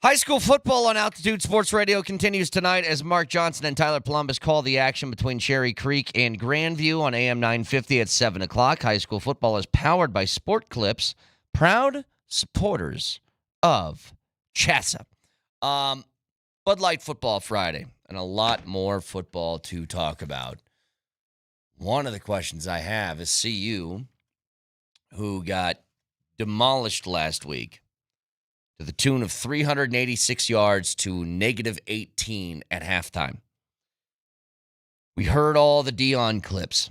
High school football on Altitude Sports Radio continues tonight as Mark Johnson and Tyler Polumbus call the action between Cherry Creek and Grandview on AM 950 at 7 o'clock. High school football is powered by Sport Clips, proud supporters of Chassa. Bud Light Football Friday, and a lot more football to talk about. One of the questions I have is CU, who got demolished last week to the tune of 386 yards to negative 18 at halftime. We heard all the Dion clips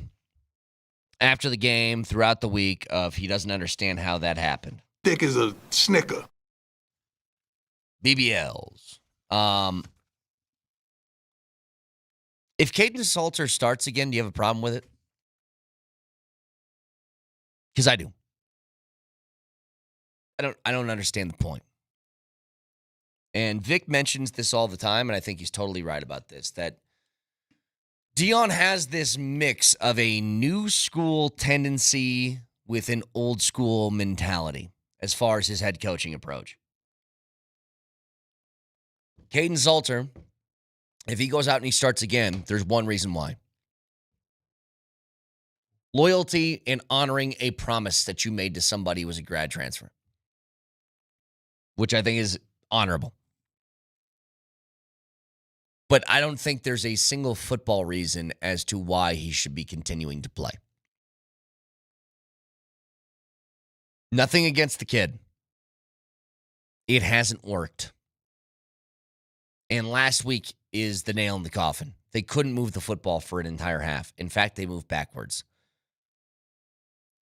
after the game throughout the week of he doesn't understand how that happened. Dick is a snicker. BBLs. If Caden Salter starts again, do you have a problem with it? Because I do. I don't understand the point. And Vic mentions this all the time, and I think he's totally right about this, that Dion has this mix of a new school tendency with an old school mentality as far as his head coaching approach. Caden Salter, if he goes out and he starts again, there's one reason why. Loyalty and honoring a promise that you made to somebody who was a grad transfer, which I think is honorable. But I don't think there's a single football reason as to why he should be continuing to play. Nothing against the kid. It hasn't worked. And last week is the nail in the coffin. They couldn't move the football for an entire half. In fact, they moved backwards.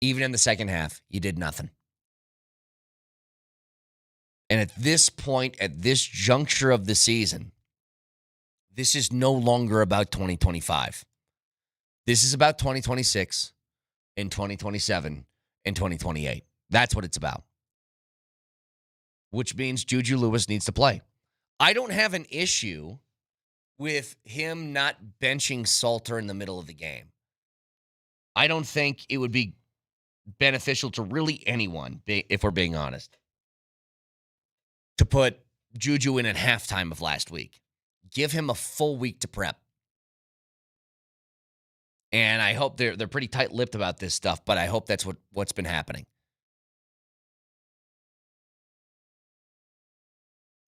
Even in the second half, you did nothing. And at this point, at this juncture of the season, this is no longer about 2025. This is about 2026 and 2027 and 2028. That's what it's about. Which means Juju Lewis needs to play. I don't have an issue with him not benching Salter in the middle of the game. I don't think it would be beneficial to really anyone, if we're being honest, to put Juju in at halftime of last week. Give him a full week to prep. And I hope they're pretty tight-lipped about this stuff, but I hope that's what's been happening.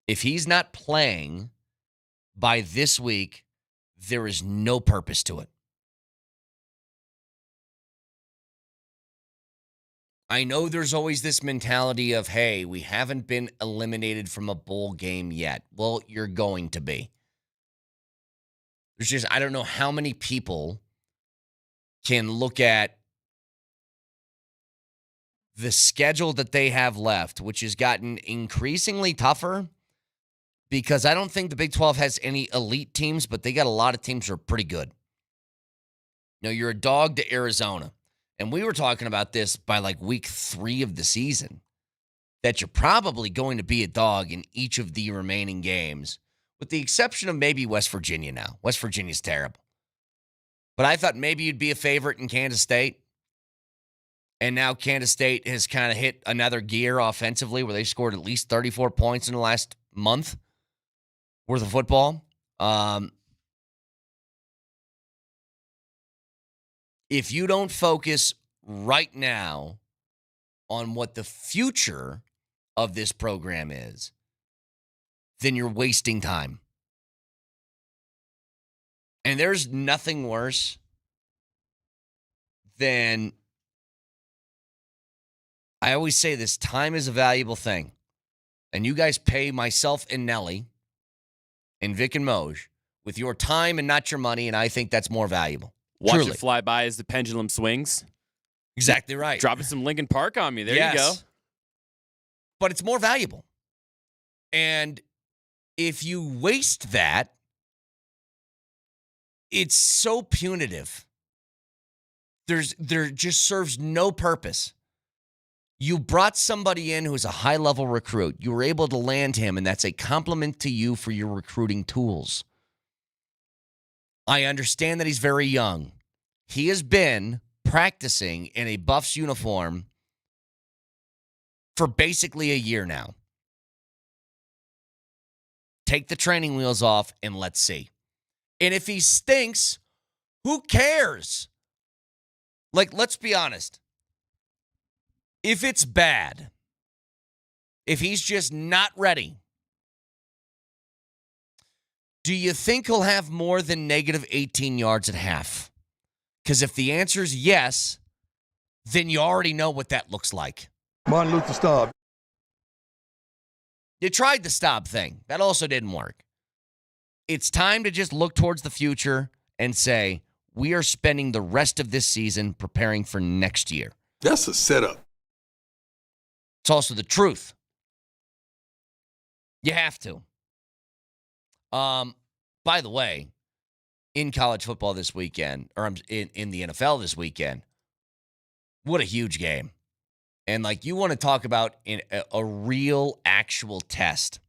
If he's not playing by this week, there is no purpose to it. I know there's always this mentality of, hey, we haven't been eliminated from a bowl game yet. Well, you're going to be. There's just, I don't know how many people can look at the schedule that they have left, which has gotten increasingly tougher, because I don't think the Big 12 has any elite teams, but they got a lot of teams that are pretty good. You know, you're a dog to Arizona. And we were talking about this by like week 3 of the season, that you're probably going to be a dog in each of the remaining games, with the exception of maybe West Virginia now. West Virginia's terrible. But I thought maybe you'd be a favorite in Kansas State. And now Kansas State has kind of hit another gear offensively where they scored at least 34 points in the last month worth of football. If you don't focus right now on what the future of this program is, then you're wasting time. And there's nothing worse than, I always say this, time is a valuable thing. And you guys pay myself and Nelly and Vic and Moj with your time and not your money, and I think that's more valuable. Watch Truly. it fly by as the pendulum swings. Exactly right. Dropping some Lincoln Park on me. There you go. But it's more valuable. And if you waste that, it's so punitive. There just serves no purpose. You brought somebody in who's a high-level recruit. You were able to land him, and that's a compliment to you for your recruiting tools. I understand that he's very young. He has been practicing in a Buffs uniform for basically a year now. take the training wheels off, and let's see. And if he stinks, who cares? Like, let's be honest. If it's bad, if he's just not ready, do you think he'll have more than negative 18 yards at half? Because if the answer is yes, then you already know what that looks like. Martin Luther Staub. You tried the Staub thing. That also didn't work. It's time to just look towards the future and say, we are spending the rest of this season preparing for next year. That's a setup. It's also the truth. You have to. By the way, in college football this weekend, or in the NFL this weekend, what a huge game. And, like, you want to talk about a real, actual test.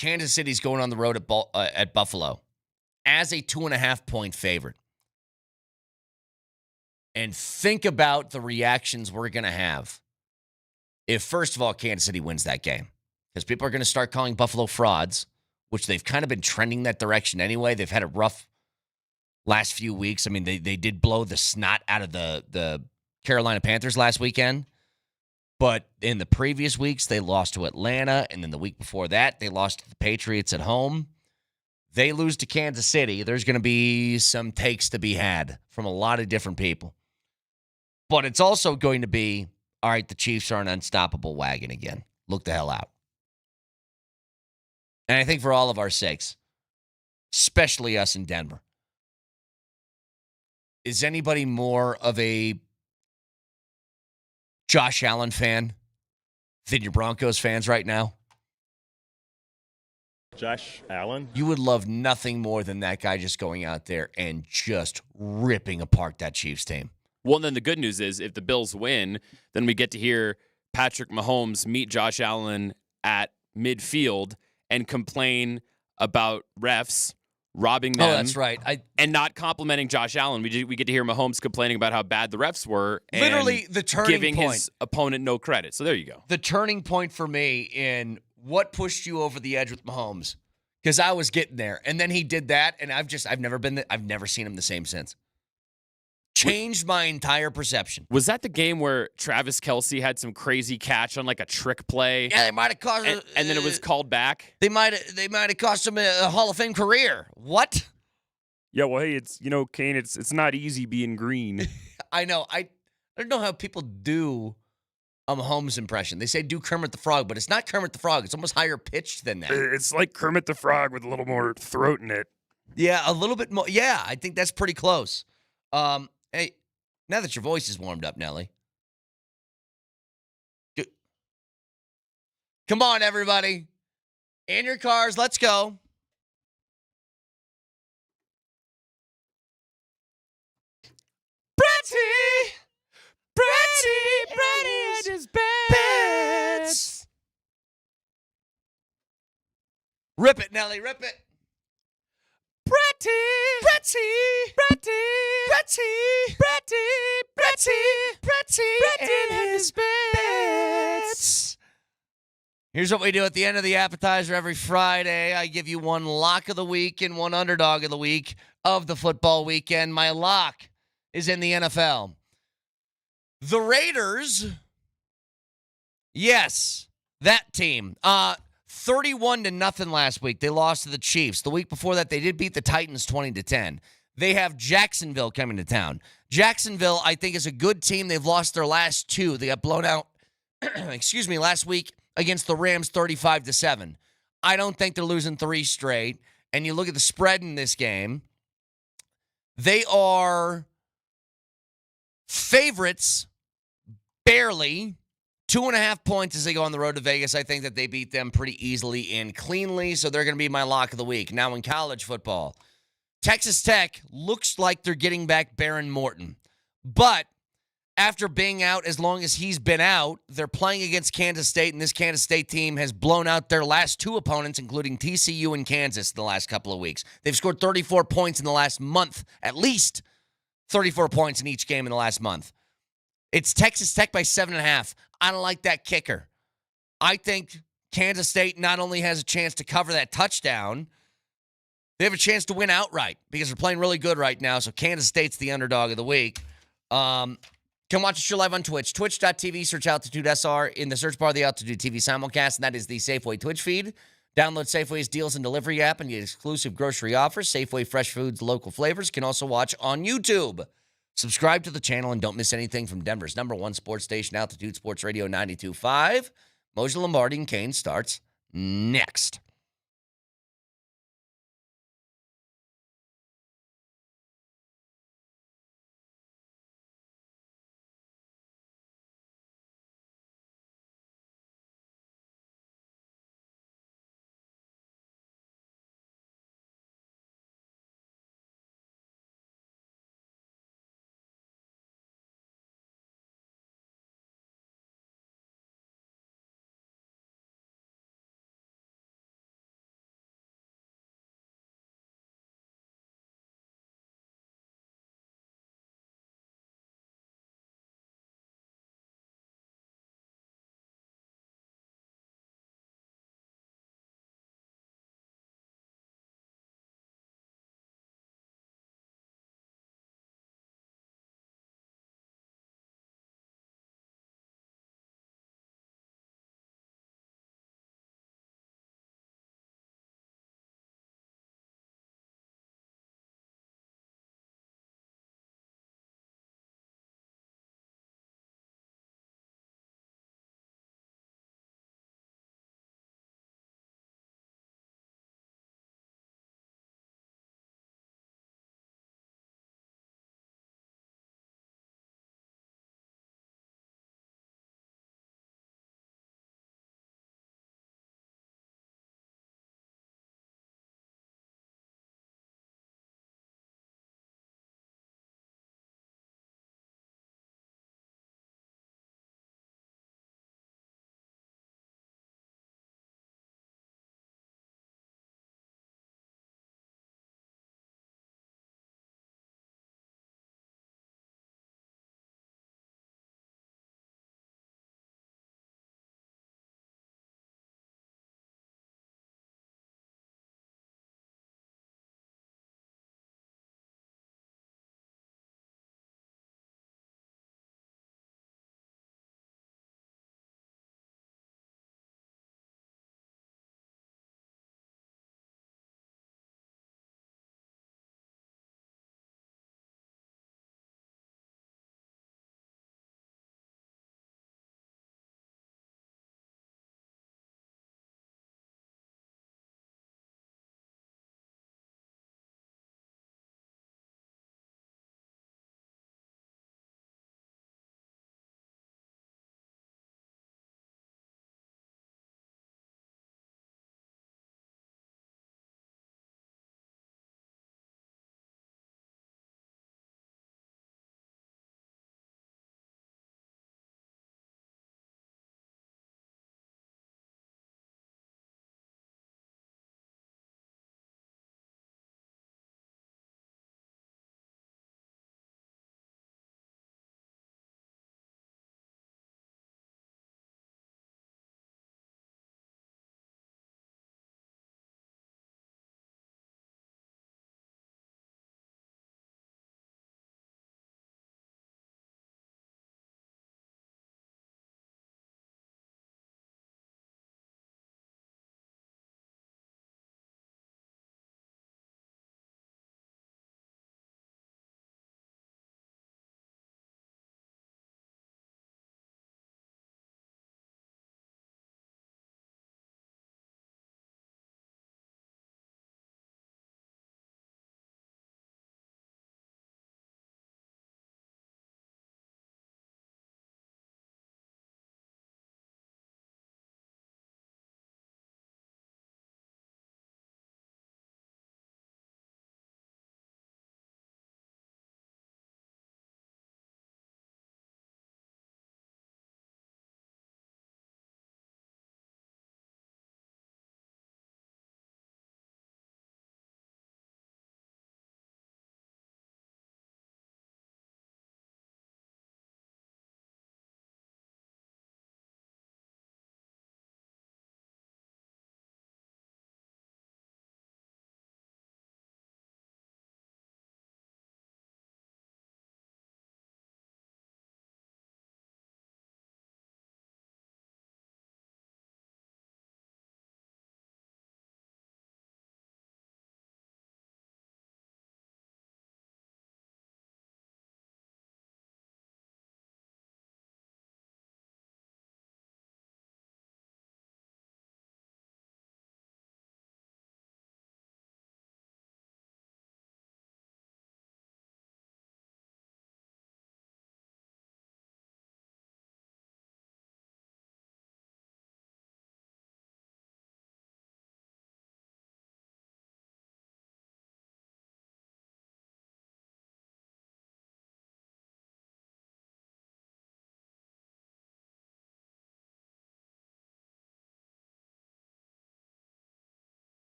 Kansas City's going on the road at Buffalo as a 2.5-point favorite. And think about the reactions we're going to have if, first of all, Kansas City wins that game. Because people are going to start calling Buffalo frauds, which they've kind of been trending that direction anyway. They've had a rough last few weeks. I mean, they did blow the snot out of the Carolina Panthers last weekend. But in the previous weeks, they lost to Atlanta. And then the week before that, they lost to the Patriots at home. They lose to Kansas City. There's going to be some takes to be had from a lot of different people. But it's also going to be, all right, the Chiefs are an unstoppable wagon again. Look the hell out. And I think for all of our sakes, especially us in Denver, is anybody more of a Josh Allen fan than your Broncos fans right now? Josh Allen? You would love nothing more than that guy just going out there and just ripping apart that Chiefs team. Well, then the good news is if the Bills win, then we get to hear Patrick Mahomes meet Josh Allen at midfield and complain about refs robbing them. Oh, that's right. And not complimenting Josh Allen. We get to hear Mahomes complaining about how bad the refs were. And literally the turning giving point. His opponent no credit. So there you go. The turning point for me in what pushed you over the edge with Mahomes, because I was getting there, and then he did that, and I've never seen him the same since. Changed my entire perception. Was that the game where Travis Kelce had some crazy catch on like a trick play? Yeah, they might have cost and then it was called back. They might have cost him a Hall of Fame career. What? Yeah, well, hey, Kane, it's not easy being green. I know. I don't know how people do a Mahomes impression. They say do Kermit the Frog, but it's not Kermit the Frog. It's almost higher pitched than that. It's like Kermit the Frog with a little more throat in it. Yeah, a little bit more. Yeah, I think that's pretty close. Hey, now that your voice is warmed up, Nelly. Come on, everybody. In your cars, let's go. Bretty and his bets. Rip it, Nelly, rip it. Bretty and his bets. Here's what we do at the end of the appetizer every Friday. I give you one lock of the week and one underdog of the week of the football weekend. My lock is in the NFL. The Raiders, yes, that team. 31-0 last week. They lost to the Chiefs. The week before that, they did beat the Titans 20-10. They have Jacksonville coming to town. Jacksonville, I think, is a good team. They've lost their last two. They got blown out, last week against the Rams 35-7. I don't think they're losing three straight. And you look at the spread in this game, they are favorites barely. 2.5 points as they go on the road to Vegas. I think that they beat them pretty easily and cleanly, so they're going to be my lock of the week. Now in college football, Texas Tech looks like they're getting back Baron Morton. But after being out as long as he's been out, they're playing against Kansas State, and this Kansas State team has blown out their last two opponents, including TCU and Kansas, in the last couple of weeks. They've scored 34 points in the last month, at least 34 points in each game in the last month. It's Texas Tech by 7.5. I don't like that kicker. I think Kansas State not only has a chance to cover that touchdown, they have a chance to win outright because they're playing really good right now. So Kansas State's the underdog of the week. Come watch the show live on Twitch. Twitch.tv, search Altitude SR in the search bar of the Altitude TV simulcast, and that is the Safeway Twitch feed. Download Safeway's Deals and Delivery app and get exclusive grocery offers. Safeway Fresh Foods, local flavors. You can also watch on YouTube. Subscribe to the channel and don't miss anything from Denver's #1 sports station, Altitude Sports Radio 92.5. Moser, Lombardi, and Kane starts next.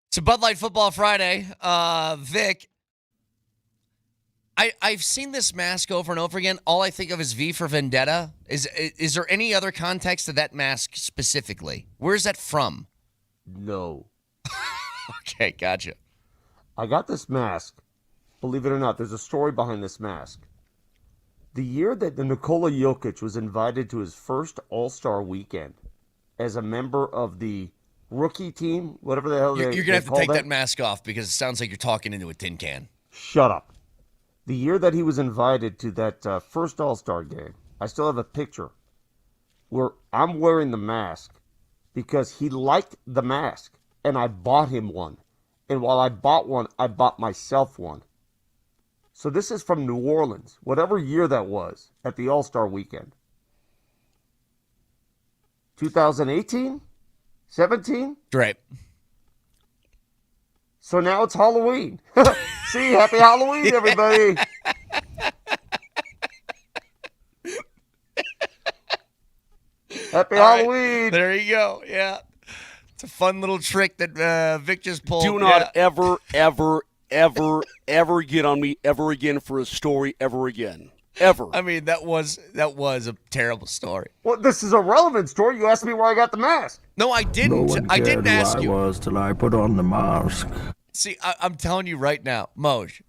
It's a Bud Light Football Friday. Vic, I've seen this mask over and over again. All I think of is V for Vendetta. Is there any other context to that mask specifically? Where's that from? No. Okay, gotcha. I got this mask. Believe it or not, there's a story behind this mask. The year that Nikola Jokic was invited to his first All-Star weekend as a member of the rookie team, whatever the hell You're going to have to call take that mask off because it sounds like you're talking into a tin can. Shut up. The year that he was invited to that first All-Star game, I still have a picture where I'm wearing the mask because he liked the mask, and I bought him one. And while I bought one, I bought myself one. So this is from New Orleans, whatever year that was, at the All-Star weekend. 2018? 17? Right. So now it's Halloween. See, happy Halloween, everybody. Happy Halloween. There you go. Yeah. It's a fun little trick that Vic just pulled. Do not ever get on me ever again for a story ever again. Ever. I mean, that was a terrible story. Well, this is a relevant story. You asked me where I got the mask. No, I didn't. I didn't ask you. I was till I put on the mask. See, I'm telling you right now, Moj,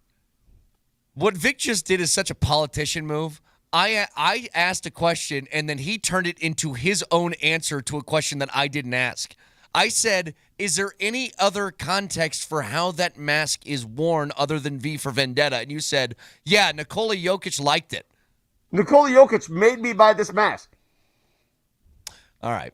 what Vic just did is such a politician move. I asked a question, and then he turned it into his own answer to a question that I didn't ask. I said, is there any other context for how that mask is worn other than V for Vendetta? And you said, yeah, Nikola Jokic liked it. Nikola Jokic made me buy this mask. All right.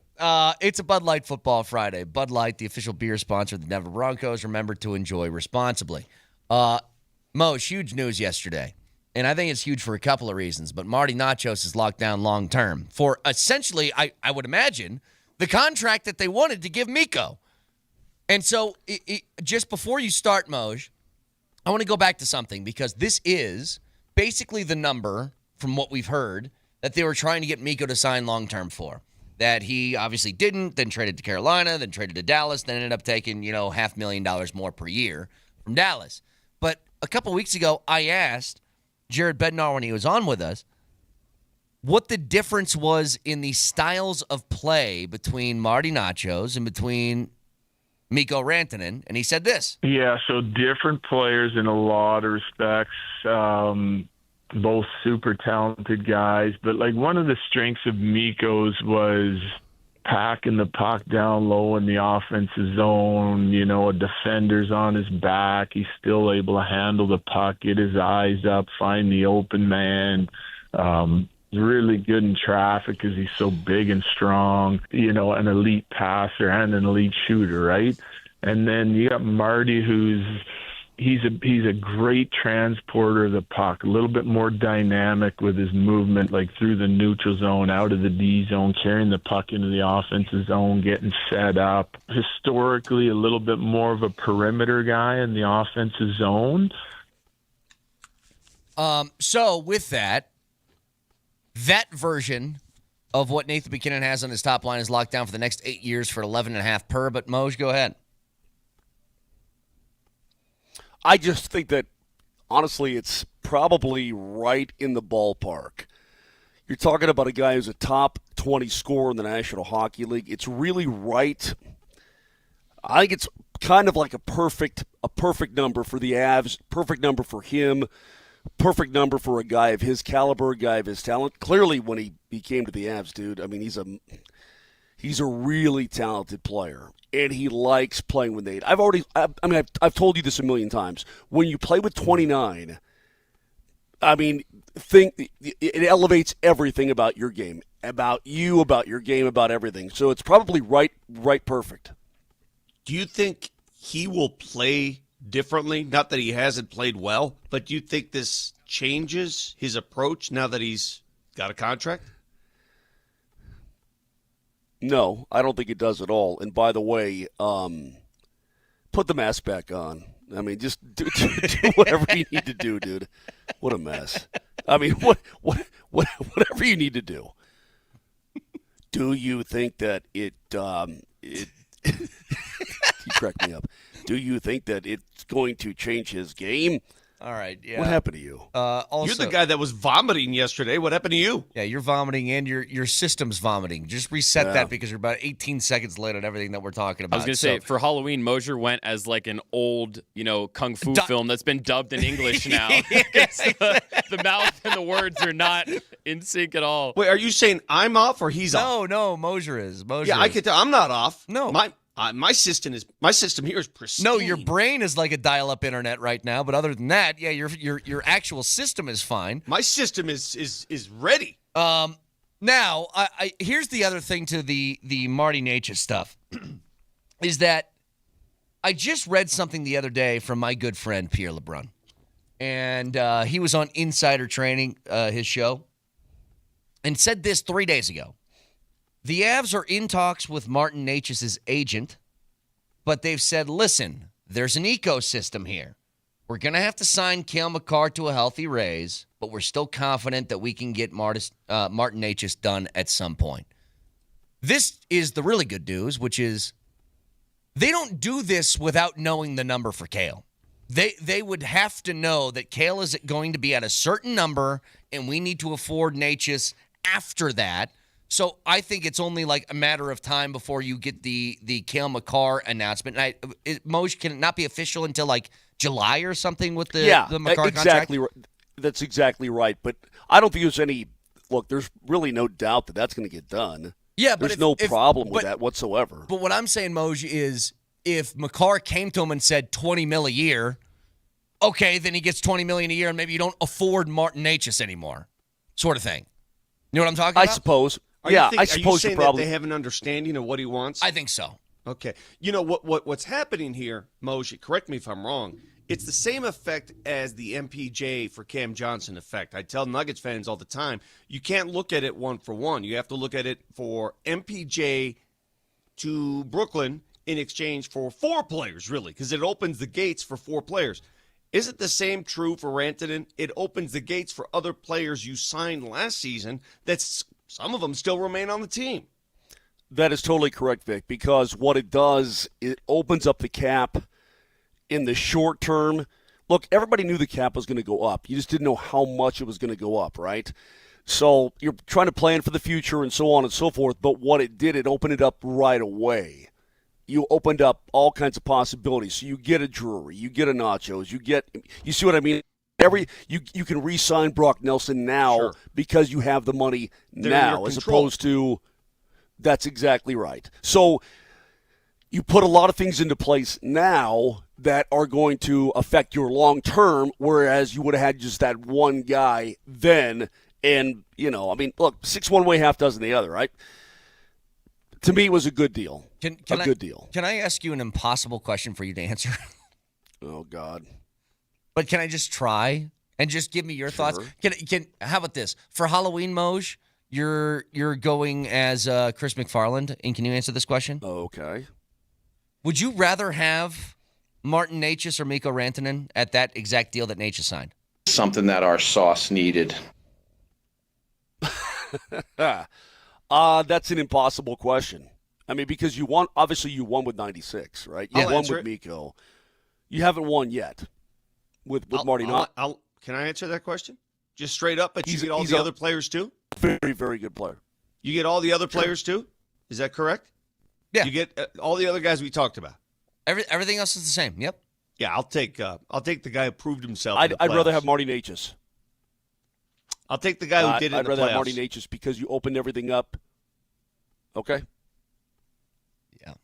It's a Bud Light Football Friday. Bud Light, the official beer sponsor of the Denver Broncos. Remember to enjoy responsibly. Mo's huge news yesterday, and I think it's huge for a couple of reasons, but Marty Nachos is locked down long-term for essentially, I would imagine, the contract that they wanted to give Miko. And so just before you start, Moj, I want to go back to something because this is basically the number from what we've heard that they were trying to get Miko to sign long-term for. That he obviously didn't, then traded to Carolina, then traded to Dallas, then ended up taking, $500,000 more per year from Dallas. But a couple weeks ago, I asked Jared Bednar when he was on with us what the difference was in the styles of play between Marty Nachos and between Mikko Rantanen, and he said this. Yeah, so different players in a lot of respects. Both super talented guys, but like one of the strengths of Mikko's was packing the puck down low in the offensive zone. A defender's on his back. He's still able to handle the puck, get his eyes up, find the open man. He's really good in traffic because he's so big and strong, an elite passer and an elite shooter, right? And then you got Marty, he's a great transporter of the puck, a little bit more dynamic with his movement, like through the neutral zone, out of the D zone, carrying the puck into the offensive zone, getting set up. Historically, a little bit more of a perimeter guy in the offensive zone. So with that version of what Nathan McKinnon has on his top line is locked down for the next 8 years for 11.5 per. But Moj, go ahead. I just think that, honestly, it's probably right in the ballpark. You're talking about a guy who's a top 20 scorer in the National Hockey League. It's really right. I think it's kind of like a perfect number for the Avs, perfect number for him, perfect number for a guy of his caliber, a guy of his talent. Clearly, when he came to the Avs, dude, I mean, he's a really talented player. And he likes playing with Nate. I've told you this a million times. When you play with 29, I mean, it elevates everything about your game, about you, about your game, about everything. So it's probably right perfect. Do you think he will play differently? Not that he hasn't played well, but do you think this changes his approach now that he's got a contract? No, I don't think it does at all. And by the way, put the mask back on. I mean, just do whatever you need to do, dude. What a mess. I mean, whatever you need to do. Do you think that it you crack me up. Do you think that it's going to change his game? All right. Yeah. What happened to you? Also, You're the guy that was vomiting yesterday. What happened to you? Yeah, you're vomiting and your system's vomiting. Just reset that because you're about 18 seconds late on everything that we're talking about. I was going to say, for Halloween, Moser went as like an old, kung fu film that's been dubbed in English now. The mouth and the words are not in sync at all. Wait, are you saying I'm off or he's off? No, Moser is. Yeah, I could tell. I'm not off. No. My system here is pristine. No, your brain is like a dial-up internet right now, but other than that, yeah, your actual system is fine. My system is ready. Now, I here's the other thing to the Marty Natchez stuff, is that I just read something the other day from my good friend Pierre LeBrun, and he was on Insider Training, his show, and said this 3 days ago. The Avs are in talks with Martin Natchez's agent, but they've said, listen, there's an ecosystem here. We're going to have to sign Cale Makar to a healthy raise, but we're still confident that we can get Martin Natchez done at some point. This is the really good news, which is they don't do this without knowing the number for Cale. They would have to know that Cale is going to be at a certain number, and we need to afford Natchez after that. So I think it's only like a matter of time before you get the Cale Makar announcement. Moj, can it not be official until like July or something with the Makar exactly contract? That's exactly right. But I don't think there's any – look, there's really no doubt that that's going to get done. Yeah, but there's no problem with that whatsoever. But what I'm saying, Moj, is if Makar came to him and said $20 million a year, okay, then he gets $20 million a year and maybe you don't afford Martin Natchez anymore, sort of thing. You know what I'm talking about? I suppose. I suppose are you saying that they have an understanding of what he wants? I think so. Okay. You know what's happening here, Moshe, correct me if I'm wrong. It's the same effect as the MPJ for Cam Johnson effect. I tell Nuggets fans all the time, you can't look at it one for one. You have to look at it for MPJ to Brooklyn in exchange for 4 players, really, because it opens the gates for 4 players. Isn't the same true for Rantanen? It opens the gates for other players you signed last season that's some of them still remain on the team. That is totally correct, Vic, because what it does, it opens up the cap in the short term. Look, everybody knew the cap was going to go up. You just didn't know how much it was going to go up, right? So you're trying to plan for the future and so on and so forth, but what it did, it opened it up right away. You opened up all kinds of possibilities. So you get a Drury, you get a Nachos, you see what I mean? You can re-sign Brock Nelson now because you have the money now, as opposed to that's exactly right. So you put a lot of things into place now that are going to affect your long term, whereas you would have had just that one guy then. And look, 6 one way, half dozen the other, right? To me, it was a good deal. Good deal. Can I ask you an impossible question for you to answer? Oh God. But can I just try and just give me your thoughts? How about this? For Halloween, Moj, you're going as Chris McFarland, and can you answer this question? Okay. Would you rather have Martin Natchez or Mikko Rantanen at that exact deal that Natchez signed? Something that our sauce needed. That's an impossible question. I mean, because you won with 96, right? You won with Mikko. You haven't won yet. With Marty. Can I answer that question? Just straight up, but you get all the other players too? Very, very good player. You get all the other players too? Is that correct? Yeah. You get all the other guys we talked about. Everything else is the same. Yep. Yeah, I'll take the guy who proved himself. I'd rather have Marty Natchez. I'll take the guy who did it in the playoffs. I'd rather have Marty Natchez because you opened everything up. Okay. Yeah.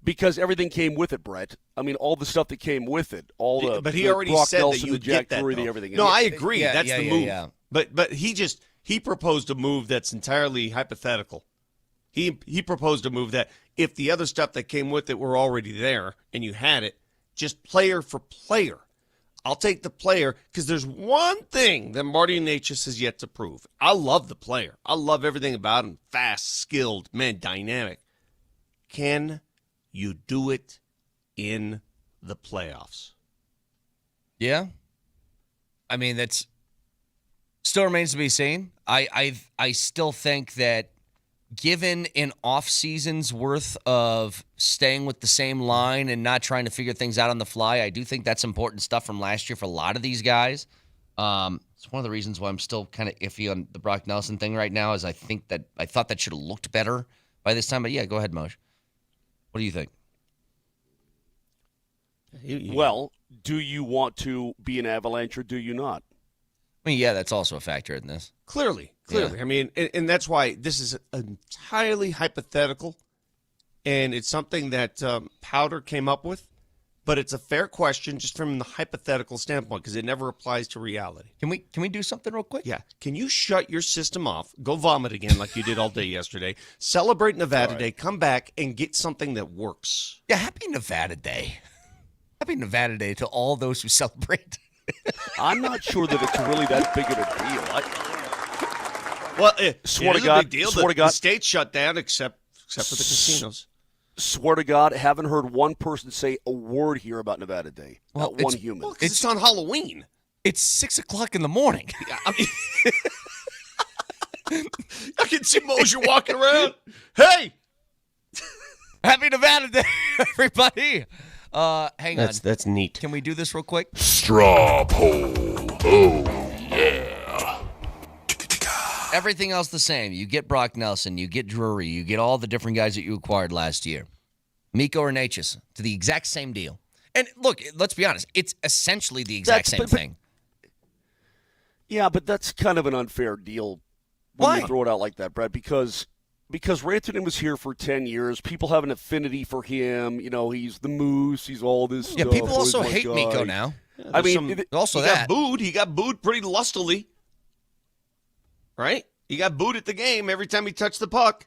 Because everything came with it, Brett. I mean, all the stuff that came with it, but he already Brock said Nelson, that you the Jack get that. Drury, everything. No, I agree. Yeah, That's the move. Yeah. But he proposed a move that's entirely hypothetical. He proposed a move that if the other stuff that came with it were already there and you had it, just player for player. I'll take the player because there's one thing that Marty Natchez has yet to prove. I love the player. I love everything about him. Fast, skilled, man, dynamic. Can you do it in the playoffs? Yeah. I mean, that's still remains to be seen. I still think that given an off season's worth of staying with the same line and not trying to figure things out on the fly, I do think that's important stuff from last year for a lot of these guys. It's one of the reasons why I'm still kind of iffy on the Brock Nelson thing right now, is I thought that should have looked better by this time. But yeah, go ahead, Moj. What do you think? Well, do you want to be an Avalanche or do you not? I mean, yeah, that's also a factor in this. Clearly. Yeah. I mean, and that's why this is entirely hypothetical, and it's something that Powder came up with, but it's a fair question just from the hypothetical standpoint because it never applies to reality. Can we do something real quick? Yeah. Can you shut your system off, go vomit again like you did all day yesterday, celebrate Nevada Day, come back, and get something that works? Yeah, happy Nevada Day. Happy Nevada Day to all those who celebrate. I'm not sure that it's really that big of a deal. Swear to God, the state shut down except for the casinos. Swear to God, haven't heard one person say a word here about Nevada Day. Not one human. Well, it's on Halloween. It's 6:00 in the morning. Yeah, I mean, I can see Moser walking around. Hey, happy Nevada Day, everybody. Hang on. That's neat. Can we do this real quick? Straw poll. Oh, yeah. Everything else the same. You get Brock Nelson, you get Drury, you get all the different guys that you acquired last year. Miko or Natchez to the exact same deal. And look, let's be honest, it's essentially the exact same thing. Yeah, but that's kind of an unfair deal when you throw it out like that, Brad, because Rantanen was here for 10 years. People have an affinity for him. You know, he's the Moose. He's all this stuff. Yeah, people also hate Miko now. Yeah, I mean, He got booed pretty lustily. Right? He got booed at the game every time he touched the puck.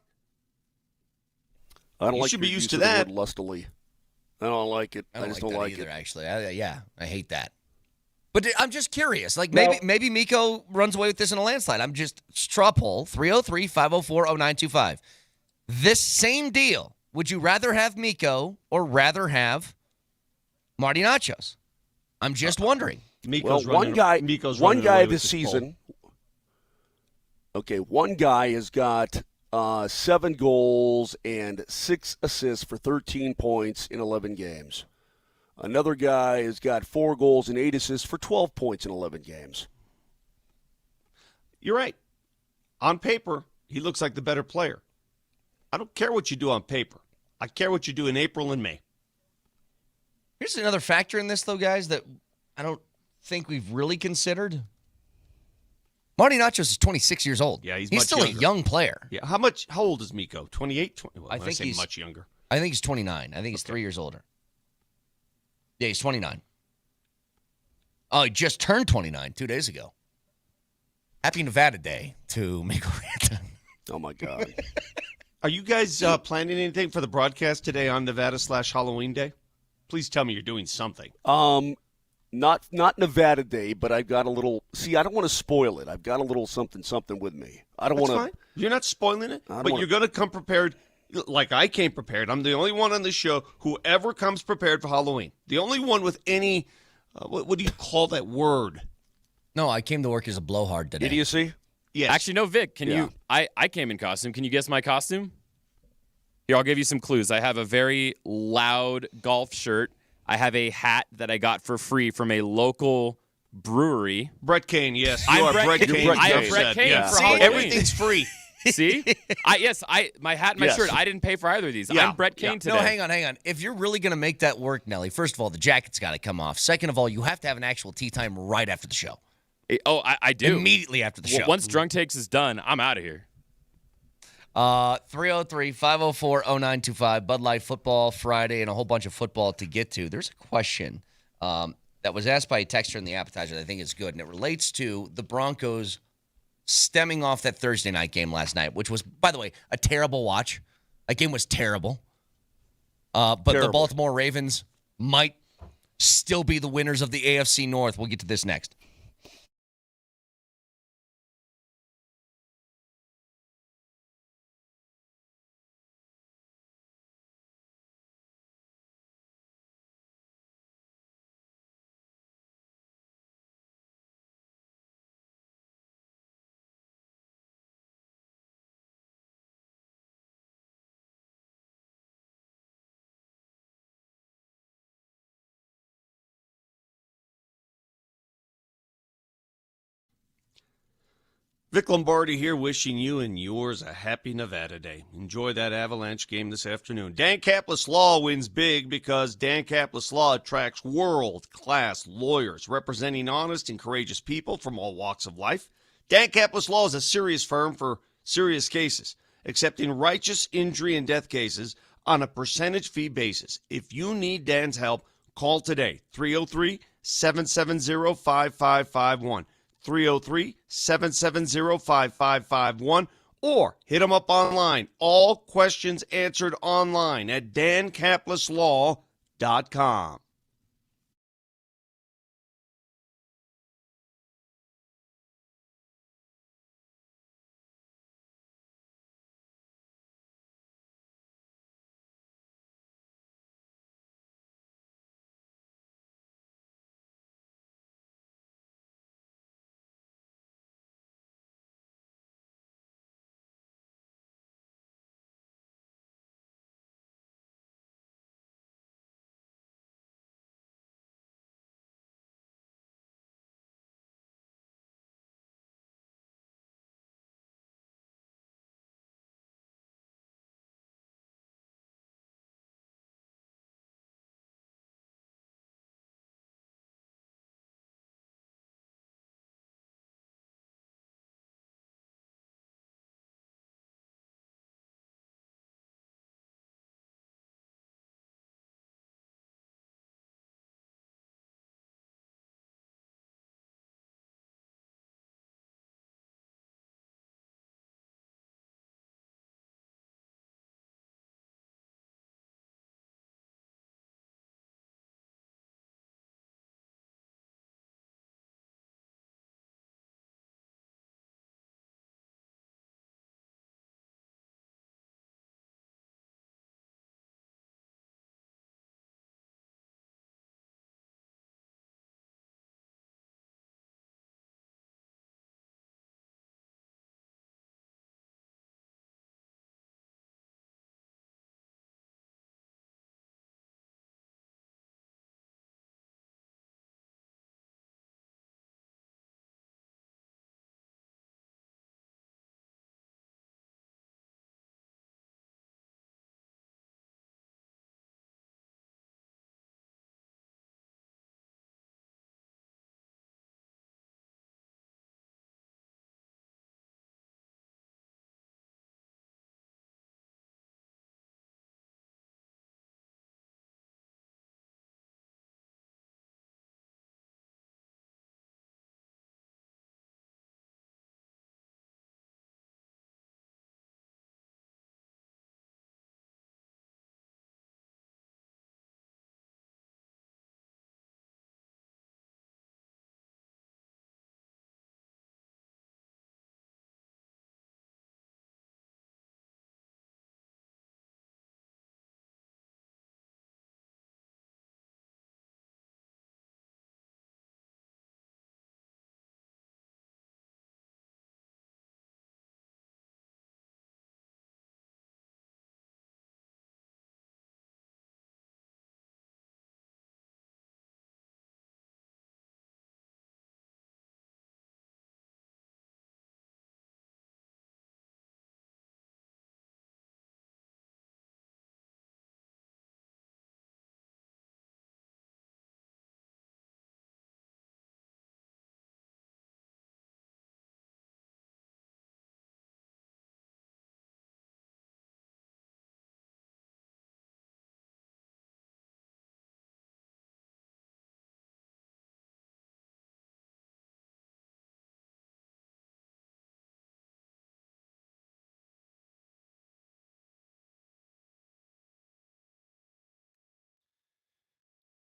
I don't you like should be your used use to of the that. word lustily. I don't like it. I just don't like either, it. Actually, I hate that. But I'm just curious. Like maybe Miko runs away with this in a landslide. I'm just straw poll 303-504-0925. This same deal. Would you rather have Miko or rather have Marty Nachos? I'm just wondering. Miko's one guy this season. Okay, one guy has got 7 goals and 6 assists for 13 points in 11 games. Another guy has got 4 goals and 8 assists for 12 points in 11 games. You're right. On paper, he looks like the better player. I don't care what you do on paper. I care what you do in April and May. Here's another factor in this, though, guys, that I don't think we've really considered. Marty Nachos is 26 years old. Yeah, he's still younger. A young player. Yeah, how old is Miko? 28? I think he's much younger. I think he's 29. I think he's 3 years older. Yeah, he's 29. Oh, he just turned 29 2 days ago. Happy Nevada Day to Miko Rantanen. Oh, my God. Are you guys planning anything for the broadcast today on Nevada/Halloween Day? Please tell me you're doing something. Not Nevada Day, but I've got a little. See, I don't want to spoil it. I've got a little something with me. I don't want to. Fine. You're not spoiling it, but you're going to come prepared. Like I came prepared. I'm the only one on this show who ever comes prepared for Halloween. The only one with any. What do you call that word? No, I came to work as a blowhard today. Idiocy. Yes. Actually, no, Vic. Can you? I came in costume. Can you guess my costume? Here, I'll give you some clues. I have a very loud golf shirt. I have a hat that I got for free from a local brewery. Brett Kane, yes. I'm Brett Kane. I am Brett Kane yeah. for Halloween. Everything's free. See? My hat and my shirt, I didn't pay for either of these. Yeah. I'm Brett Kane today. No, hang on. If you're really going to make that work, Nelly, first of all, the jacket's got to come off. Second of all, you have to have an actual tea time right after the show. I do. Immediately after the show. Once Drunk Takes is done, I'm out of here. 303-504-0925, Bud Light Football Friday, and a whole bunch of football to get to. There's a question that was asked by a texter in the appetizer that I think is good, and it relates to the Broncos stemming off that Thursday night game last night, which was, by the way, a terrible watch. That game was terrible. But the Baltimore Ravens might still be the winners of the AFC North. We'll get to this next. Vic Lombardi here, wishing you and yours a happy Nevada Day. Enjoy that Avalanche game this afternoon. Dan Caplis Law wins big because Dan Caplis Law attracts world-class lawyers representing honest and courageous people from all walks of life. Dan Caplis Law is a serious firm for serious cases, accepting righteous injury and death cases on a percentage fee basis. If you need Dan's help, call today, 303-770-5551. 303-770-5551, or hit them up online. All questions answered online at dancaplisslaw.com.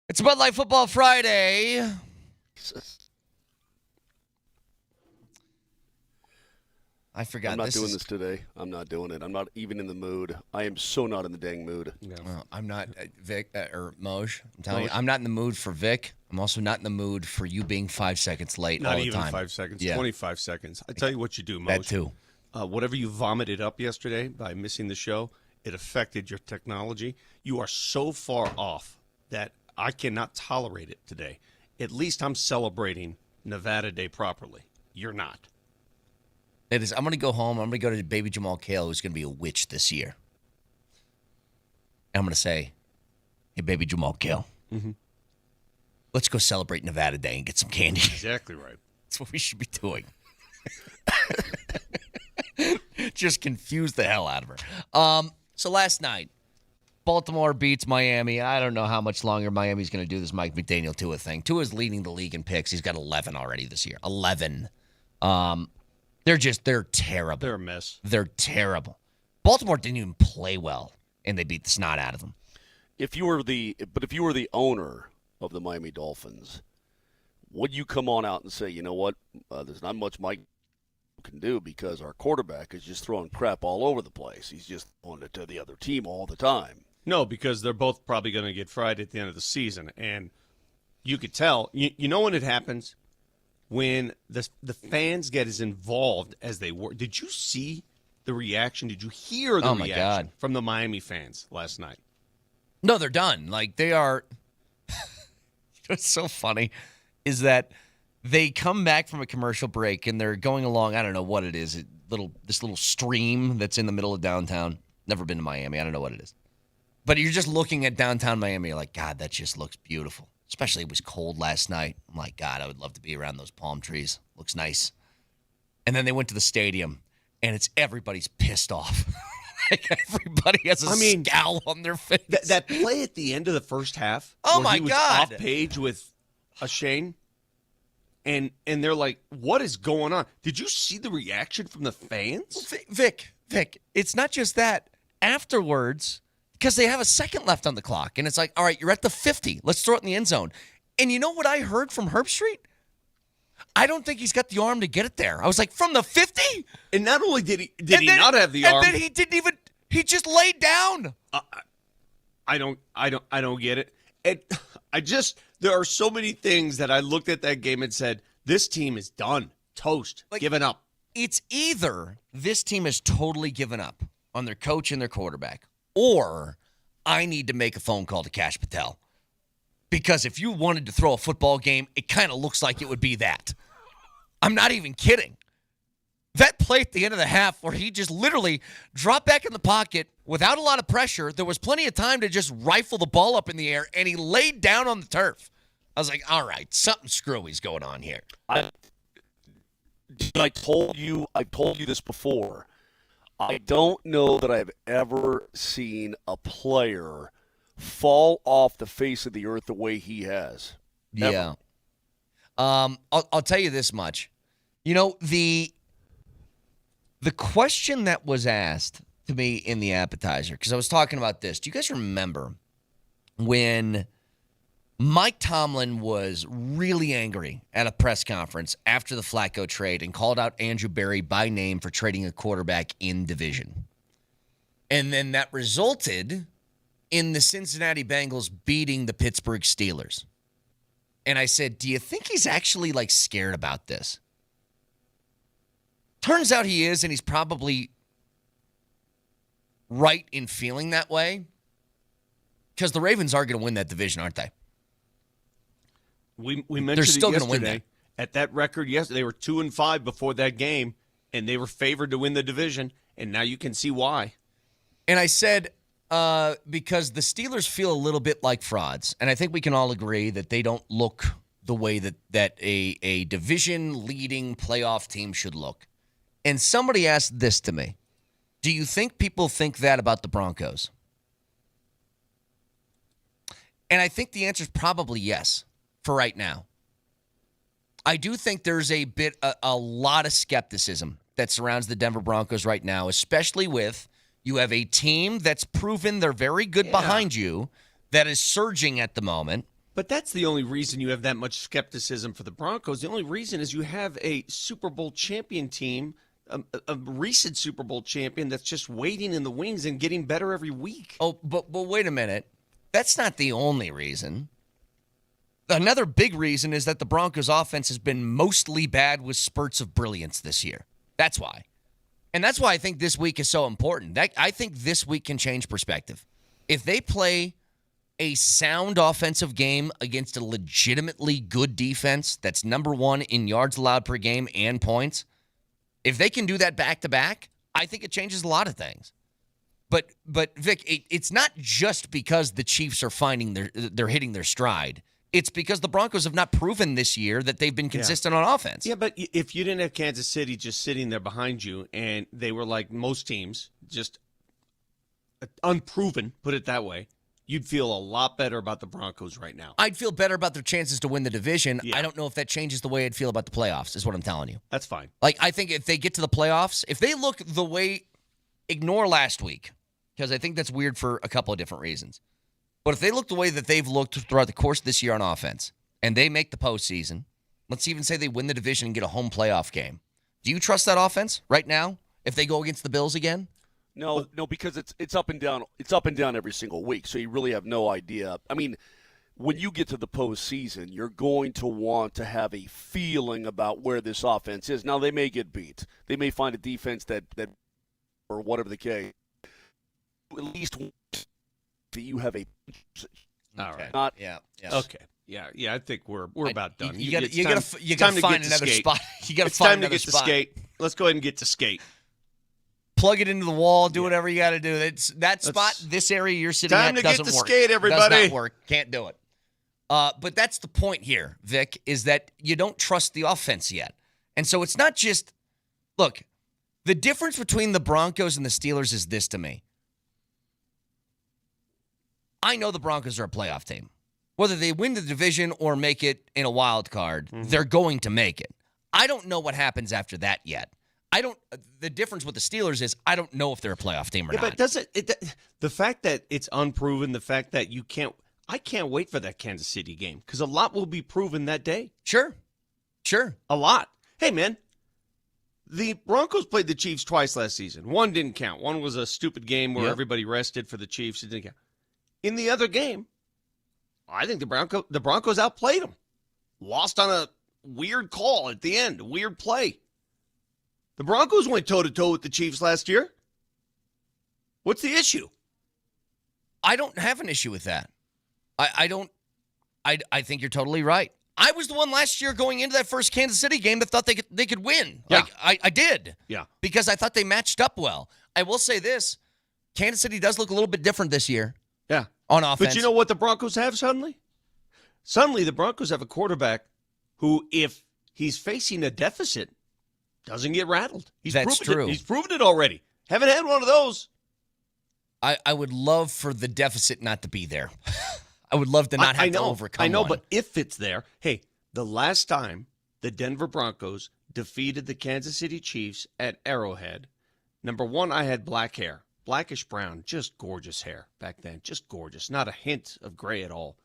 It's Bud Light Football Friday. I forgot. I'm not doing this today. I'm not doing it. I'm not even in the mood. I am so not in the dang mood. Well, I'm not Vic or Moj. I'm telling you, I'm not in the mood for Vic. I'm also not in the mood for you being 5 seconds late all the time. Not even 5 seconds. Yeah. 25 seconds. I tell you what you do, Moj. That too. Whatever you vomited up yesterday by missing the show, it affected your technology. You are so far off that I cannot tolerate it today. At least I'm celebrating Nevada Day properly. You're not. It is. I'm going to go home. I'm going to go to baby Jamal Cale, who's going to be a witch this year. And I'm going to say, hey, baby Jamal Cale, let's go celebrate Nevada Day and get some candy. Exactly right. That's what we should be doing. Just confuse the hell out of her. So last night, Baltimore beats Miami. I don't know how much longer Miami's going to do this Mike McDaniel Tua thing. Tua's leading the league in picks. He's got 11 already this year. 11. They're terrible. They're a mess. They're terrible. Baltimore didn't even play well, and they beat the snot out of them. If you were the owner of the Miami Dolphins, would you come on out and say, you know what, there's not much Mike can do because our quarterback is just throwing crap all over the place. He's just throwing it to the other team all the time. No, because they're both probably going to get fried at the end of the season. And you could tell. You know when it happens? When the fans get as involved as they were. Did you see the reaction? Did you hear the reaction from the Miami fans last night? No, they're done. Like, they are – what's so funny is that they come back from a commercial break and they're going along – I don't know what it is, this little stream that's in the middle of downtown. Never been to Miami. I don't know what it is. But you're just looking at downtown Miami. You're like, God, that just looks beautiful. Especially it was cold last night. I'm like, God, I would love to be around those palm trees. Looks nice. And then they went to the stadium, and it's everybody's pissed off. Like everybody has a scowl on their face. That play at the end of the first half. Oh where my he was God! Off page with a Shane, and they're like, "What is going on?" Did you see the reaction from the fans? Well, Vic, it's not just that. Afterwards, because they have a second left on the clock, and it's like, all right, you're at the 50. Let's throw it in the end zone. And you know what I heard from Herb Street? I don't think he's got the arm to get it there. I was like, from the 50? And not only did he not have the arm, and then he didn't even. He just laid down. I don't get it. And there are so many things that I looked at that game and said, this team is done, toast, given up. It's either this team has totally given up on their coach and their quarterback, or I need to make a phone call to Cash Patel. Because if you wanted to throw a football game, it kind of looks like it would be that. I'm not even kidding. That play at the end of the half where he just literally dropped back in the pocket without a lot of pressure, there was plenty of time to just rifle the ball up in the air, and he laid down on the turf. I was like, all right, something screwy's going on here. I told you this before. I don't know that I've ever seen a player fall off the face of the earth the way he has. Yeah. I'll tell you this much. You know, the question that was asked to me in the appetizer, because I was talking about this. Do you guys remember when Mike Tomlin was really angry at a press conference after the Flacco trade and called out Andrew Berry by name for trading a quarterback in division? And then that resulted in the Cincinnati Bengals beating the Pittsburgh Steelers. And I said, do you think he's actually, scared about this? Turns out he is, and he's probably right in feeling that way because the Ravens are going to win that division, aren't they? We mentioned They're still going to win that. At that record, yesterday, they were 2-5 before that game, and they were favored to win the division, and now you can see why. And I said, because the Steelers feel a little bit like frauds, and I think we can all agree that they don't look the way that a division-leading playoff team should look. And somebody asked this to me. Do you think people think that about the Broncos? And I think the answer is probably yes for right now. I do think there's a lot of skepticism that surrounds the Denver Broncos right now, especially with you have a team that's proven they're very good behind you that is surging at the moment. But that's the only reason you have that much skepticism for the Broncos. The only reason is you have a Super Bowl champion team, a recent Super Bowl champion that's just waiting in the wings and getting better every week. Oh, but wait a minute. That's not the only reason. Another big reason is that the Broncos offense has been mostly bad with spurts of brilliance this year. That's why. And that's why I think this week is so important. I think this week can change perspective. If they play a sound offensive game against a legitimately good defense that's number one in yards allowed per game and points, If they can do that back-to-back, I think it changes a lot of things. But Vic, it's not just because the Chiefs are they're hitting their stride. It's because the Broncos have not proven this year that they've been consistent on offense. Yeah, but if you didn't have Kansas City just sitting there behind you and they were like most teams, just unproven, put it that way, you'd feel a lot better about the Broncos right now. I'd feel better about their chances to win the division. Yeah. I don't know if that changes the way I'd feel about the playoffs, is what I'm telling you. That's fine. Like, I think if they get to the playoffs, if they look the way, ignore last week, because I think that's weird for a couple of different reasons. But if they look the way that they've looked throughout the course of this year on offense, and they make the postseason, let's even say they win the division and get a home playoff game. Do you trust that offense right now if they go against the Bills again? No, because it's up and down. It's up and down every single week, so you really have no idea. I mean, when you get to the postseason, you're going to want to have a feeling about where this offense is. Now, they may get beat. They may find a defense that or whatever the case. At least you have a. All right. Not Yeah. Okay. Yeah. I think we're about done. You got to time to find get to another skate. spot. You got to It's find time to another get to spot. skate. Let's go ahead and get to skate. Plug it into the wall. Do whatever you got to do. That spot, this area you're sitting Time at, to get doesn't to work. skate, everybody. Does not work. Can't do it. But that's the point here, Vic, is that you don't trust the offense yet. And so it's not just – look, the difference between the Broncos and the Steelers is this to me. I know the Broncos are a playoff team. Whether they win the division or make it in a wild card, they're going to make it. I don't know what happens after that yet. The difference with the Steelers is I don't know if they're a playoff team or not. But the fact that it's unproven, the fact that I can't wait for that Kansas City game because a lot will be proven that day. Sure. A lot. Hey, man, the Broncos played the Chiefs twice last season. One didn't count. One was a stupid game where everybody rested for the Chiefs. It didn't count. In the other game, I think the Broncos outplayed them. Lost on a weird call at the end, a weird play. The Broncos went toe-to-toe with the Chiefs last year. What's the issue? I don't have an issue with that. I think you're totally right. I was the one last year going into that first Kansas City game that thought they could win. Yeah. I did. Yeah. Because I thought they matched up well. I will say this. Kansas City does look a little bit different this year. Yeah. On offense. But you know what the Broncos have suddenly? Suddenly the Broncos have a quarterback who, if he's facing a deficit, doesn't get rattled. That's true. He's proven it already. Haven't had one of those. I would love for the deficit not to be there. I would love to not have to overcome I know, one. but if it's there, hey, the last time the Denver Broncos defeated the Kansas City Chiefs at Arrowhead, number one, I had black hair. Blackish brown, just gorgeous hair back then. Just gorgeous. Not a hint of gray at all.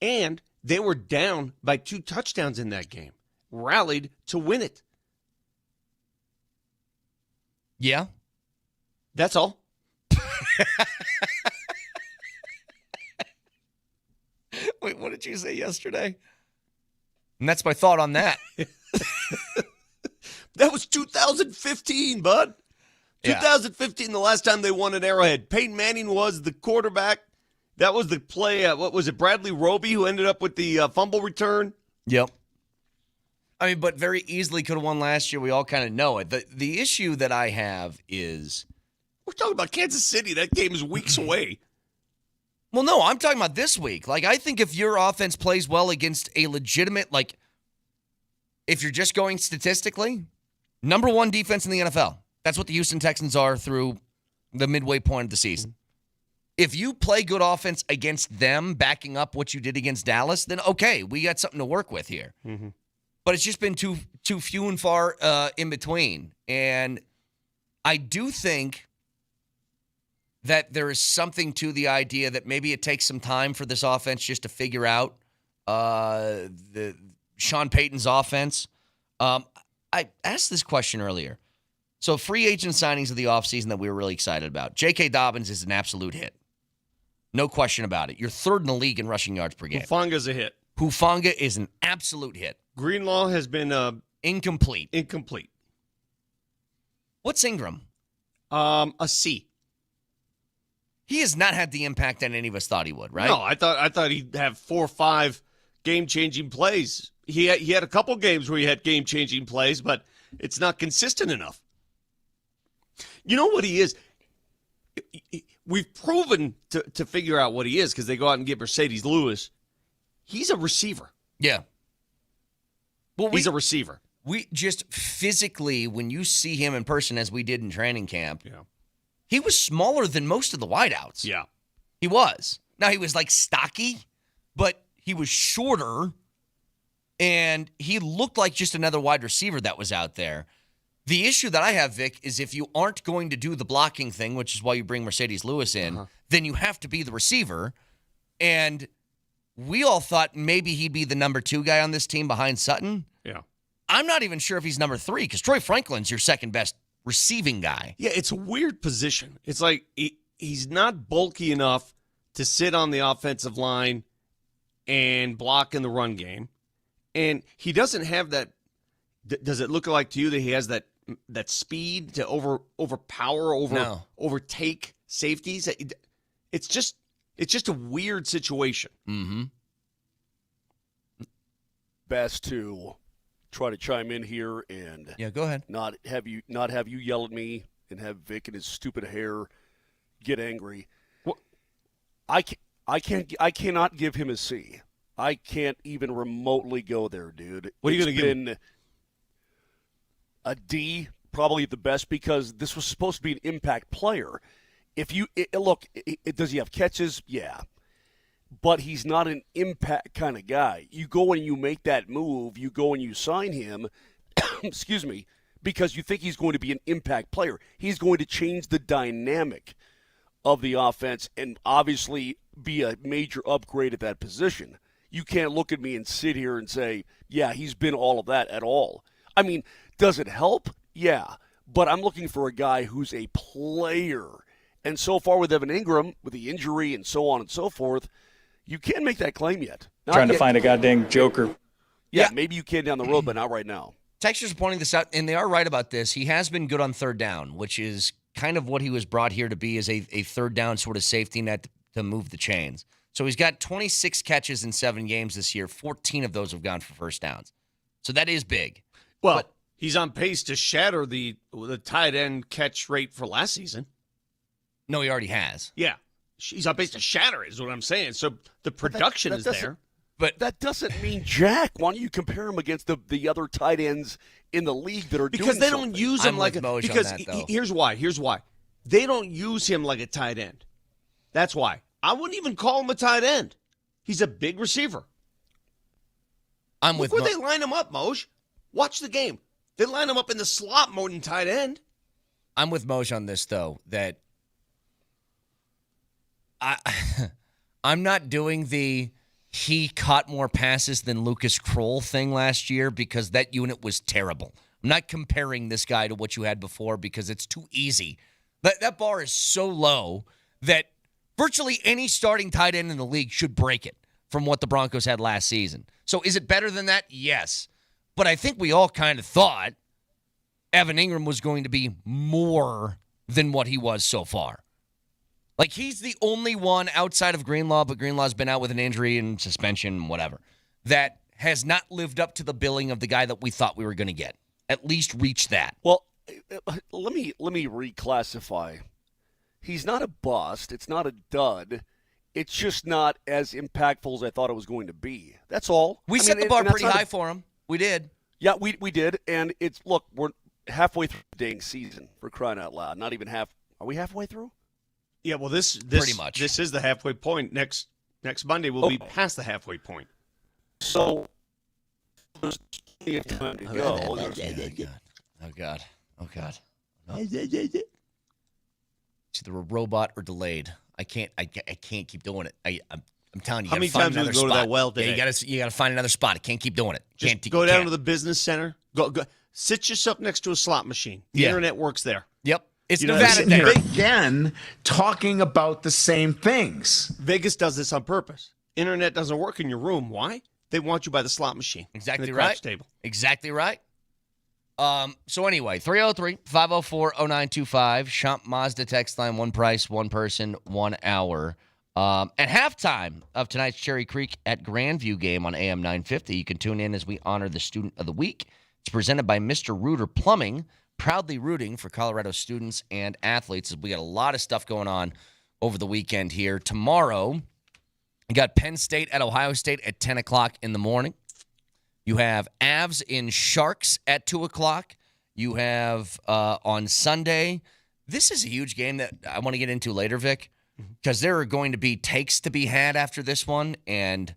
And they were down by 2 touchdowns in that game. Rallied to win it. Yeah. That's all. Wait, what did you say yesterday? And that's my thought on that. That was 2015, bud. Yeah. 2015, the last time they won at Arrowhead. Peyton Manning was the quarterback. That was the play. What was it, Bradley Roby, who ended up with the fumble return? Yep. I mean, but very easily could have won last year. We all kind of know it. The issue that I have is... We're talking about Kansas City. That game is weeks away. Well, no, I'm talking about this week. Like, I think if your offense plays well against a legitimate, like, if you're just going statistically, number one defense in the NFL. That's what the Houston Texans are through the midway point of the season. If you play good offense against them, backing up what you did against Dallas, then okay, we got something to work with here. Mm-hmm. But it's just been too few and far in between. And I do think that there is something to the idea that maybe it takes some time for this offense just to figure out the Sean Payton's offense. I asked this question earlier. So free agent signings of the offseason that we were really excited about. J.K. Dobbins is an absolute hit. No question about it. You're third in the league in rushing yards per game. Hufanga's a hit. Hufanga is an absolute hit. Greenlaw has been incomplete. What's Ingram? A C. He has not had the impact that any of us thought he would, right? No, I thought he'd have 4 or 5 game-changing plays. He had a couple games where he had game-changing plays, but It's not consistent enough. You know what he is? We've proven to figure out what he is because they go out and get Mercedes Lewis. He's a receiver. Yeah. Well, He's a receiver. We just physically, when you see him in person, as we did in training camp, he was smaller than most of the wideouts. Yeah. He was. Now, he was like stocky, but he was shorter, and he looked like just another wide receiver that was out there. The issue that I have, Vic, is if you aren't going to do the blocking thing, which is why you bring Mercedes Lewis in, then you have to be the receiver. And we all thought maybe he'd be the number 2 guy on this team behind Sutton. Yeah. I'm not even sure if he's number 3 because Troy Franklin's your second best receiving guy. Yeah, it's a weird position. It's like he's not bulky enough to sit on the offensive line and block in the run game. And he doesn't have that. Does it look like to you that he has that speed to overtake safeties? It's just a weird situation. Mm-hmm. Best to try to chime in here and go ahead. Not have you yell at me and have Vic and his stupid hair get angry. What? I cannot give him a C. I can't even remotely go there, dude. What are you going to give him? A D, probably at the best, because this was supposed to be an impact player. If you look, does he have catches? Yeah. But he's not an impact kind of guy. You go and you make that move, you go and you sign him, excuse me, because you think he's going to be an impact player. He's going to change the dynamic of the offense and obviously be a major upgrade at that position. You can't look at me and sit here and say, yeah, he's been all of that at all. I mean, does it help? Yeah. But I'm looking for a guy who's a player. And so far with Evan Ingram, with the injury and so on and so forth, you can't make that claim yet. Trying to find a goddamn joker. Yeah, maybe you can down the road, but not right now. Texters are pointing this out, and they are right about this. He has been good on third down, which is kind of what he was brought here to be, as a third down sort of safety net to move the chains. So he's got 26 catches in 7 games this year. 14 of those have gone for first downs. So that is big. Well, he's on pace to shatter the tight end catch rate for last season. No, he already has. Yeah. He's on pace to shatter it, is what I'm saying. So the production is there. But that doesn't mean jack. Why don't you compare him against the other tight ends in the league that are because doing they something? don't use him like because here's why. They don't use him like a tight end. That's why. I wouldn't even call him a tight end. He's a big receiver. Look where they line him up, Moj. Watch the game. They line him up in the slot more than tight end. I'm with Moj on this, though, that I'm not doing the he caught more passes than Lucas Kroll thing last year because that unit was terrible. I'm not comparing this guy to what you had before because it's too easy. That bar is so low that virtually any starting tight end in the league should break it from what the Broncos had last season. So is it better than that? Yes. But I think we all kind of thought Evan Ingram was going to be more than what he was so far. Like, he's the only one outside of Greenlaw, but Greenlaw's been out with an injury and suspension, whatever, that has not lived up to the billing of the guy that we thought we were going to get. At least reach that. Well, let me reclassify. He's not a bust. It's not a dud. It's just not as impactful as I thought it was going to be. That's all. We set the bar pretty high for him. We did. Yeah, we did. And we're halfway through the dang season, for crying out loud. Not even half. Are we halfway through? Yeah, well, this pretty much. This is the halfway point. Next Monday we'll be past the halfway point. So there's plenty of time to go. Oh God. No. It's either a robot or delayed. I can't keep doing it. I'm telling you. How many times do we go to that well today? Yeah, you gotta find another spot. I can't keep doing it. Just go down to the business center. Go. Sit yourself next to a slot machine. The internet works there. Yep. It's Nevada Day. Again, talking about the same things. Vegas does this on purpose. Internet doesn't work in your room. Why? They want you by the slot machine. Exactly the right. Table. Exactly right. So anyway, 303-504-0925. Champ Mazda text line, one price, one person, 1 hour. At halftime of tonight's Cherry Creek at Grandview game on AM 950, you can tune in as we honor the Student of the Week. It's presented by Mr. Rooter Plumbing, proudly rooting for Colorado students and athletes. We got a lot of stuff going on over the weekend here. Tomorrow, you got Penn State at Ohio State at 10 o'clock in the morning. You have Avs in Sharks at 2 o'clock. You have on Sunday, this is a huge game that I want to get into later, Vic, because there are going to be takes to be had after this one, and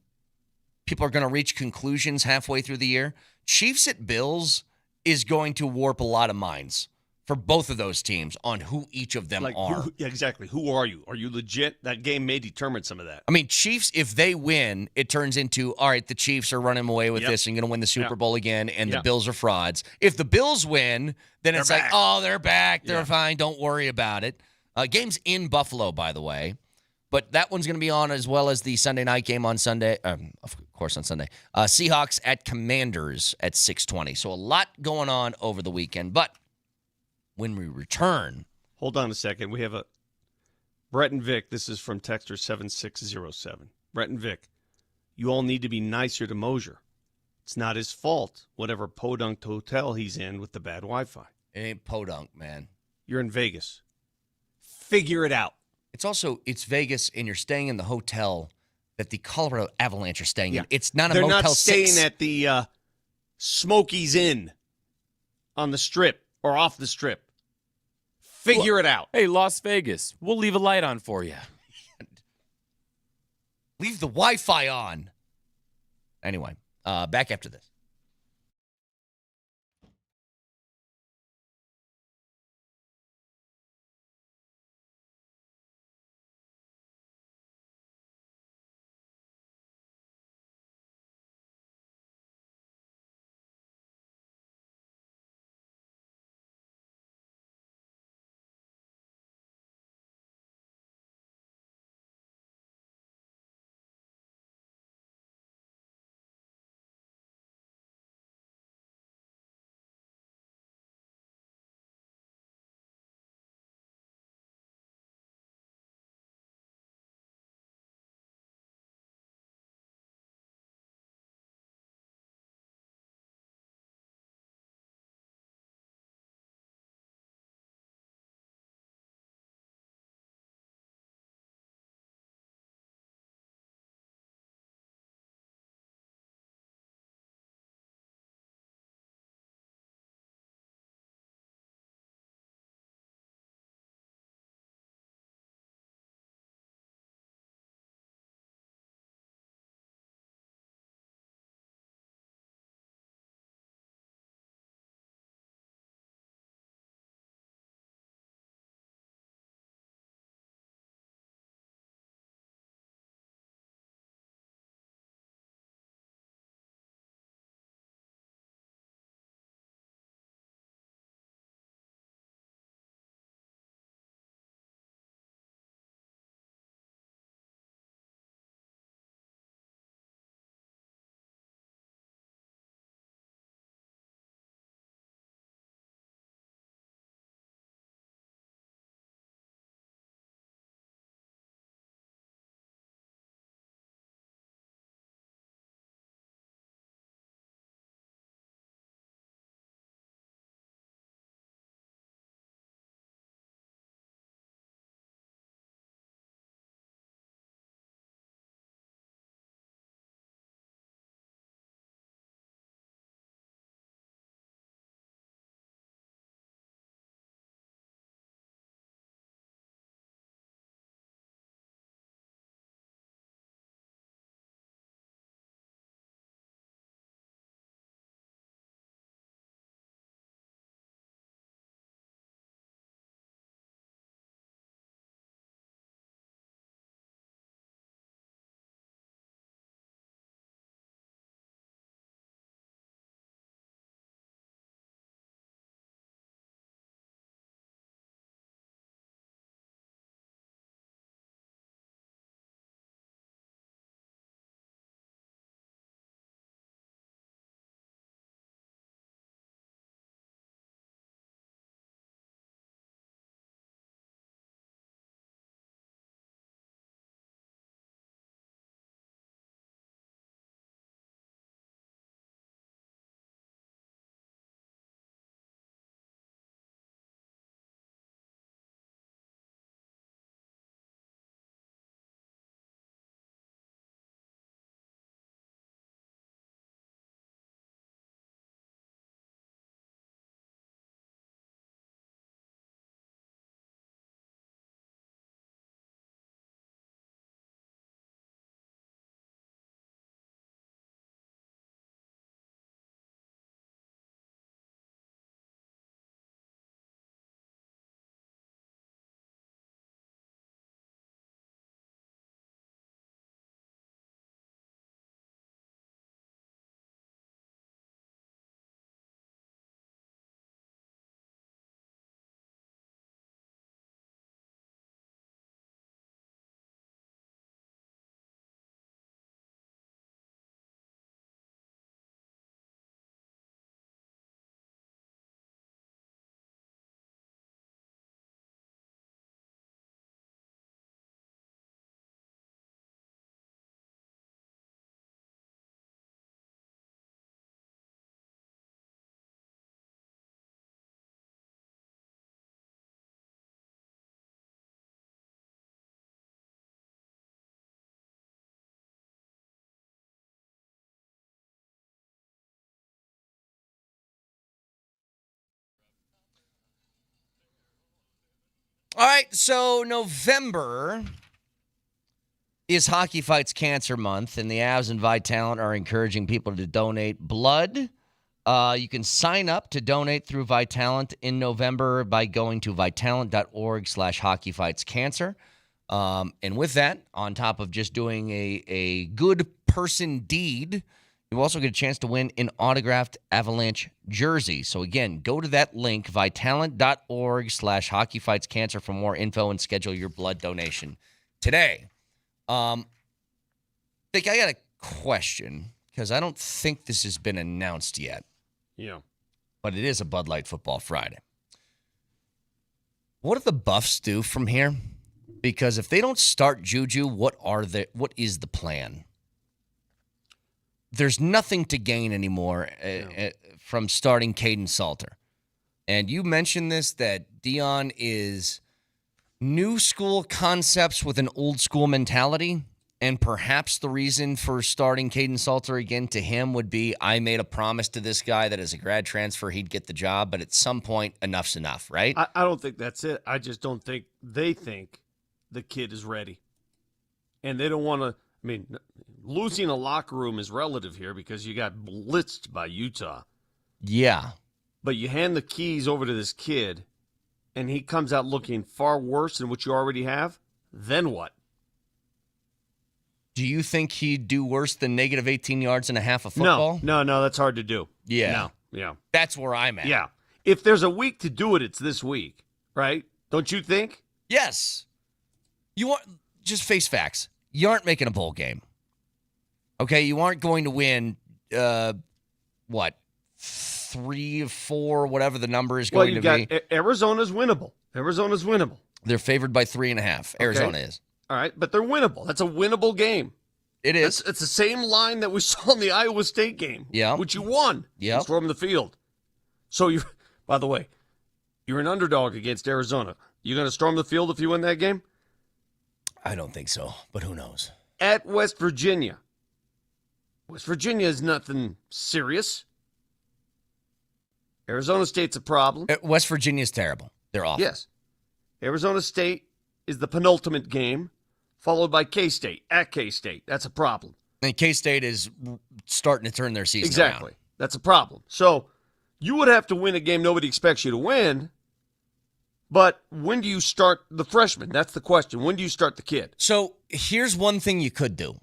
people are going to reach conclusions halfway through the year. Chiefs at Bills is going to warp a lot of minds for both of those teams on who each of them are. Exactly. Who are you? Are you legit? That game may determine some of that. I mean, Chiefs, if they win, it turns into, all right, the Chiefs are running away with this and going to win the Super Bowl again, and the Bills are frauds. If the Bills win, then it's like, oh, they're back. They're fine. Don't worry about it. Game's in Buffalo, by the way. But that one's going to be on as well as the Sunday night game on Sunday. Of course, on Sunday. Seahawks at Commanders at 6:20. So a lot going on over the weekend. But when we return. Hold on a second. We have a Brett and Vic. This is from Texter 7607. Brett and Vic, you all need to be nicer to Moser. It's not his fault, whatever podunk hotel he's in with the bad Wi-Fi. It ain't podunk, man. You're in Vegas. Figure it out. It's Vegas, and you're staying in the hotel that the Colorado Avalanche are staying in. It's not a They're Motel not 6. staying at the Smokies Inn on the Strip or off the Strip. Figure it out. Hey, Las Vegas, we'll leave a light on for you. Leave the Wi-Fi on. Anyway, back after this. All right, so November is Hockey Fights Cancer Month, and the Avs and Vitalant are encouraging people to donate blood. You can sign up to donate through Vitalant in November by going to vitalant.org/hockeyfightscancer. And with that, on top of just doing a good person deed, you also get a chance to win an autographed Avalanche jersey. So again, go to that link, vitalant.org/hockeyfightscancer for more info and schedule your blood donation today. I think I got a question because I don't think this has been announced yet. Yeah. But it is a Bud Light Football Friday. What do the Buffs do from here? Because if they don't start Juju, what is the plan? There's nothing to gain anymore from starting Caden Salter. And you mentioned this, that Dion is new school concepts with an old school mentality. And perhaps the reason for starting Caden Salter again to him would be, I made a promise to this guy that as a grad transfer, he'd get the job. But at some point, enough's enough, right? I don't think that's it. I just don't think they think the kid is ready. And they don't want to, I mean, losing a locker room is relative here because you got blitzed by Utah. Yeah. But you hand the keys over to this kid, and he comes out looking far worse than what you already have, then what? Do you think he'd do worse than negative 18 yards and a half of football? No, that's hard to do. Yeah. No, yeah. That's where I'm at. Yeah. If there's a week to do it, it's this week, right? Don't you think? Yes. You want just face facts. You aren't making a bowl game. Okay, you aren't going to win 3 or 4, whatever the number is going to be. Well, you got Arizona's winnable. Arizona's winnable. They're favored by 3.5. Arizona is. All right, but they're winnable. That's a winnable game. It is. It's the same line that we saw in the Iowa State game. Yeah. Which you won. Yeah. Storm the field. So you, by the way, you're an underdog against Arizona. You going to storm the field if you win that game? I don't think so, but who knows? At West Virginia. West Virginia is nothing serious. Arizona State's a problem. West Virginia's terrible. They're awful. Yes. Arizona State is the penultimate game, followed by K-State at K-State. That's a problem. And K-State is starting to turn their season Exactly. around. That's a problem. So you would have to win a game nobody expects you to win, but when do you start the freshman? That's the question. When do you start the kid? So here's one thing you could do.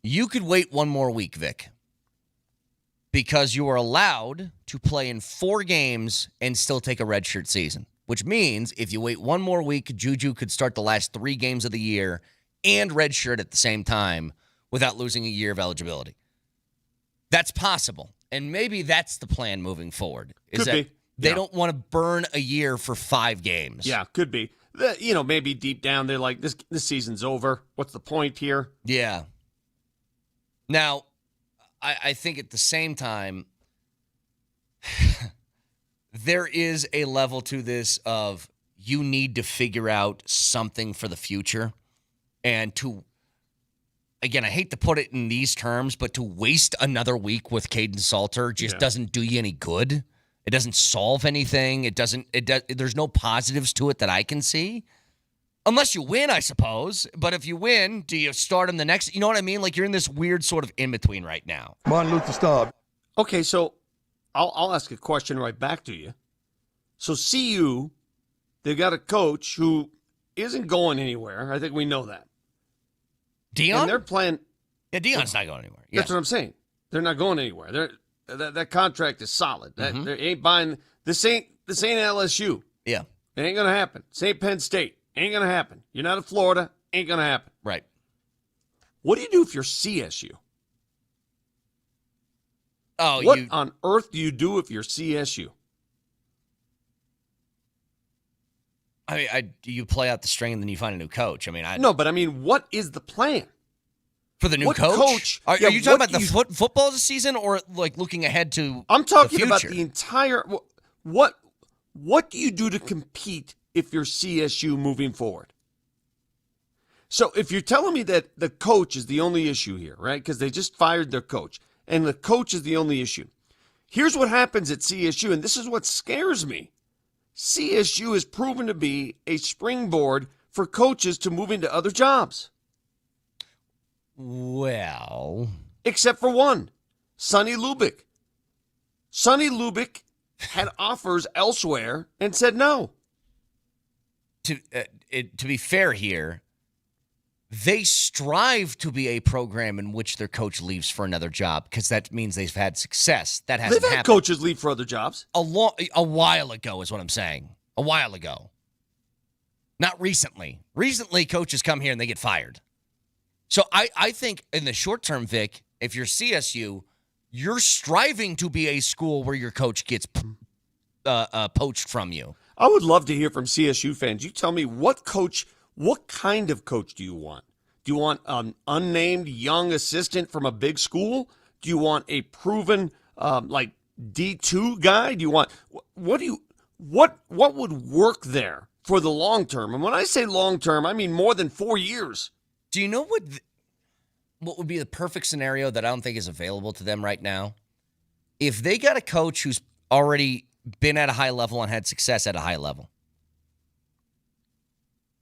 You could wait one more week, Vic, because you are allowed to play in 4 games and still take a redshirt season, which means if you wait one more week, Juju could start the last 3 games of the year and redshirt at the same time without losing a year of eligibility. That's possible, and maybe that's the plan moving forward. Could be. They don't want to burn a year for 5 games. Yeah, could be. Maybe deep down they're like, this season's over. What's the point here? Yeah. Now, I think at the same time, there is a level to this of you need to figure out something for the future. And again, I hate to put it in these terms, but to waste another week with Caden Salter just doesn't do you any good. It doesn't solve anything. There's no positives to it that I can see. Unless you win, I suppose. But if you win, do you start him the next? You know what I mean? Like you're in this weird sort of in-between right now. Martin Luther Starr. Okay, so I'll ask a question right back to you. So CU, they've got a coach who isn't going anywhere. I think we know that. Dion? And they're playing. Yeah, Dion's not going anywhere. That's what I'm saying. They're not going anywhere. That contract is solid. They ain't buying. This ain't LSU. Yeah. It ain't going to happen. This ain't Penn State. Ain't going to happen. You're not in Florida. Ain't going to happen. Right. What do you do if you're CSU? Oh, what on earth do you do if you're CSU? I mean, you play out the string and then you find a new coach. I mean, No, but I mean, what is the plan? For the new What coach? Are you talking about the football season or like looking ahead to I'm talking the about future? the entire what do you do to compete if you're CSU moving forward? So if you're telling me that the coach is the only issue here, right? Because they just fired their coach, and the coach is the only issue. Here's what happens at CSU, and this is what scares me. CSU has proven to be a springboard for coaches to move into other jobs. Well, except for one, Sonny Lubick. Sonny Lubick had offers elsewhere and said no. To be fair here, they strive to be a program in which their coach leaves for another job because that means they've had success. That hasn't They've had happened. coaches leave for other jobs. A while ago is what I'm saying. A while ago. Not recently. Recently, coaches come here and they get fired. So I think in the short term, Vic, if you're CSU, you're striving to be a school where your coach gets poached from you. I would love to hear from CSU fans. You tell me what kind of coach do you want? Do you want an unnamed young assistant from a big school? Do you want a proven like D2 guy? Do you want what would work there for the long term? And when I say long term, I mean more than 4 years. Do you know what would be the perfect scenario that I don't think is available to them right now? If they got a coach who's already been at a high level and had success at a high level,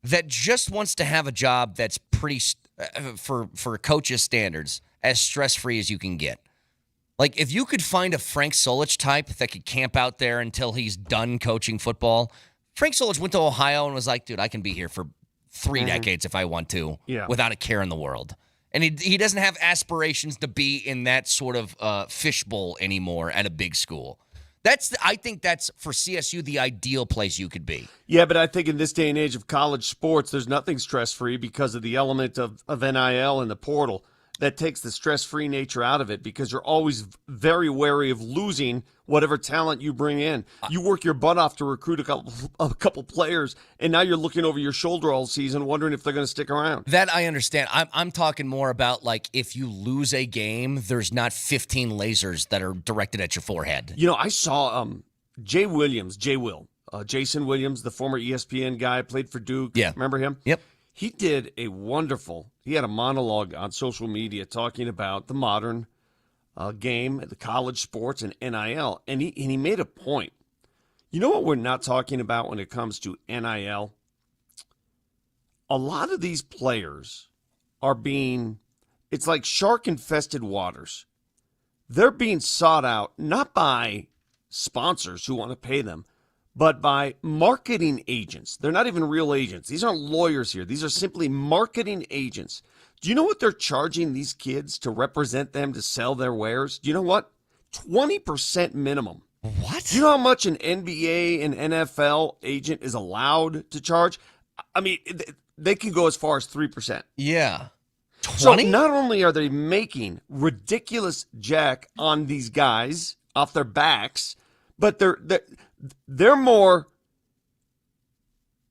that just wants to have a job that's pretty, for coaches' standards, as stress-free as you can get. Like, if you could find a Frank Solich type that could camp out there until he's done coaching football. Frank Solich went to Ohio and was like, dude, I can be here for 3 decades if I want to, without a care in the world. And he doesn't have aspirations to be in that sort of fishbowl anymore at a big school. I think that's, for CSU, the ideal place you could be. Yeah, but I think in this day and age of college sports, there's nothing stress-free because of the element of NIL and the portal that takes the stress-free nature out of it, because you're always very wary of losing whatever talent you bring in. You work your butt off to recruit a couple players, and now you're looking over your shoulder all season wondering if they're going to stick around. That I understand. I'm talking more about, like, if you lose a game, there's not 15 lasers that are directed at your forehead. You know, I saw Jason Williams, the former ESPN guy, played for Duke. Yeah. Remember him? Yep. He did he had a monologue on social media talking about the modern game, the college sports, and NIL. And he made a point. You know what we're not talking about when it comes to NIL? A lot of these players it's like shark-infested waters. They're being sought out not by sponsors who want to pay them, but by marketing agents. They're not even real agents. These aren't lawyers here. These are simply marketing agents. Do you know what they're charging these kids to represent them, to sell their wares? Do you know what? 20% minimum. What? Do you know how much an NBA and NFL agent is allowed to charge? I mean, they can go as far as 3%. Yeah. 20? So not only are they making ridiculous jack on these guys off their backs, but they're more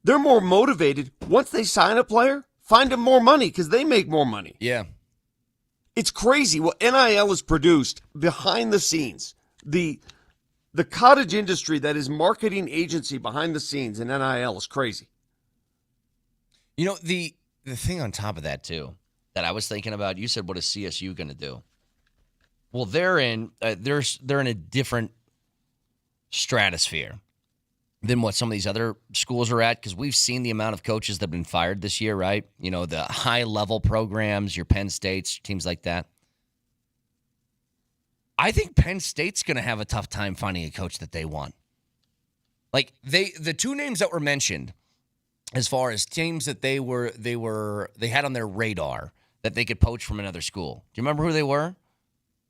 motivated once they sign a player, find them more money because they make more money. Yeah. It's crazy what NIL has produced behind the scenes. The cottage industry that is marketing agency behind the scenes in NIL is crazy. You know, the thing on top of that, too, that I was thinking about, you said, what is CSU going to do? Well, they're in a different stratosphere than what some of these other schools are at, because we've seen the amount of coaches that have been fired this year, right? You know, the high-level programs, your Penn States, teams like that. I think Penn State's going to have a tough time finding a coach that they want. Like, the two names that were mentioned as far as teams that they had on their radar that they could poach from another school. Do you remember who they were?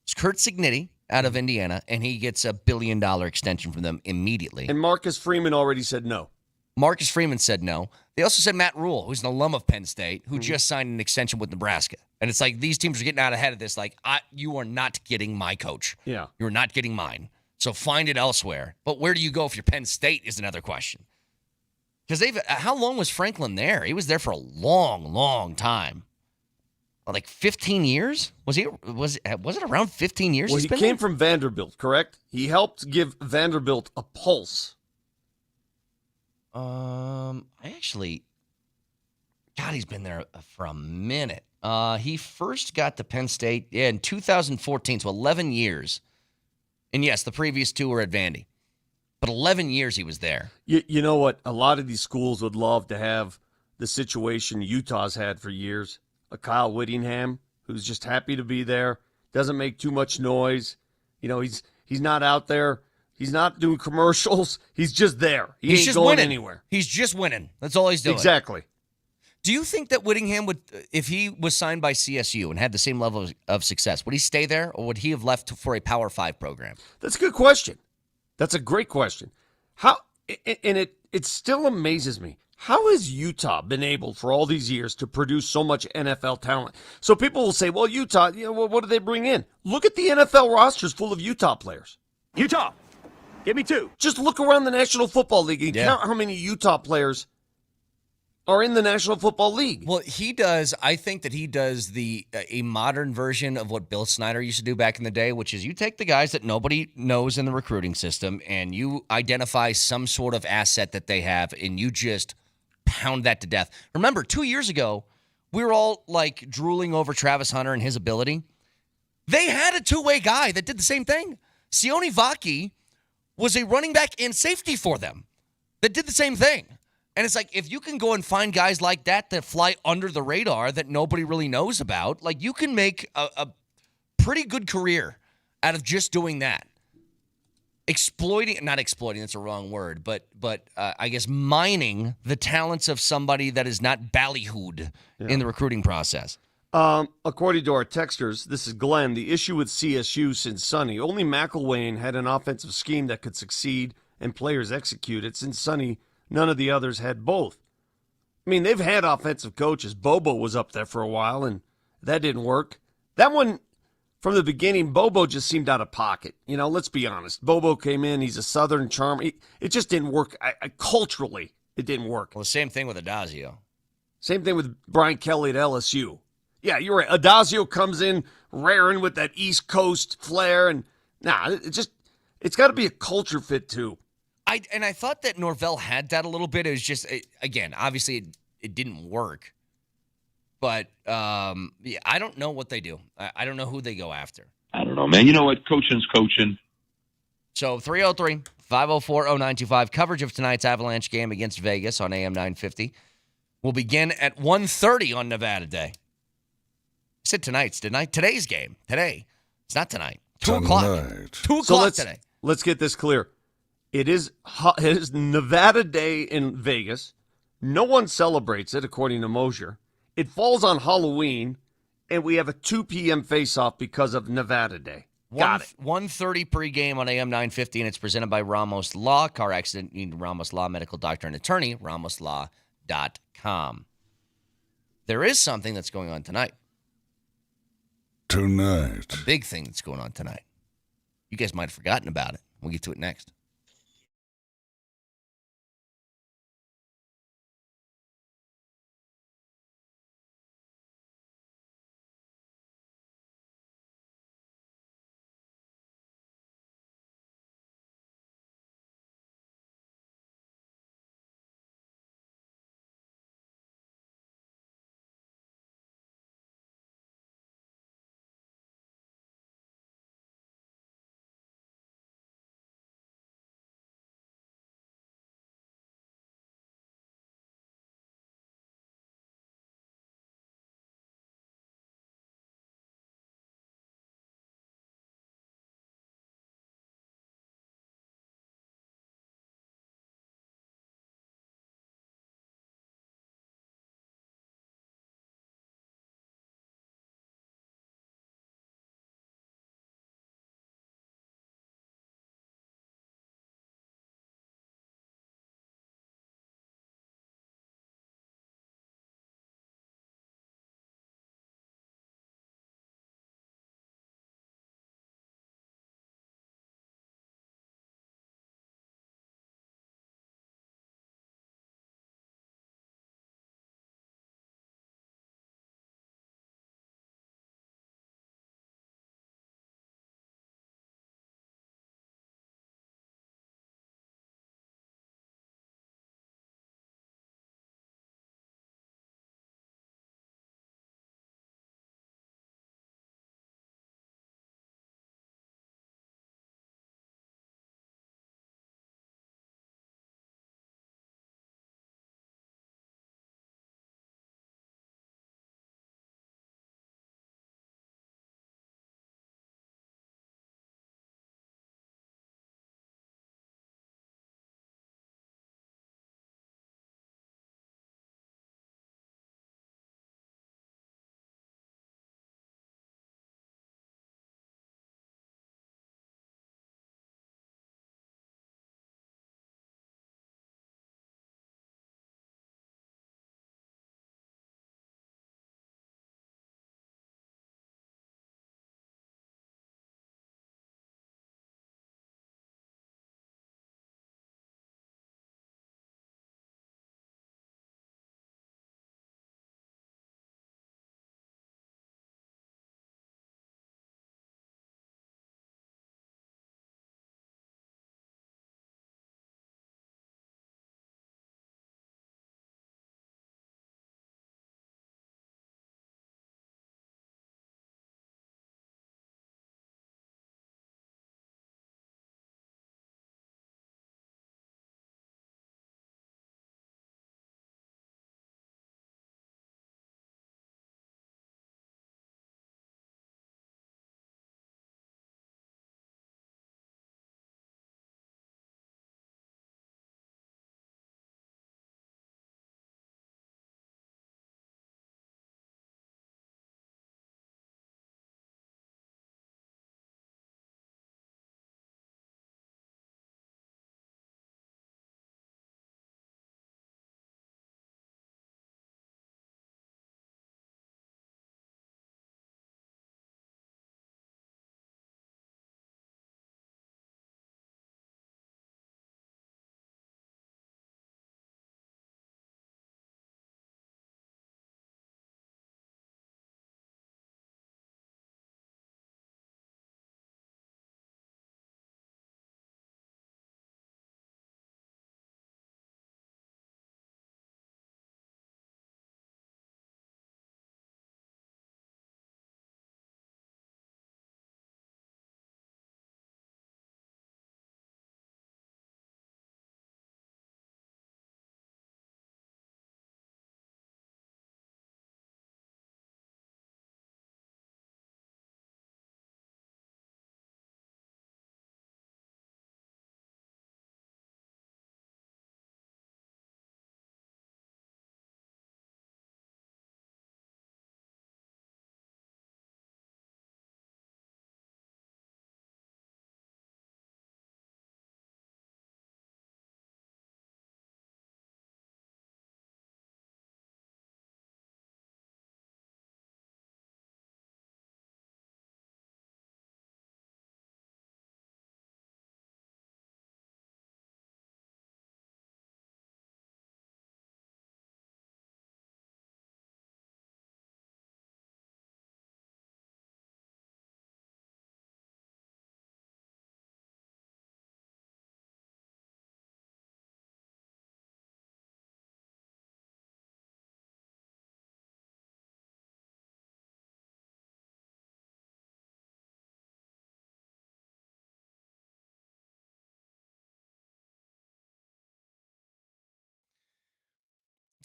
It's Kurt Cignetti out of Indiana, and he gets a $1 billion extension from them immediately. And Marcus Freeman already said no. Marcus Freeman said no. They also said Matt Rule, who's an alum of Penn State, who just signed an extension with Nebraska. And it's like these teams are getting out ahead of this. Like, you are not getting my coach. Yeah. You're not getting mine. So find it elsewhere. But where do you go if you're Penn State is another question. Because how long was Franklin there? He was there for a long, long time. Like 15 years? Was it around 15 years? Well, he came from Vanderbilt, correct? He helped give Vanderbilt a pulse. He's been there for a minute. He first got to Penn State in 2014, so 11 years. And yes, the previous two were at Vandy. But 11 years he was there. You know what? A lot of these schools would love to have the situation Utah's had for years. A Kyle Whittingham who's just happy to be there, doesn't make too much noise. You know, he's not out there. He's not doing commercials. He's just there. He's ain't just going winning. anywhere. He's just winning. That's all he's doing. Exactly. Do you think that Whittingham would, if he was signed by CSU and had the same level of success, would he stay there or would he have left for a Power 5 program? That's a good question. That's a great question. How and it still amazes me. How has Utah been able for all these years to produce so much NFL talent? So people will say, well, Utah, what do they bring in? Look at the NFL rosters full of Utah players. Utah, give me 2. Just look around the National Football League and count how many Utah players are in the National Football League. Well, I think that he does a modern version of what Bill Snyder used to do back in the day, which is you take the guys that nobody knows in the recruiting system and you identify some sort of asset that they have and you just pound that to death. Remember, 2 years ago, we were all like drooling over Travis Hunter and his ability. They had a two-way guy that did the same thing. Sp00ky was a running back and safety for them that did the same thing. And it's like, if you can go and find guys like that fly under the radar that nobody really knows about, like you can make a pretty good career out of just doing that. Not exploiting, that's a wrong word, but I guess mining the talents of somebody that is not ballyhooed in the recruiting process. According to our texters, this is Glenn, the issue with CSU since Sonny, only McElwain had an offensive scheme that could succeed and players execute it. Since Sonny, none of the others had both. I mean, they've had offensive coaches. Bobo was up there for a while, and that didn't work. That one, from the beginning, Bobo just seemed out of pocket. You know, let's be honest. Bobo came in. He's a Southern charm. It just didn't work. Culturally, it didn't work. Well, the same thing with Adazio. Same thing with Brian Kelly at LSU. Yeah, you're right. Adazio comes in raring with that East Coast flair, and it's got to be a culture fit too. I thought that Norvell had that a little bit. It was just, again, obviously it didn't work. But I don't know what they do. I don't know who they go after. I don't know, man. You know what? Coaching's coaching. So 303-504-0925. Coverage of tonight's Avalanche game against Vegas on AM 950 will begin at 1:30 on Nevada Day. I said tonight's, didn't I? Today's game. Today. It's not tonight. 2 o'clock. 2 o'clock today. Let's get this clear. It is Nevada Day in Vegas. No one celebrates it, according to Moser. It falls on Halloween, and we have a 2 p.m. face-off because of Nevada Day. Got it. 1:30 pregame on AM 950, and it's presented by Ramos Law. Car accident, you need Ramos Law, medical doctor and attorney, ramoslaw.com. There is something that's going on tonight. Tonight. A big thing that's going on tonight. You guys might have forgotten about it. We'll get to it next.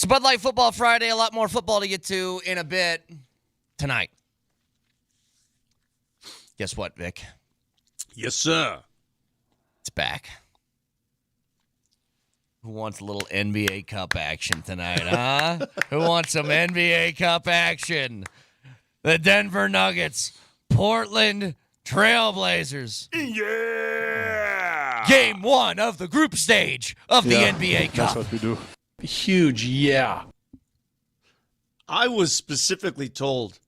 Bud Light Football Friday. A lot more football to get to in a bit tonight. Guess what, Vic? Yes, sir. It's back. Who wants a little NBA Cup action tonight, huh? Who wants some NBA Cup action? The Denver Nuggets, Portland Trailblazers. Yeah! Game 1 of the group stage of the NBA Cup. That's what we do. Huge, yeah. I was specifically told,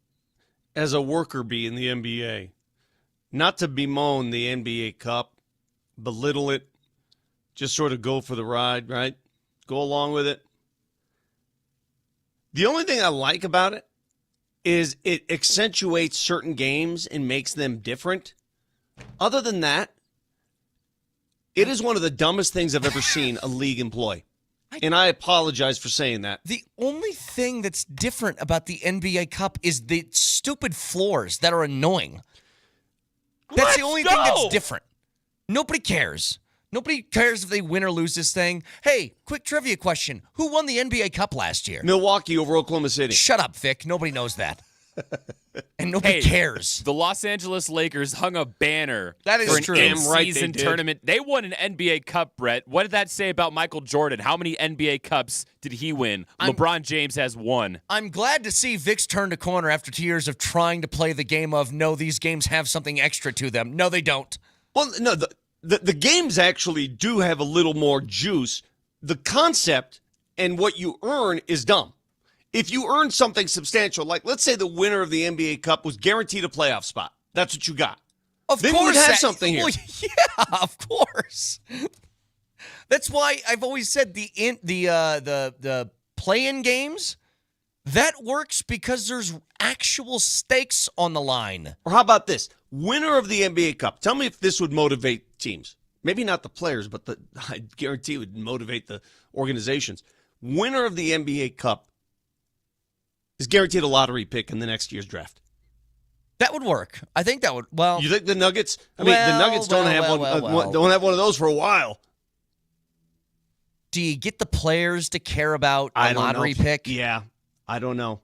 as a worker bee in the NBA, not to bemoan the NBA Cup, belittle it, just sort of go for the ride, right? Go along with it. The only thing I like about it is it accentuates certain games and makes them different. Other than that, it is one of the dumbest things I've ever seen a league employ. And I apologize for saying that. The only thing that's different about the NBA Cup is the stupid floors that are annoying. That's the only thing that's different. Nobody cares. Nobody cares if they win or lose this thing. Hey, quick trivia question. Who won the NBA Cup last year? Milwaukee over Oklahoma City. Shut up, Vic. Nobody knows that. And nobody cares. The Los Angeles Lakers hung a banner That is for an true. in-season tournament. They won an NBA Cup, Brett. What did that say about Michael Jordan? How many NBA Cups did he win? LeBron James has one. I'm glad to see Vic's turned a corner after 2 years of trying to play the game of, no, these games have something extra to them. No, they don't. Well, no, the games actually do have a little more juice. The concept and what you earn is dumb. If you earn something substantial, like let's say the winner of the NBA Cup was guaranteed a playoff spot. That's what you got. Then you would have something here. Well, yeah, of course. That's why I've always said the play-in games, that works because there's actual stakes on the line. Or how about this? Winner of the NBA Cup. Tell me if this would motivate teams. Maybe not the players, but I guarantee it would motivate the organizations. Winner of the NBA Cup is guaranteed a lottery pick in the next year's draft. That would work. I think that would. Well, you think the Nuggets? I mean, the Nuggets don't have one of those for a while. Do you get the players to care about a lottery pick? Yeah, I don't know.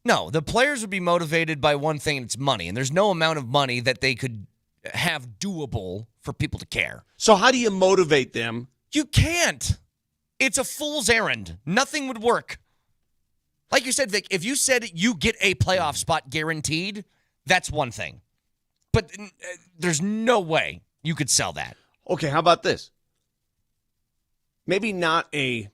No, the players would be motivated by one thing, and it's money. And there's no amount of money that they could have doable for people to care. So how do you motivate them? You can't. It's a fool's errand. Nothing would work. Like you said, Vic, if you said you get a playoff spot guaranteed, that's one thing. But there's no way you could sell that. Okay, how about this? Maybe not a...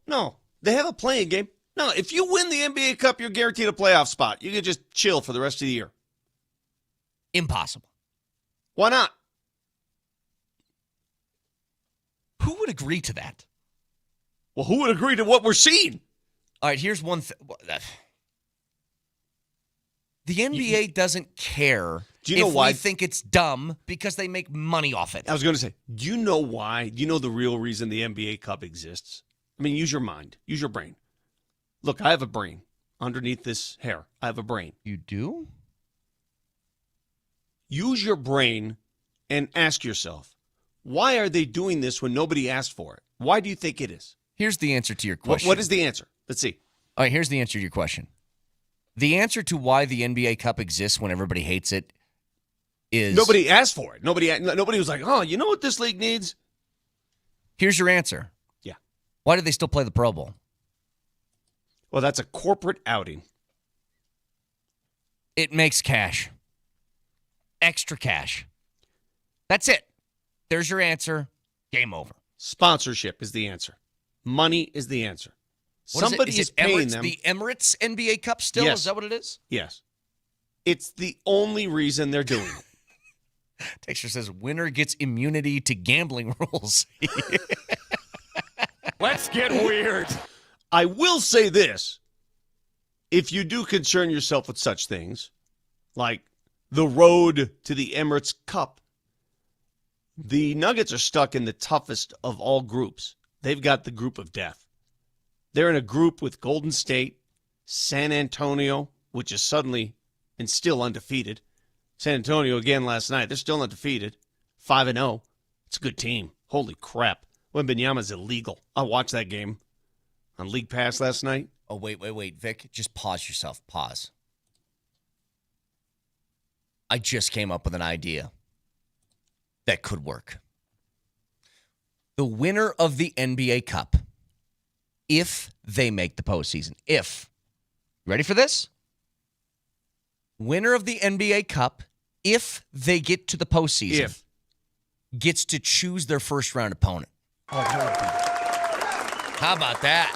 No. They have a playing game. No, if you win the NBA Cup, you're guaranteed a playoff spot. You can just chill for the rest of the year. Impossible. Why not? Who would agree to that? Well, who would agree to what we're seeing? All right, here's one thing. The NBA doesn't care if we think it's dumb because they make money off it. I was going to say, do you know why? Do you know the real reason the NBA Cup exists? I mean, use your mind. Use your brain. Look, I have a brain. Underneath this hair, I have a brain. You do? Use your brain and ask yourself, why are they doing this when nobody asked for it? Why do you think it is? Here's the answer to your question. What is the answer? Let's see. All right, here's the answer to your question. The answer to why the NBA Cup exists when everybody hates it is... Nobody asked for it. Nobody was like, oh, you know what this league needs? Here's your answer. Yeah. Why do they still play the Pro Bowl? Well, that's a corporate outing. It makes cash. Extra cash. That's it. There's your answer. Game over. Sponsorship is the answer. Money is the answer. Somebody is paying them. The Emirates NBA Cup still? Yes. Is that what it is? Yes. It's the only reason they're doing it. Texture says, winner gets immunity to gambling rules. Let's get weird. I will say this. If you do concern yourself with such things, like the road to the Emirates Cup, the Nuggets are stuck in the toughest of all groups. They've got the group of death. They're in a group with Golden State, San Antonio, which is suddenly and still undefeated. San Antonio again last night. They're still undefeated. 5-0. It's a good team. Holy crap. Wembanyama's illegal. I watched that game. on League Pass last night. Oh, wait. Vic, just pause yourself. Pause. I just came up with an idea that could work. The winner of the NBA Cup, if they make the postseason, ready for this? Winner of the NBA Cup, if they get to the postseason, gets to choose their first round opponent. How about that?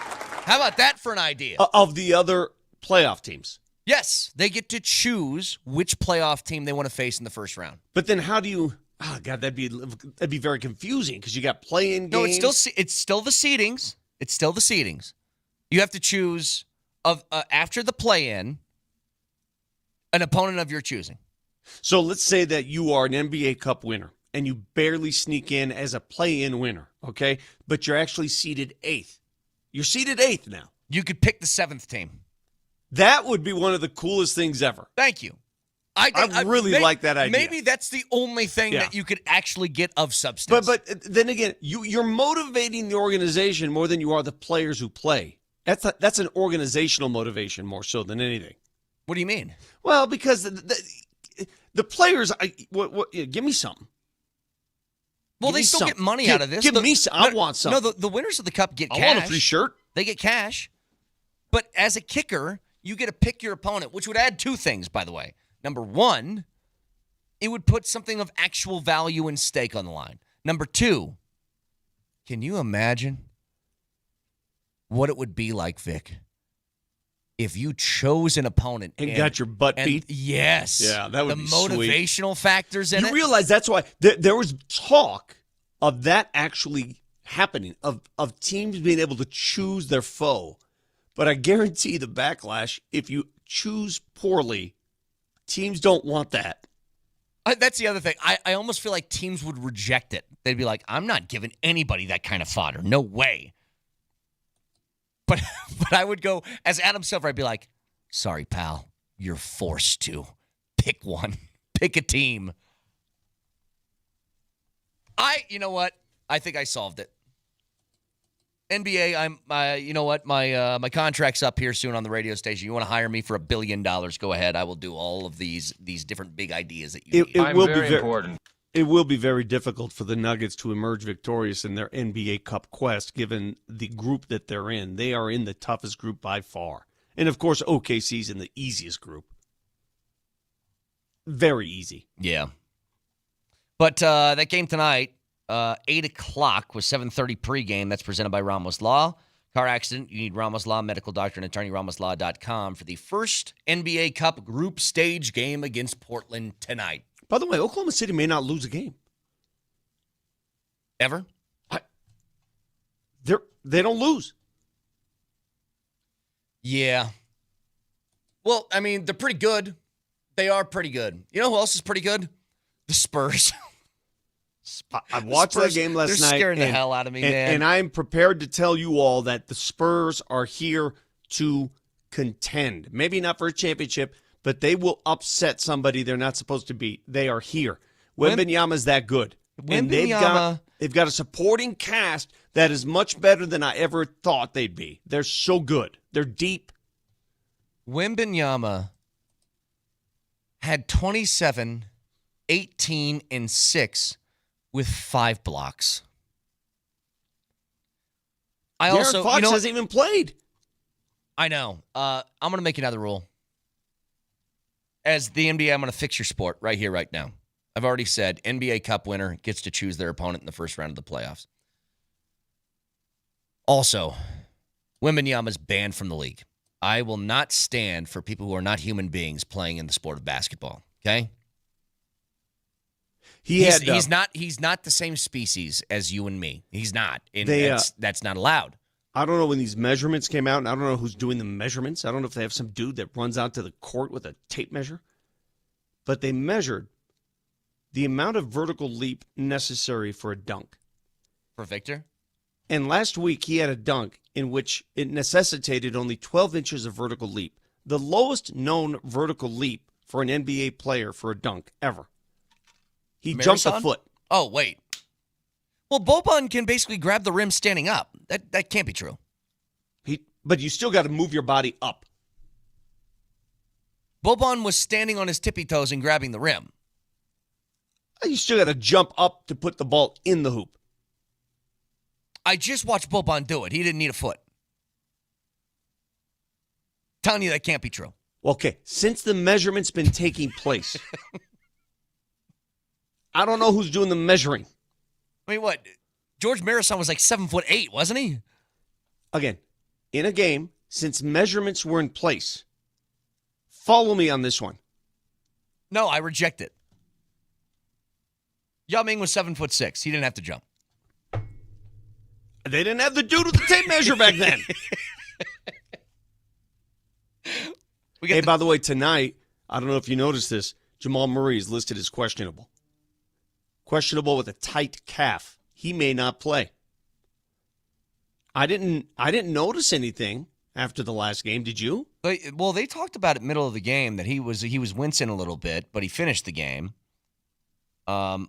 How about that for an idea? Of the other playoff teams. Yes, they get to choose which playoff team they want to face in the first round. But then how do you? Oh God, that'd be very confusing because you got play-in games. No, it's still the seedings. It's still the seedings. You have to choose after the play-in an opponent of your choosing. So let's say that you are an NBA Cup winner and you barely sneak in as a play-in winner, okay? But you're actually seeded 8th. You're seeded 8th now. You could pick the 7th team. That would be one of the coolest things ever. Thank you. I really like that idea. Maybe that's the only thing that you could actually get of substance. But then again, you're motivating the organization more than you are the players who play. That's an organizational motivation more so than anything. What do you mean? Well, because the players, give me something. Well, they still get money out of this. Give me some. I want something. No, the winners of the Cup get cash. I want a free shirt. They get cash. But as a kicker, you get to pick your opponent, which would add 2 things, by the way. Number 1, it would put something of actual value and stake on the line. Number 2, can you imagine what it would be like, Vic, if you chose an opponent and got your butt beat? Yes. Yeah, that would be sweet. The motivational factors in it. You realize that's why there was talk of that actually happening, of teams being able to choose their foe. But I guarantee the backlash, if you choose poorly, teams don't want that. That's the other thing. I almost feel like teams would reject it. They'd be like, I'm not giving anybody that kind of fodder. No way. But I would go, as Adam Silver, I'd be like, sorry, pal, you're forced to. Pick one. Pick a team. You know what? I think I solved it. NBA, you know what? My contract's up here soon on the radio station. You want to hire me for $1 billion? Go ahead. I will do all of these different big ideas that you need. It will be very important. It will be very difficult for the Nuggets to emerge victorious in their NBA Cup quest, given the group that they're in. They are in the toughest group by far, and of course, OKC's in the easiest group. Very easy. Yeah. But that game tonight. 8 o'clock with 7:30 pregame. That's presented by Ramos Law. Car accident, you need Ramos Law, medical doctor and attorney, ramoslaw.com for the first NBA Cup group stage game against Portland tonight. By the way, Oklahoma City may not lose a game. Ever? They don't lose. Yeah. Well, I mean, they're pretty good. They are pretty good. You know who else is pretty good? The Spurs. I watched that game last night. They're scaring the hell out of me, man. And I'm prepared to tell you all that the Spurs are here to contend. Maybe not for a championship, but they will upset somebody they're not supposed to beat. They are here. Wembanyama's that good. And they've got a supporting cast that is much better than I ever thought they'd be. They're so good. They're deep. Wembanyama had 27, 18, and 6 with 5 blocks. De'Aaron Fox hasn't even played. I know. I'm going to make another rule. As the NBA, I'm going to fix your sport right here, right now. I've already said NBA Cup winner gets to choose their opponent in the first round of the playoffs. Also, Wembanyama's banned from the league. I will not stand for people who are not human beings playing in the sport of basketball. Okay? He's not the same species as you and me. He's not. And that's not allowed. I don't know when these measurements came out, and I don't know who's doing the measurements. I don't know if they have some dude that runs out to the court with a tape measure. But they measured the amount of vertical leap necessary for a dunk. For Victor? And last week he had a dunk in which it necessitated only 12 inches of vertical leap. The lowest known vertical leap for an NBA player for a dunk ever. He jumped a foot. Oh, wait. Well, Boban can basically grab the rim standing up. That can't be true. but you still got to move your body up. Boban was standing on his tippy toes and grabbing the rim. You still got to jump up to put the ball in the hoop. I just watched Boban do it. He didn't need a foot. Telling you that can't be true. Okay, since the measurement's been taking place, I don't know who's doing the measuring. I mean, what? George Marison was like 7'8", wasn't he? Again, in a game, since measurements were in place, follow me on this one. No, I reject it. Yao Ming was 7'6". He didn't have to jump. They didn't have the dude with the tape measure back then. Hey, by the way, tonight, I don't know if you noticed this, Jamal Murray is listed as questionable. Questionable with a tight calf. He may not play. I didn't notice anything after the last game. Did you? Well, they talked about it middle of the game that he was wincing a little bit, but he finished the game. Don't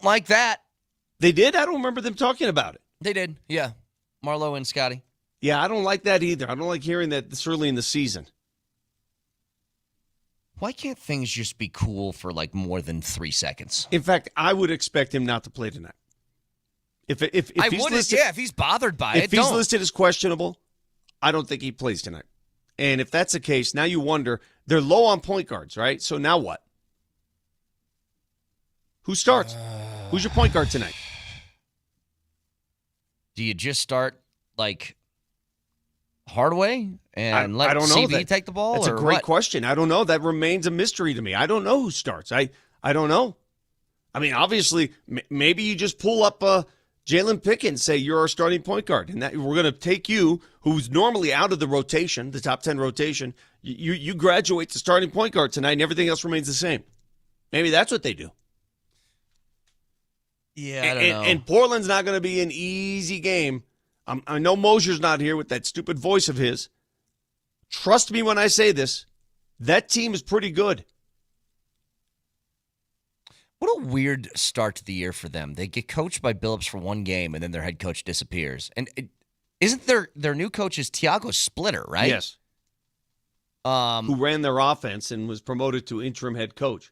like that. They did? I don't remember them talking about it. They did, yeah. Marlo and Scotty. Yeah, I don't like that either. I don't like hearing that this early in the season. Why can't things just be cool for like more than 3 seconds? In fact, I would expect him not to play tonight. If he's listed, if he's bothered by if he's listed as questionable, I don't think he plays tonight. And if that's the case, now you wonder, they're low on point guards, right? So now what? Who starts? Who's your point guard tonight? Do you just start like Hardaway and let I don't know CB take the ball? That's or a great what? question. I don't know. That remains a mystery to me. I don't know who starts. I don't know. I mean, obviously, maybe you just pull up Jalen Pickens, say you're our starting point guard, and that we're going to take you, who's normally out of the rotation, the top 10 rotation. You graduate to starting point guard tonight, and everything else remains the same. Maybe that's what they do. Yeah, I don't know. And Portland's not going to be an easy game. I know Moser's not here with that stupid voice of his. Trust me when I say this. That team is pretty good. What a weird start to the year for them. They get coached by Billups for one game, and then their head coach disappears. And isn't their new coach is Tiago Splitter, right? Yes. Who ran their offense and was promoted to interim head coach.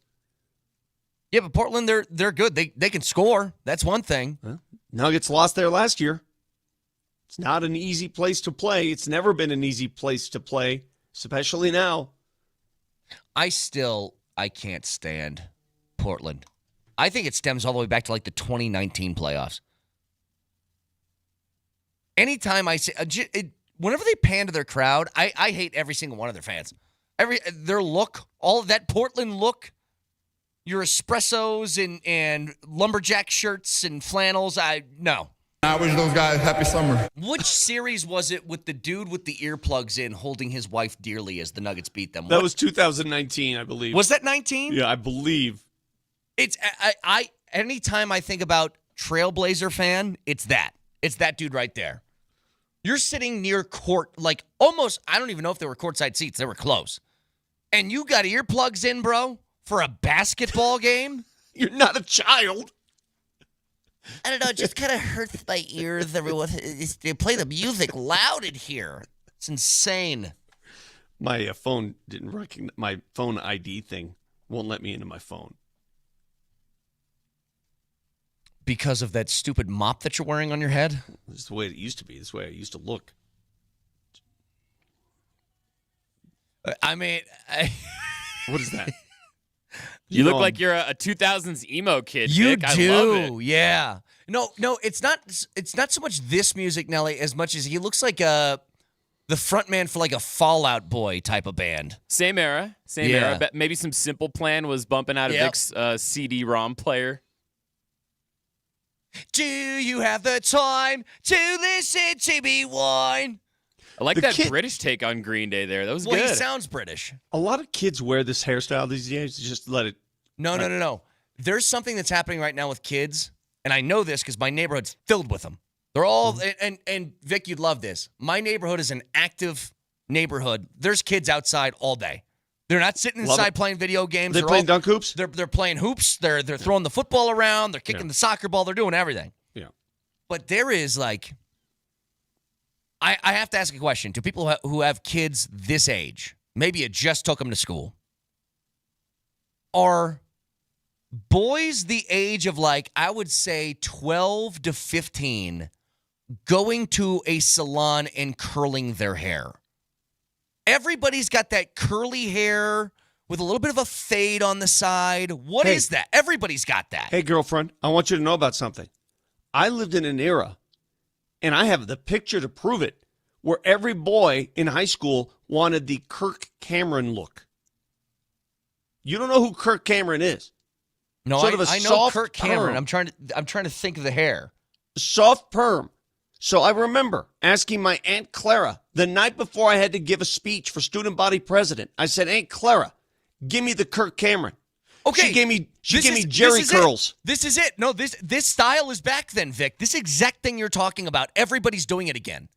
Yeah, but Portland, they're good. They can score. That's one thing. Well, Nuggets lost there last year. It's not an easy place to play. It's never been an easy place to play, especially now. I can't stand Portland. I think it stems all the way back to like the 2019 playoffs. Anytime I say, whenever they pan to their crowd, I hate every single one of their fans. Their look, all of that Portland look, your espressos and lumberjack shirts and flannels, no. I wish those guys happy summer. Which series was it with the dude with the earplugs in holding his wife dearly as the Nuggets beat them? That was 2019, I believe. Was that 19? Yeah, I believe. It's anytime I think about Trailblazer fan, it's that. It's that dude right there. You're sitting near court, like almost, I don't even know if they were courtside seats. They were close. And you got earplugs in, bro, for a basketball game? You're not a child. I don't know. It just kind of hurts my ears. Everyone, they play the music loud in here. It's insane. My phone didn't recognize, my phone ID thing won't let me into my phone. Because of that stupid mop that you're wearing on your head? This is the way it used to be. This is the way I used to look. I mean, what is that? You look like you're a 2000s emo kid, You Vic. do, I love it. yeah. No, it's not so much this music, Nelly, as much as he looks like the frontman for like a Fall Out Boy type of band. Same era. But maybe some Simple Plan was bumping out of Vic's CD-ROM player. Do you have the time to listen to me whine? I like that British take on Green Day there. That was good. Well, he sounds British. A lot of kids wear this hairstyle these days. Just let it. No. There's something that's happening right now with kids, and I know this because my neighborhood's filled with them. They're all, and Vic, you'd love this. My neighborhood is an active neighborhood. There's kids outside all day. They're not sitting inside playing video games. They're playing dunk hoops? They're playing hoops. They're throwing the football around. They're kicking the soccer ball. They're doing everything. Yeah. But there is like I have to ask a question. Do people who have kids this age, maybe you just took them to school, are boys the age of like, I would say 12 to 15 going to a salon and curling their hair? Everybody's got that curly hair with a little bit of a fade on the side. What is that? Everybody's got that. Hey, girlfriend, I want you to know about something. I lived in an era, and I have the picture to prove it, where every boy in high school wanted the Kirk Cameron look. You don't know who Kirk Cameron is? No, Sort of a I know soft Kirk Cameron. perm. I'm trying to think of the hair. Soft perm. So I remember asking my Aunt Clara the night before I had to give a speech for student body president. I said, Aunt Clara, give me the Kirk Cameron. Okay, She gave me Jerry curls. This is it. No, this style is back then, Vic. This exact thing you're talking about. Everybody's doing it again.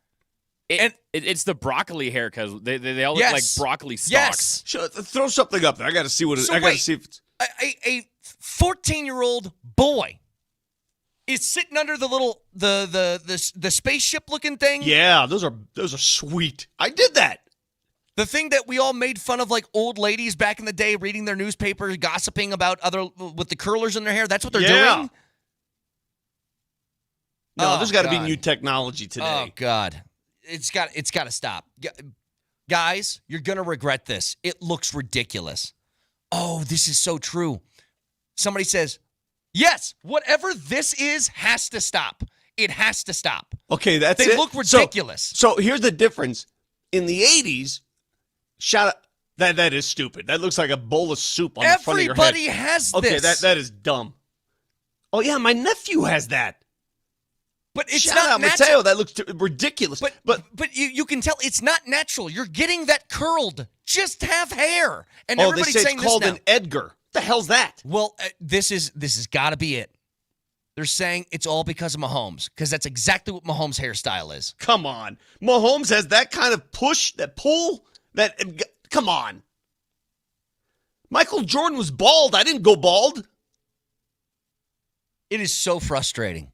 It's the broccoli hair because they all look Yes. like broccoli stalks. Yes. Throw something up there. I got to see what it is. So I got to wait. see if it's... A 14-year-old boy is sitting under the little the spaceship looking thing. Yeah, those are sweet. I did that. The thing that we all made fun of, like old ladies back in the day reading their newspapers, gossiping about other with the curlers in their hair. That's what they're doing. No, there's got to be God. new technology today. Oh God, it's got to stop, guys. You're gonna regret this. It looks ridiculous. Oh, this is so true. Somebody says, yes, whatever this is has to stop. It has to stop. Okay, that's They it. look ridiculous. So here's the difference. In the 80s, that is stupid. That looks like a bowl of soup on the front of your head. Everybody has Okay, this. that is dumb. Oh yeah, my nephew has that. But it's Shout not out, natural. Mateo. That looks ridiculous. But you can tell it's not natural. You're getting that curled. Just have hair. And they everybody's say saying it's called this now. an Edgar. What the hell's that? Well, this has got to be it. They're saying it's all because of Mahomes, because that's exactly what Mahomes' hairstyle is. Come on, Mahomes has that kind of push, that pull. Come on. Michael Jordan was bald. I didn't go bald. It is so frustrating.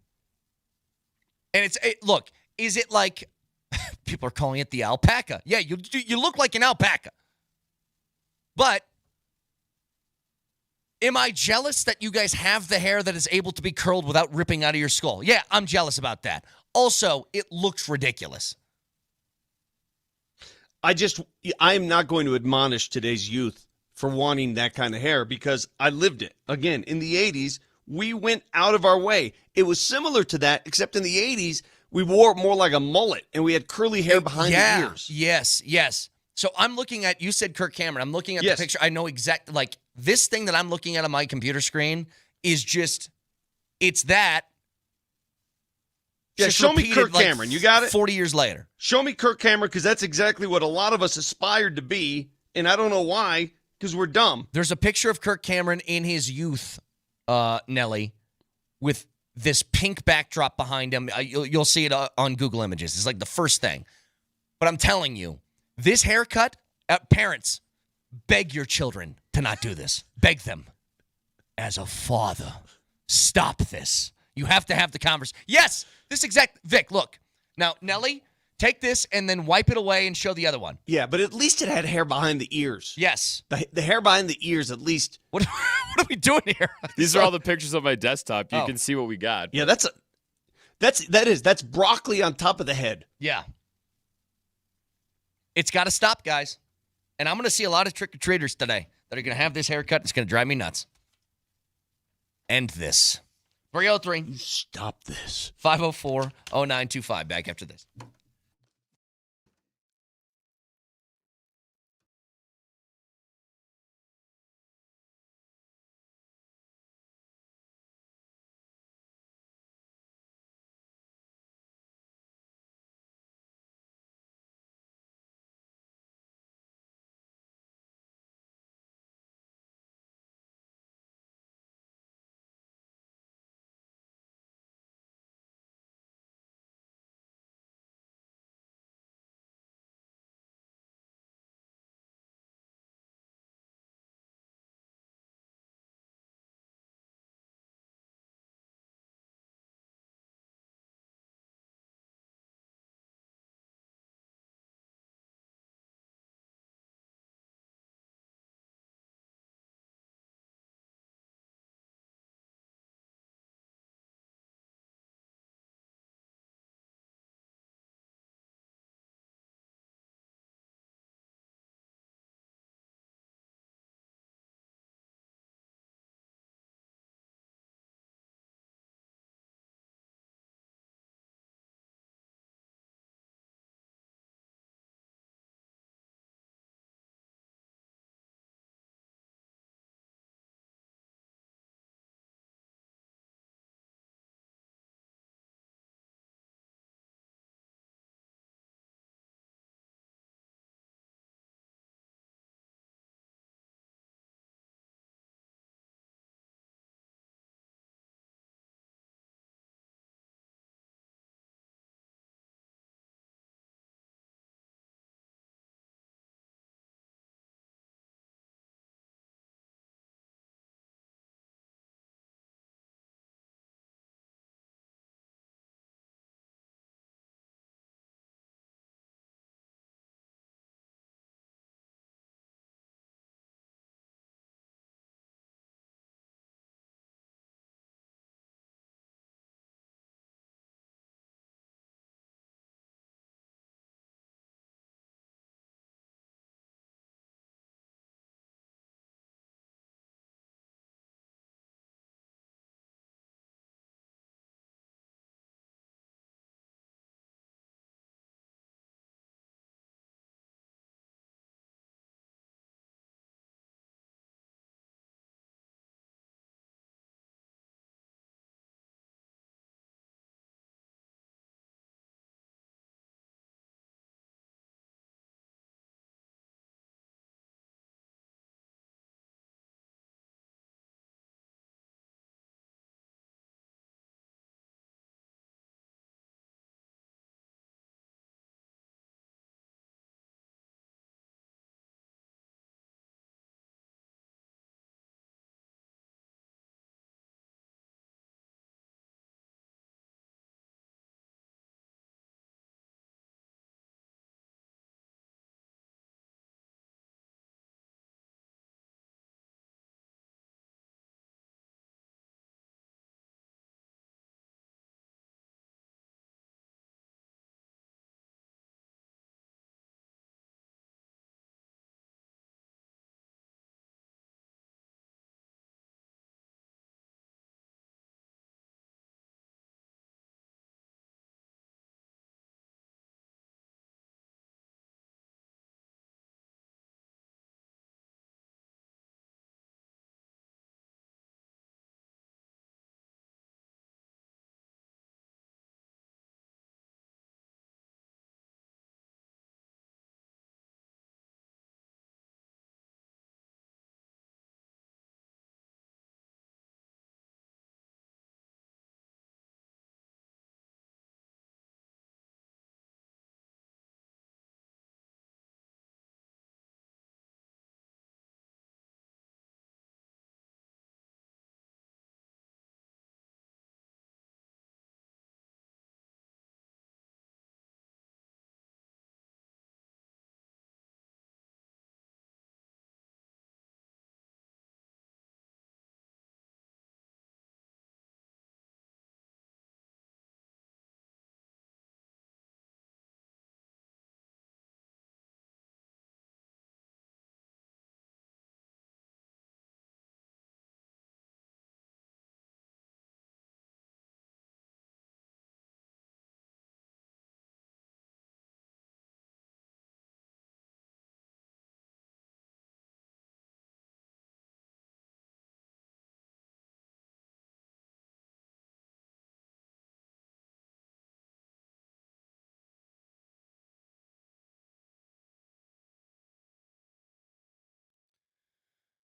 And look, is it like people are calling it the alpaca? Yeah, you look like an alpaca. But am I jealous that you guys have the hair that is able to be curled without ripping out of your skull? Yeah, I'm jealous about that. Also, it looks ridiculous. I am not going to admonish today's youth for wanting that kind of hair because I lived it. Again, in the 80s, we went out of our way. It was similar to that, except in the 80s, we wore it more like a mullet, and we had curly hair behind the ears. Yes. So I'm looking at, you said Kirk Cameron. I'm looking at the picture. I know exactly, like, this thing that I'm looking at on my computer screen is just, it's that. Yeah, just show me repeated, Kirk Cameron. You got it? 40 years later. Show me Kirk Cameron because that's exactly what a lot of us aspired to be, and I don't know why, because we're dumb. There's a picture of Kirk Cameron in his youth, Nelly, with this pink backdrop behind him. You'll see it on Google Images. It's like the first thing. But I'm telling you, this haircut, parents, beg your children to not do this. Beg them. As a father, stop this. You have to have the conversation. Yes, this exact, Vic, look. Now, Nelly, take this and then wipe it away and show the other one. Yeah, but at least it had hair behind the ears. Yes. The hair behind the ears, at least. What are we doing here? These are all the pictures of my desktop. You can see what we got. Yeah, that's broccoli on top of the head. Yeah. It's got to stop, guys. And I'm going to see a lot of trick-or-treaters today that are going to have this haircut. It's going to drive me nuts. End this. 303. Stop this. 504-0925. Back after this.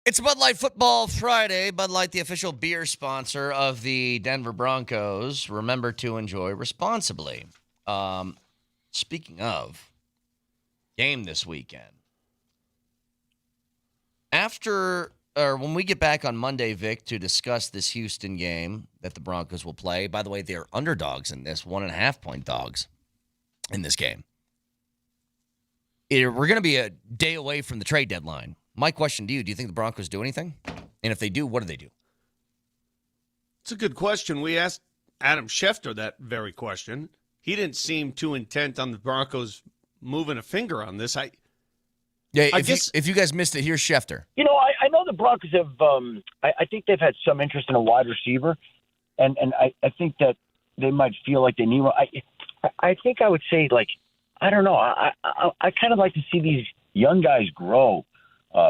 It's Bud Light Football Friday. Bud Light, the official beer sponsor of the Denver Broncos. Remember to enjoy responsibly. Speaking of game this weekend, when we get back on Monday, Vic, to discuss this Houston game that the Broncos will play. By the way, they're underdogs in this, 1.5-point dogs in this game. We're going to be a day away from the trade deadline. My question to you, do you think the Broncos do anything? And if they do, what do they do? It's a good question. We asked Adam Schefter that very question. He didn't seem too intent on the Broncos moving a finger on this. If you guys missed it, here's Schefter. You know, I know the Broncos have I think they've had some interest in a wide receiver, and I think that they might feel like they need one. I think I would say, like, I don't know. I kind of like to see these young guys grow.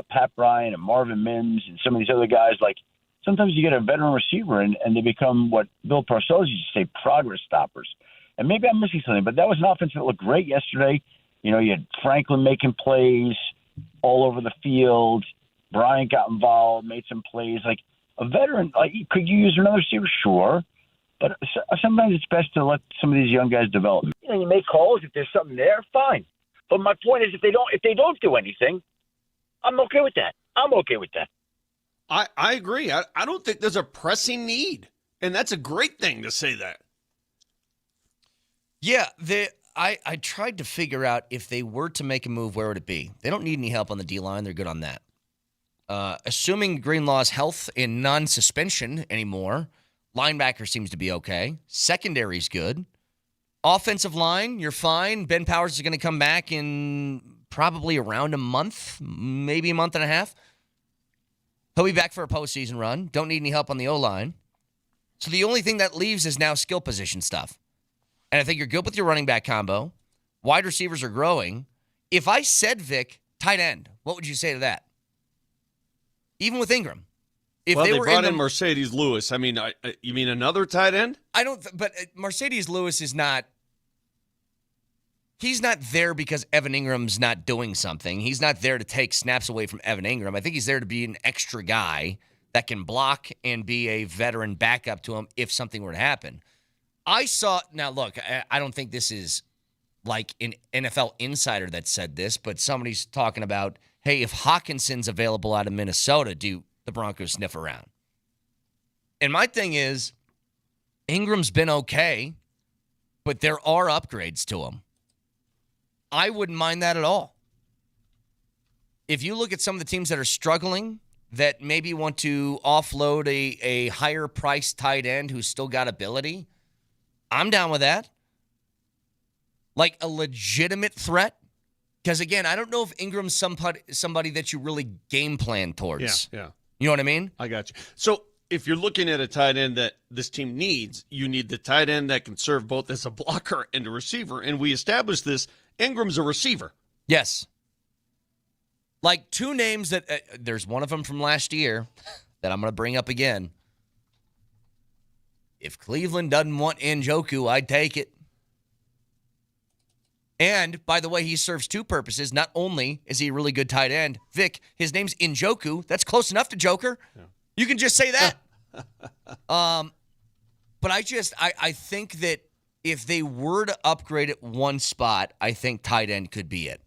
Pat Bryant and Marvin Mims and some of these other guys. Like, sometimes you get a veteran receiver and they become what Bill Parcells used to say, progress stoppers. And maybe I'm missing something, but that was an offense that looked great yesterday. You know, you had Franklin making plays all over the field. Bryant got involved, made some plays. Like, a veteran, like, could you use another receiver? Sure. But sometimes it's best to let some of these young guys develop. You know, you make calls. If there's something there, fine. But my point is, if they don't do anything, I'm okay with that. I agree. I don't think there's a pressing need. And that's a great thing to say that. Yeah, I tried to figure out if they were to make a move, where would it be? They don't need any help on the D-line. They're good on that. Assuming Greenlaw's health and non-suspension anymore, linebacker seems to be okay. Secondary's good. Offensive line, you're fine. Ben Powers is going to come back in probably around a month, maybe a month and a half. He'll be back for a postseason run. Don't need any help on the O-line. So the only thing that leaves is now skill position stuff. And I think you're good with your running back combo. Wide receivers are growing. If I said, Vic, tight end, what would you say to that? Even with Ingram. If they were brought in Mercedes Lewis. I mean, you mean another tight end? But Mercedes Lewis is not. He's not there because Evan Ingram's not doing something. He's not there to take snaps away from Evan Ingram. I think he's there to be an extra guy that can block and be a veteran backup to him if something were to happen. Now look, I don't think this is like an NFL insider that said this, but somebody's talking about, hey, if Hawkinson's available out of Minnesota, do the Broncos sniff around? And my thing is, Ingram's been okay, but there are upgrades to him. I wouldn't mind that at all. If you look at some of the teams that are struggling, that maybe want to offload a higher priced tight end who's still got ability, I'm down with that. Like a legitimate threat. Because, again, I don't know if Ingram's somebody that you really game plan towards. Yeah. You know what I mean? I got you. So if you're looking at a tight end that this team needs, you need the tight end that can serve both as a blocker and a receiver. And we established this. Ingram's a receiver. Yes. Like two names that there's one of them from last year that I'm going to bring up again. If Cleveland doesn't want Njoku, I'd take it. And, by the way, he serves two purposes. Not only is he a really good tight end, Vic, his name's Njoku. That's close enough to Joker. Yeah. You can just say that. But I think that if they were to upgrade at one spot, I think tight end could be it.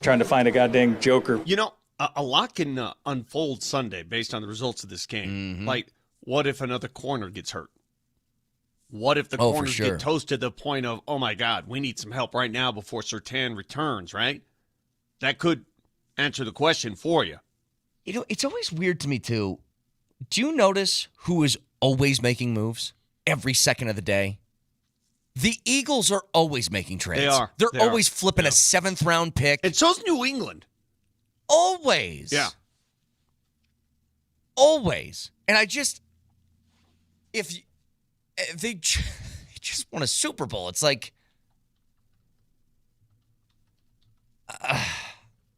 Trying to find a goddamn Joker. You know, a lot can unfold Sunday based on the results of this game. Mm-hmm. Like, what if another corner gets hurt? What if the corners get toasted to the point of, oh, my God, we need some help right now before Surtain returns, right? That could answer the question for you. You know, it's always weird to me, too. Do you notice who is always making moves every second of the day? The Eagles are always making trades. They are. They're always flipping a seventh-round pick. And so's New England. Always. Yeah. Always. And if they just won a Super Bowl, it's like,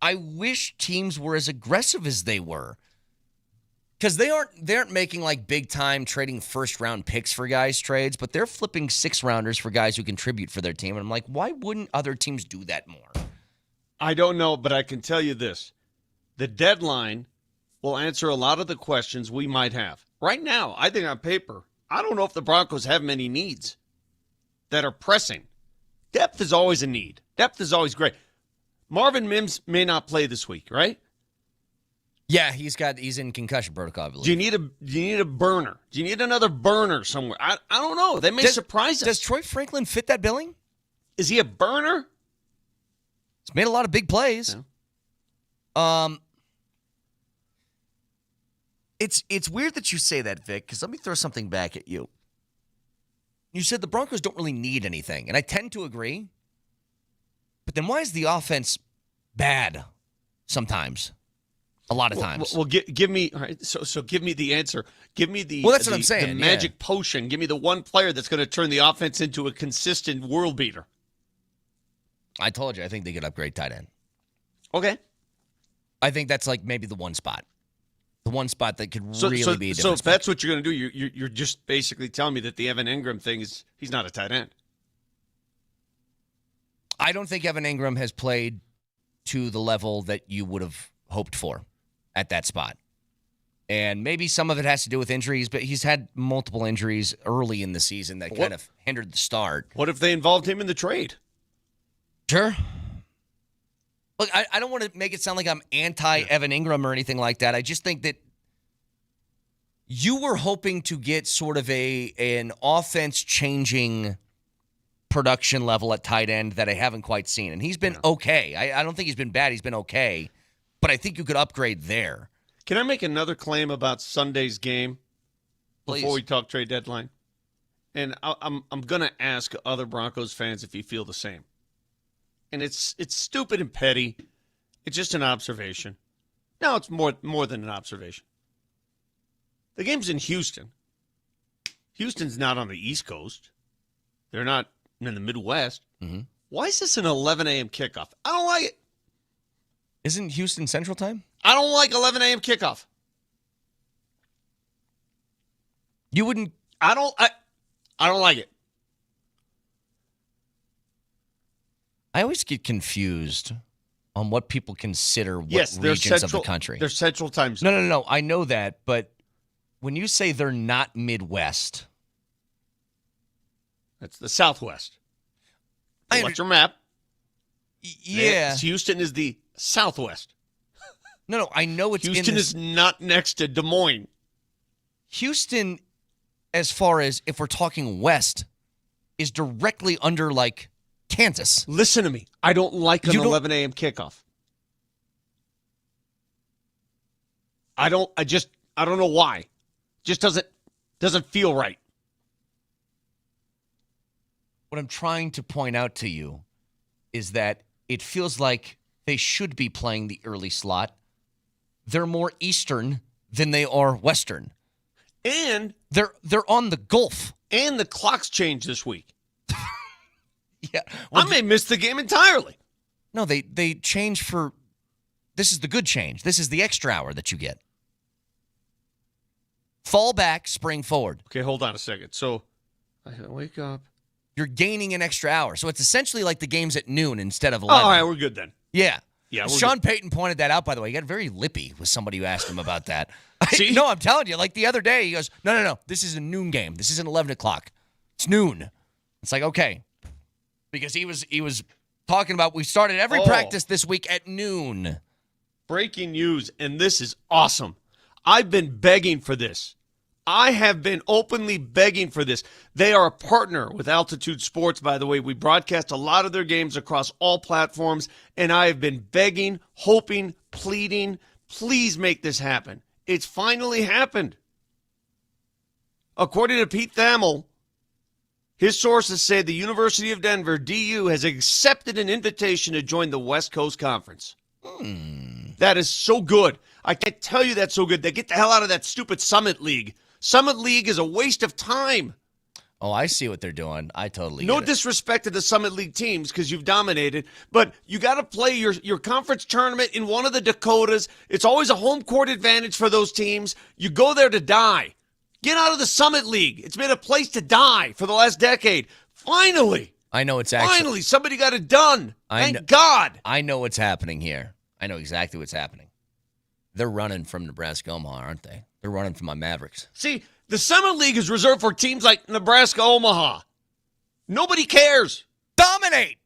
I wish teams were as aggressive as they were. Because they aren't making like big time trading first round picks for guys trades, but they're flipping 6-rounders for guys who contribute for their team. And I'm like, why wouldn't other teams do that more? I don't know, but I can tell you this. The deadline will answer a lot of the questions we might have. Right now, I think on paper, I don't know if the Broncos have many needs that are pressing. Depth is always a need. Depth is always great. Marvin Mims may not play this week, right? Yeah, he's in concussion protocol, I believe. Do you need a burner? Do you need another burner somewhere? I don't know. They may surprise us. Does Troy Franklin fit that billing? Is he a burner? He's made a lot of big plays. Yeah. It's weird that you say that, Vic, because let me throw something back at you. You said the Broncos don't really need anything, and I tend to agree. But then why is the offense bad sometimes? A lot of times. Well, give me all right. So give me the answer. Give me the that's what I'm saying. The magic potion. Give me the one player that's going to turn the offense into a consistent world beater. I told you. I think they could upgrade tight end. Okay. I think that's like maybe the one spot. The one spot that could really be a difference. So if that's what you're going to do, you're just basically telling me that the Evan Ingram thing is he's not a tight end. I don't think Evan Ingram has played to the level that you would have hoped for at that spot. And maybe some of it has to do with injuries, but he's had multiple injuries early in the season that kind of hindered the start. What if they involved him in the trade? Sure. Look, I don't want to make it sound like I'm anti-Evan Ingram or anything like that. I just think that you were hoping to get sort of an offense-changing production level at tight end that I haven't quite seen. And he's been okay. I don't think he's been bad. He's been okay. But I think you could upgrade there. Can I make another claim about Sunday's game before Please. we talk trade deadline? And I'm going to ask other Broncos fans if you feel the same. And it's stupid and petty. It's just an observation. No, it's more than an observation. The game's in Houston. Houston's not on the East Coast. They're not in the Midwest. Mm-hmm. Why is this an 11 a.m. kickoff? I don't like it. Isn't Houston Central Time? I don't like 11 a.m. kickoff. You wouldn't... I don't like it. I always get confused on what people consider what regions of the country. They're Central Time zone. No. I know that, but when you say they're not Midwest... That's the Southwest. What's your map? Yeah. Houston is the Southwest. No, I know it's Houston is not next to Des Moines. Houston, as far as if we're talking west, is directly under, like, Kansas. Listen to me. I don't like an 11 a.m. kickoff. I don't know why. Just doesn't feel right. What I'm trying to point out to you is that it feels like they should be playing the early slot. They're more Eastern than they are Western. And they're on the Gulf. And the clocks change this week. Yeah. Well, I may miss the game entirely. No, they change for... This is the good change. This is the extra hour that you get. Fall back, spring forward. Okay, hold on a second. So, I wake up. You're gaining an extra hour. So it's essentially like the game's at noon instead of 11. Oh, all right, we're good then. Yeah. Yeah, Sean Payton pointed that out, by the way. He got very lippy with somebody who asked him about that. See? No, I'm telling you. Like the other day, he goes, no. This is a noon game. This isn't 11 o'clock. It's noon. It's like, okay. Because he was talking about we started every practice this week at noon. Breaking news, and this is awesome. I've been begging for this. I have been openly begging for this. They are a partner with Altitude Sports, by the way. We broadcast a lot of their games across all platforms, and I have been begging, hoping, pleading, please make this happen. It's finally happened. According to Pete Thamel, his sources say the University of Denver, DU, has accepted an invitation to join the West Coast Conference. That is so good. I can't tell you that's so good. They get the hell out of that stupid Summit League. Summit League is a waste of time. Oh, I see what they're doing. I totally No get it. disrespect to the Summit League teams because you've dominated, but you got to play your conference tournament in one of the Dakotas. It's always a home court advantage for those teams. You go there to die. Get out of the Summit League. It's been a place to die for the last decade. Finally. I know it's actually... Finally, somebody got it done. Thank God. I know what's happening here. I know exactly what's happening. They're running from Nebraska Omaha, aren't they? They're running from my Mavericks. See, the Summit League is reserved for teams like Nebraska Omaha. Nobody cares. Dominate.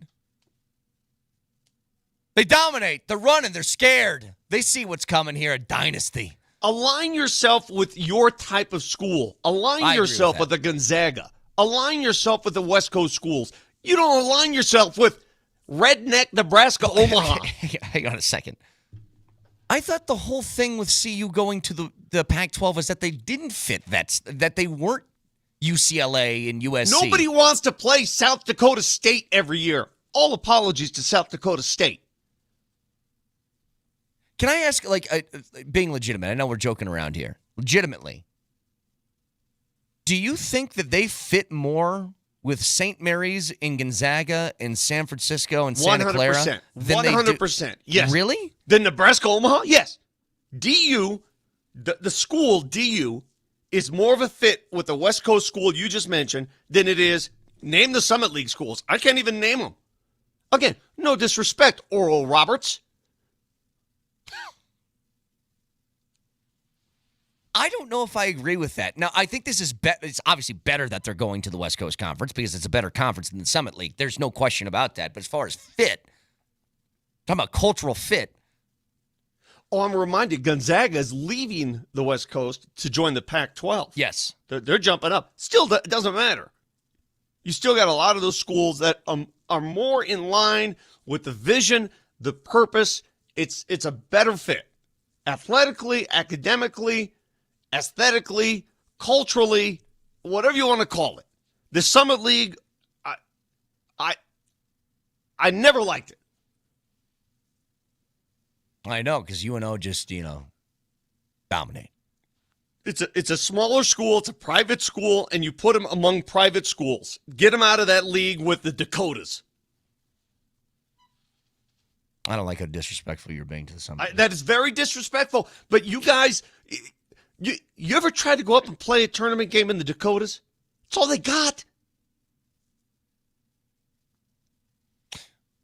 They dominate. They're running. They're scared. They see what's coming here, a dynasty. Align yourself with your type of school. Align yourself with the Gonzaga. Align yourself with the West Coast schools. You don't align yourself with redneck Nebraska Omaha. Hang on a second. I thought the whole thing with CU going to the Pac-12 was that they didn't fit that they weren't UCLA and USC. Nobody wants to play South Dakota State every year. All apologies to South Dakota State. Can I ask, being legitimate, I know we're joking around here. Legitimately, do you think that they fit more with St. Mary's in Gonzaga and San Francisco and Santa Clara? 100%. 100%. Yes. Really? The Nebraska Omaha? Yes. DU, the school DU, is more of a fit with the West Coast school you just mentioned than it is, name the Summit League schools. I can't even name them. Again, no disrespect, Oral Roberts. I don't know if I agree with that. Now, I think this is it's obviously better that they're going to the West Coast Conference because it's a better conference than the Summit League. There's no question about that. But as far as fit, talking about cultural fit. Oh, I'm reminded, Gonzaga is leaving the West Coast to join the Pac-12. Yes. They're jumping up. Still, it doesn't matter. You still got a lot of those schools that are more in line with the vision, the purpose. It's a better fit. Athletically, academically, aesthetically, culturally, whatever you want to call it. The Summit League, I never liked it. I know, because UNO just, dominate. It's a smaller school, it's a private school, and you put them among private schools. Get them out of that league with the Dakotas. I don't like how disrespectful you're being to the Summit League. That is very disrespectful, but you guys... You ever tried to go up and play a tournament game in the Dakotas? That's all they got.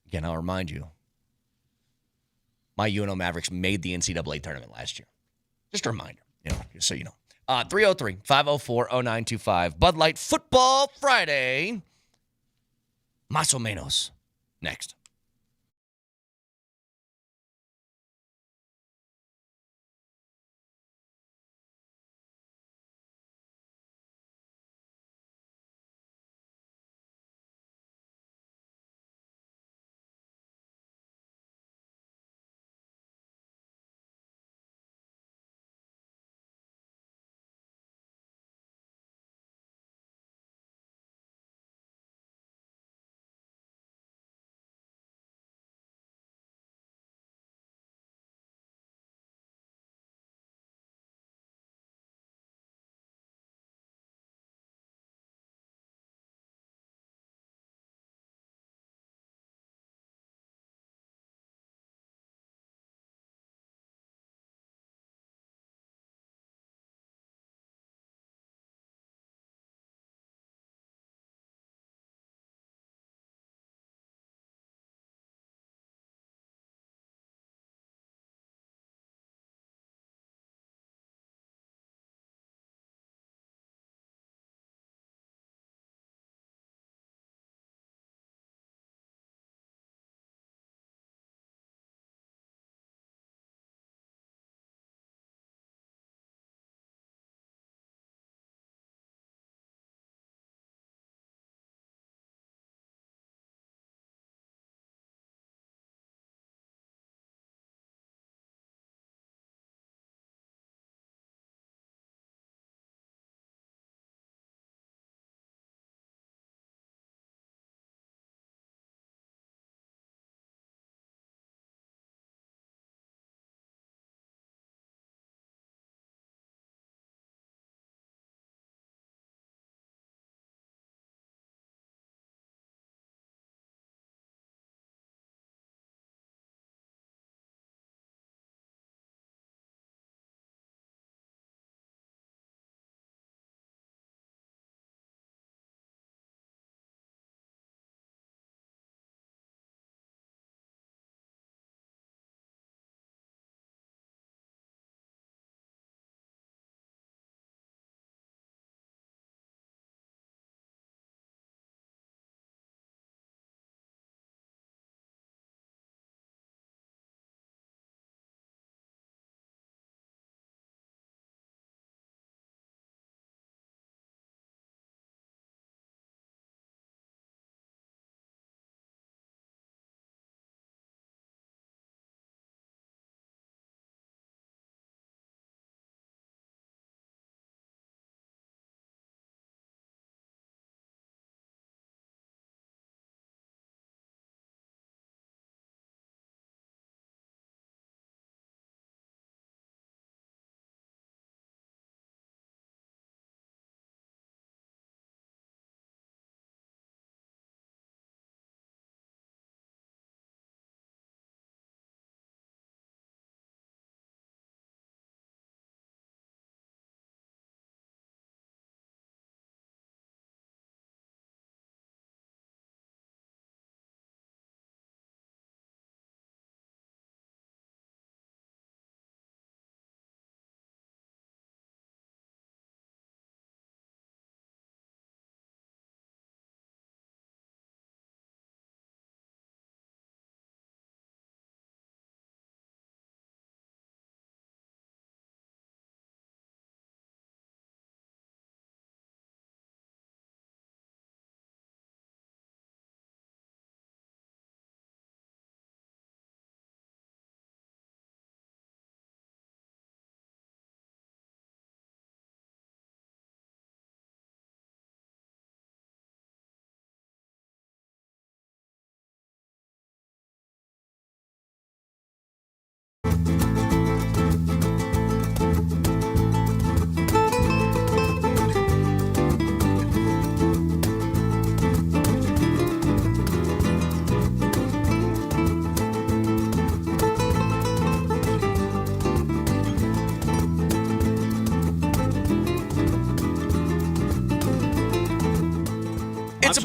Again, I'll remind you, my UNO Mavericks made the NCAA tournament last year. Just a reminder, just so you know. 303-504-0925. Bud Light Football Friday. Más o menos. Next.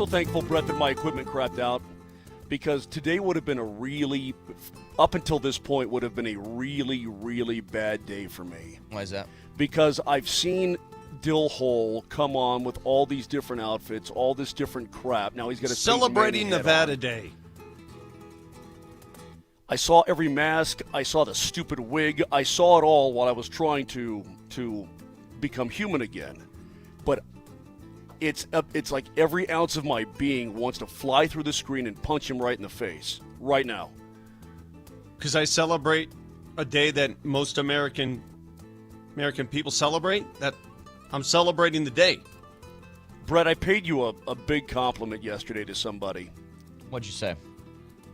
thankful, Brett, that my equipment crapped out, because today would have been up until this point, would have been a really, really bad day for me. Why is that? Because I've seen Dill Hole come on with all these different outfits, all this different crap. Now he's got a celebrating Nevada Day. I saw every mask. I saw the stupid wig. I saw it all while I was trying to become human again. But it's like every ounce of my being wants to fly through the screen and punch him right in the face right now. Because I celebrate a day that most American people celebrate. That I'm celebrating the day. Brett, I paid you a big compliment yesterday to somebody. What'd you say?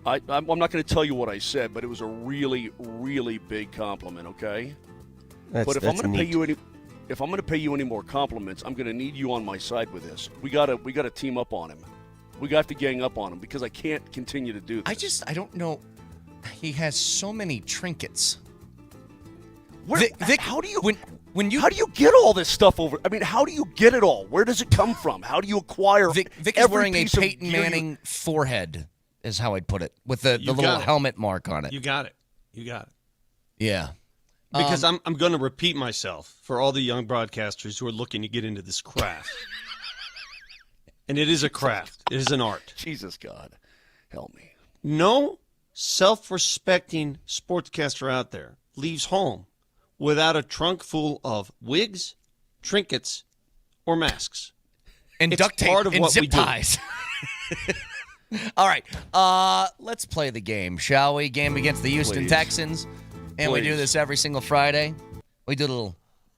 I'm not going to tell you what I said, but it was a really, really big compliment. Okay. But if I'm going to pay you any more compliments, I'm going to need you on my side with this. We got to team up on him. We got to gang up on him because I can't continue to do this. I don't know. He has so many trinkets. Vic, how do you get all this stuff over? I mean, how do you get it all? Where does it come from? How do you acquire? Vic is wearing a Peyton Manning forehead, is how I'd put it, with the little helmet mark on it. You got it. Yeah. Because I'm going to repeat myself for all the young broadcasters who are looking to get into this craft. And it is a craft. It is an art. Jesus God, help me. No self-respecting sportscaster out there leaves home without a trunk full of wigs, trinkets, or masks. And it's duct tape part of and what zip we do. ties. All right. Let's play the game, shall we? Game against the Houston Texans. And we do this every single Friday. We do a little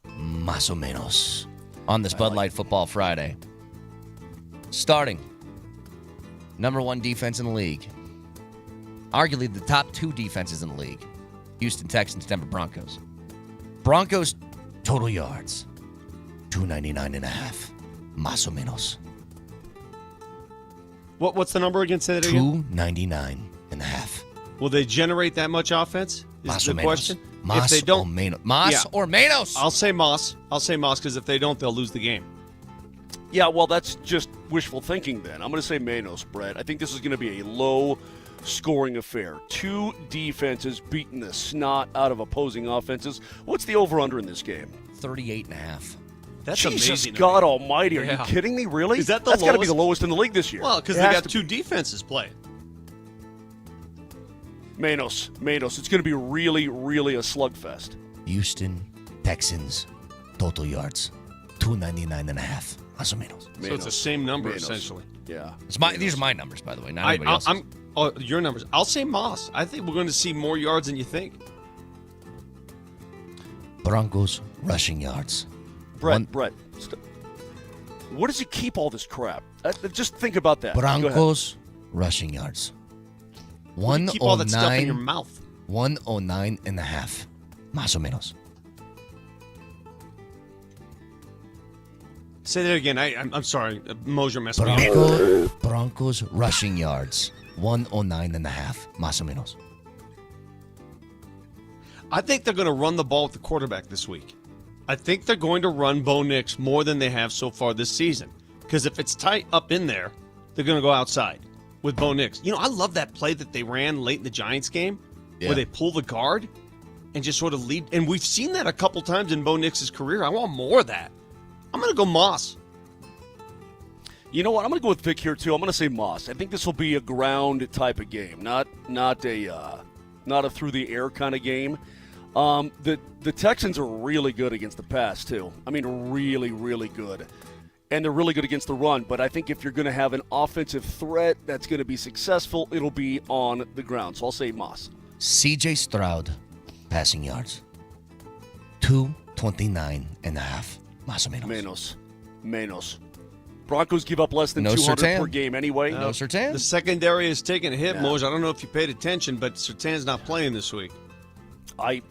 más o menos on this Bud Light Football Friday. Starting, number one defense in the league. Arguably the top two defenses in the league. Houston Texans, Denver Broncos. Broncos, total yards, 299.5. Más o menos. What's the number again? Say that again. 299.5. Will they generate that much offense? Is the question. Mas if they don't, or menos. Mas or menos. I'll say Moss because if they don't, they'll lose the game. Yeah, well, that's just wishful thinking then. I'm going to say Manos, Brett. I think this is going to be a low-scoring affair. Two defenses beating the snot out of opposing offenses. What's the over-under in this game? 38.5. That's Jesus amazing. God Almighty! Are you kidding me? Really? Is that the That's got to be lowest? the lowest in the league this year. Well, because they got two defenses playing. Manos. It's going to be really, really a slugfest. Houston Texans, total yards, 299.5. Más o menos. So it's the same number, essentially. Yeah. These are my numbers, by the way, not anybody else's. Your numbers. I'll say Moss. I think we're going to see more yards than you think. Broncos rushing yards. Brett, where does he keep all this crap? Just think about that. Broncos rushing yards. 109. Keep all that stuff in your mouth. 109.5. Más o menos. Say that again. I'm sorry. Moser messed me up. Broncos rushing yards. 109.5. Más o menos. I think they're going to run the ball with the quarterback this week. I think they're going to run Bo Nix more than they have so far this season. Because if it's tight up in there, they're going to go outside with Bo Nix. You know, I love that play that they ran late in the Giants game where they pull the guard and just sort of lead. And we've seen that a couple times in Bo Nix's career. I want more of that. I'm going to go Moss. You know what? I'm going to go with Vic here, too. I'm going to say Moss. I think this will be a ground type of game, not a through-the-air kind of game. The Texans are really good against the pass, too. I mean, really, really good. And they're really good against the run. But I think if you're going to have an offensive threat that's going to be successful, it'll be on the ground. So I'll say Moss. C.J. Stroud, passing yards, 229.5. Más o menos. Menos. Broncos give up less than 200 per game anyway. No, Surtain. The secondary is taking a hit, Moj. I don't know if you paid attention, but Surtain's not playing this week. I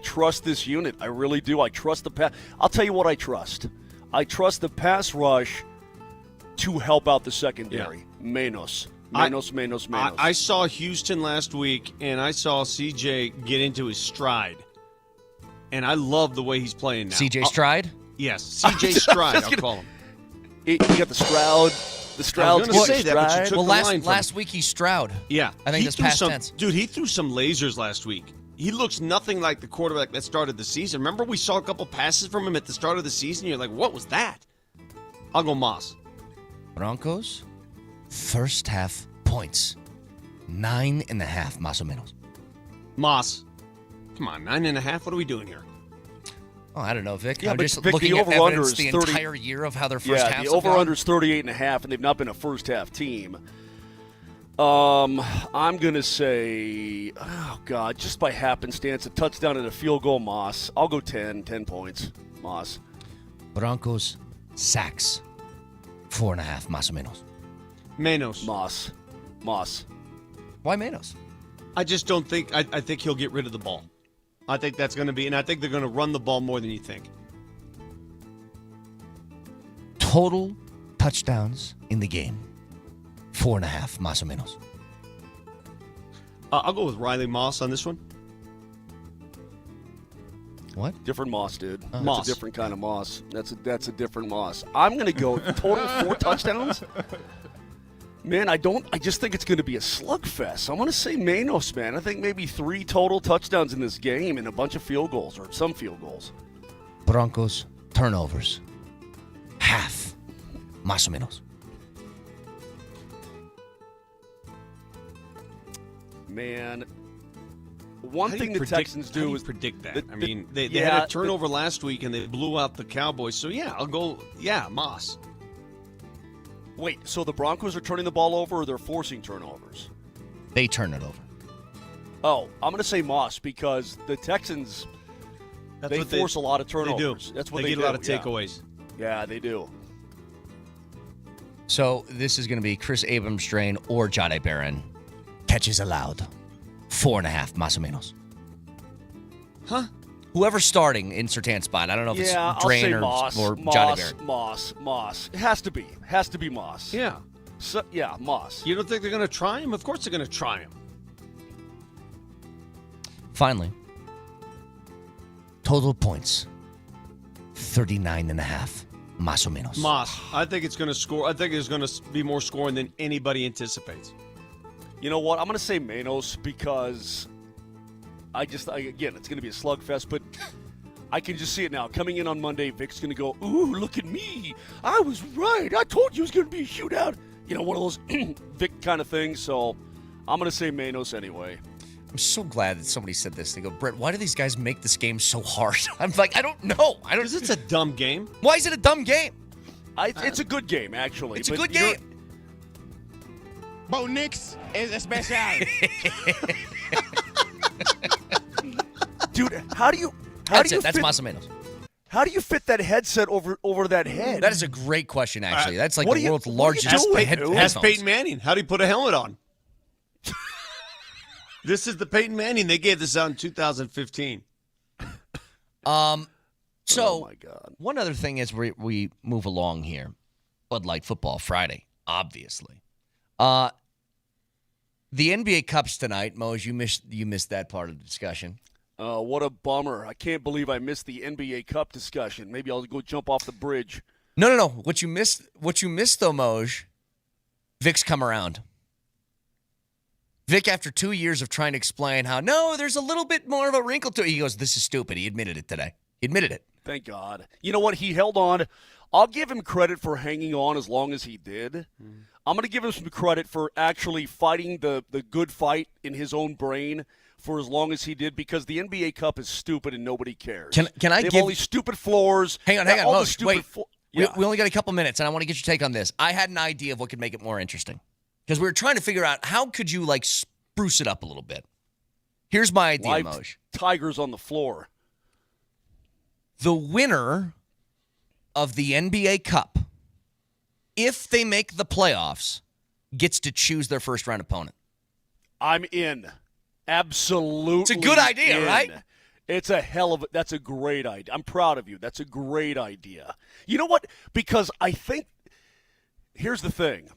trust this unit. I really do. I trust the pass. I'll tell you what I trust. I trust the pass rush to help out the secondary. Yeah. Menos. I saw Houston last week, and I saw CJ get into his stride. And I love the way he's playing now. CJ Stride? Yes, CJ Stride, I'll call him. You got the The Stroud. gonna say that, but you took Well, the line from last week he's Stroud. Yeah. I think He that's threw past some, tense. Dude, he threw some lasers last week. He looks nothing like the quarterback that started the season. Remember we saw a couple passes from him at the start of the season? You're like, what was that? I'll go Moss. Broncos, first half points. 9.5, más o menos. Moss. Come on, 9.5? What are we doing here? Oh, I don't know, Vic. Yeah, I'm but just Vic, looking the at over-under evidence is the 30 entire year of how their first half. Yeah, the over-under is 38.5, and they've not been a first-half team. I'm going to say, oh, God, just by happenstance, a touchdown and a field goal, Moss. I'll go 10 points, Moss. Broncos, sacks. 4.5, más o menos. Menos. Moss. Why menos? I just don't think, I think he'll get rid of the ball. I think that's going to be, and I think they're going to run the ball more than you think. Total touchdowns in the game. 4.5, más o menos. I'll go with Riley Moss on this one. What? Different Moss, dude. That's Moss. a different kind of Moss. That's a different Moss. I'm going to go total 4 touchdowns. Man, I just think it's going to be a slugfest. I'm going to say Manos, man. I think maybe 3 total touchdowns in this game and a bunch of field goals, or some field goals. Broncos, turnovers. Half, más o menos. Man, one How thing do you the Texans do is predict that. the- I mean, they yeah, had a turnover last week and they blew out the Cowboys. So yeah, I'll go. Yeah, Moss. Wait, so the Broncos are turning the ball over, or they're forcing turnovers? They turn it over. Oh, I'm going to say Moss because the Texans That's they what force a lot of They turnovers. do. That's what they they get do. a lot of takeaways. Yeah, they do. So this is going to be Chris Abrams strain or Jade Barron. Catches allowed. 4.5, más o menos. Huh? Whoever's starting in Surtan's spot. I don't know if Yeah, it's I'll Drain say or Moss. Jade Barron. Moss. It has to be Moss. Yeah. So, yeah, Moss. You don't think they're going to try him? Of course they're going to try him. Finally, total points. 39.5, más o menos. Moss. I think it's going to score. I think there's going to be more scoring than anybody anticipates. You know what? I'm going to say Manos because again, it's going to be a slugfest, but I can just see it now. Coming in on Monday, Vic's going to go, ooh, look at me. I was right. I told you it was going to be a shootout. You know, one of those Vic kind of things. So I'm going to say Manos anyway. I'm so glad that somebody said this. They go, Brett, why do these guys make this game so hard? I'm like, I don't know. Because it's a dumb game. Why is it a dumb game? It's a good game, actually. It's a good game. Bo Nix is a special. Dude, how do you That's fit, más o menos. How do you fit that headset over that head? That is a great question, actually. That's like what the world's world's largest headphones. Ask Peyton Manning. How do you put a helmet on? This is the Peyton Manning. They gave this out in 2015. So, oh my God. One other thing as we move along here, Bud Light Football Friday, obviously. The NBA Cup's tonight, Mose. You missed that part of the discussion. What a bummer. I can't believe I missed the NBA Cup discussion. Maybe I'll go jump off the bridge. No. What you missed though, Moj, Vic's come around. Vic, after 2 years of trying to explain how, no, there's a little bit more of a wrinkle to it, he goes, this is stupid. He admitted it today. He admitted it. Thank God. You know what? He held on. I'll give him credit for hanging on as long as he did. I'm going to give him some credit for actually fighting the good fight in his own brain for as long as he did, because the NBA Cup is stupid and nobody cares. Can I they have give all these stupid floors? Hang on, all the Moj, stupid wait. Yeah. We only got a couple minutes, and I want to get your take on this. I had an idea of what could make it more interesting, because we were trying to figure out how could you like spruce it up a little bit. Here's my idea, Live Moj. Tigers on the floor. The winner of the NBA Cup, if they make the playoffs, gets to choose their first round opponent. I'm in. Absolutely. It's a good idea, in. right? It's a hell of a, that's a great idea. I'm proud of you. That's a great idea. You know what? Because I think, here's the thing.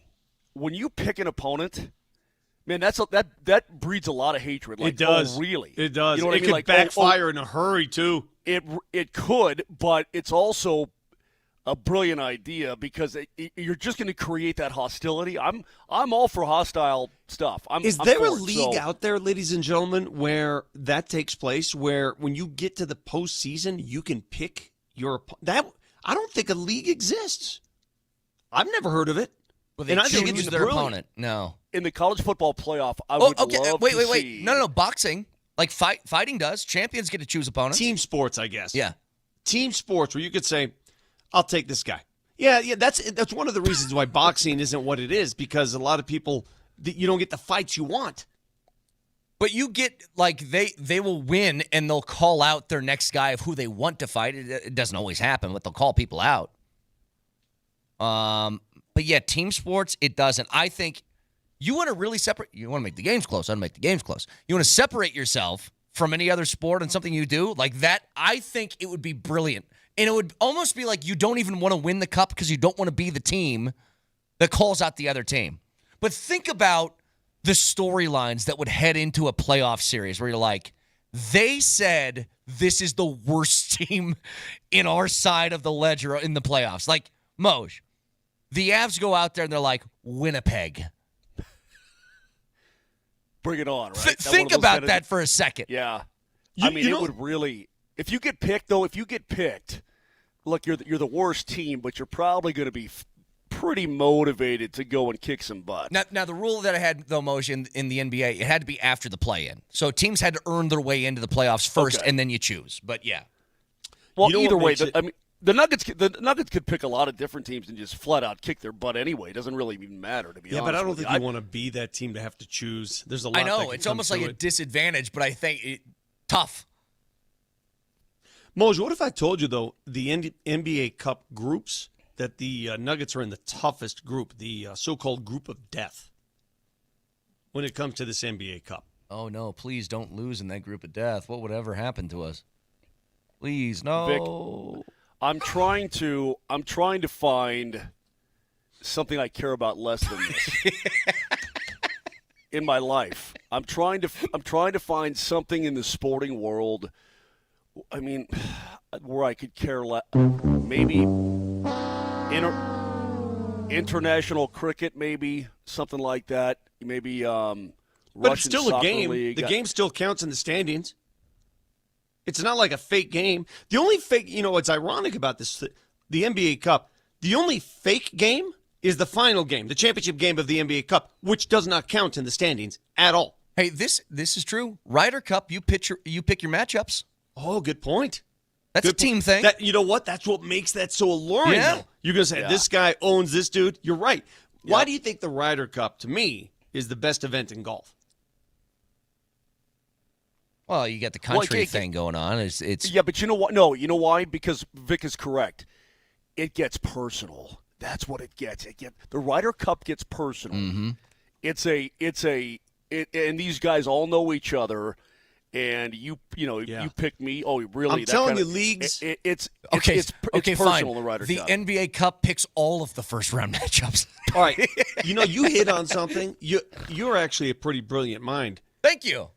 When you pick an opponent, man, that breeds a lot of hatred. Like, It does. Oh, really? It does. You know what it I mean? could Like, backfire in a hurry, too. It could, but it's also a brilliant idea because you're just going to create that hostility. I'm all for hostile stuff. Is I'm there for a it, league so- out there, ladies and gentlemen, where that takes place, where when you get to the postseason, you can pick your that? I don't think a league exists. I've never heard of it. Well, they and I think choose it's their brilliant. opponent. No. In the college football playoff, I would love Wait. to see. No. Boxing, like fighting does. Champions get to choose opponents. Team sports, I guess. Yeah. Team sports, where you could say, "I'll take this guy." Yeah. That's one of the reasons why boxing isn't what it is, because a lot of people you don't get the fights you want. But you get, like, they will win and they'll call out their next guy of who they want to fight. It doesn't always happen, but they'll call people out. But yeah, team sports, it doesn't. I think you want to really separate. You want to make the games close. I want to make the games close. You want to separate yourself from any other sport and something you do like that. I think it would be brilliant. And it would almost be like you don't even want to win the cup because you don't want to be the team that calls out the other team. But think about the storylines that would head into a playoff series where you're like, they said this is the worst team in our side of the ledger in the playoffs. Like, Moj, the Avs go out there and they're like, Winnipeg. Bring it on, right? Think about that for a second. Yeah. It would really – if you get picked, look, you're the worst team, but you're probably going to be pretty motivated to go and kick some butt. Now the rule that I had, though, Moj, in the NBA, it had to be after the play-in. So teams had to earn their way into the playoffs first, and then you choose. But, yeah. Well, either way, the Nuggets could pick a lot of different teams and just flat out kick their butt anyway. It doesn't really even matter, to be honest. Yeah, but I don't think you you want to be that team to have to choose. There's a lot. I know that can it's come almost like to a it. disadvantage, but I think tough. Moj, what if I told you though the NBA Cup groups that the Nuggets are in the toughest group, the so-called group of death, when it comes to this NBA Cup? Oh no! Please don't lose in that group of death. What would ever happen to us? Please, no. Vic, I'm trying to find something I care about less than this in my life. I'm trying to find something in the sporting world. I mean, where I could care less. Maybe international cricket, maybe something like that. Maybe But Russian it's still a soccer game. league. The game still counts in the standings. It's not like a fake game. The only fake, what's ironic about this, the NBA Cup, the only fake game is the final game, the championship game of the NBA Cup, which does not count in the standings at all. Hey, this is true. Ryder Cup, you pick your matchups. Oh, good point. That's a team thing. You know what? That's what makes that so alluring. Yeah. Though. You're going to say, this guy owns this dude. You're right. Why do you think the Ryder Cup, to me, is the best event in golf? Well, you got the country thing going on. It's Yeah, but you know what? No, you know why? Because Vic is correct. It gets personal. That's what it gets. The Ryder Cup gets personal. Mm-hmm. And these guys all know each other. And you pick me. Oh, really? I'm telling you, leagues. It's okay. personal. Fine. The Ryder The Cup. NBA Cup picks all of the first round matchups. All right. You hit on something. You're actually a pretty brilliant mind. Thank you.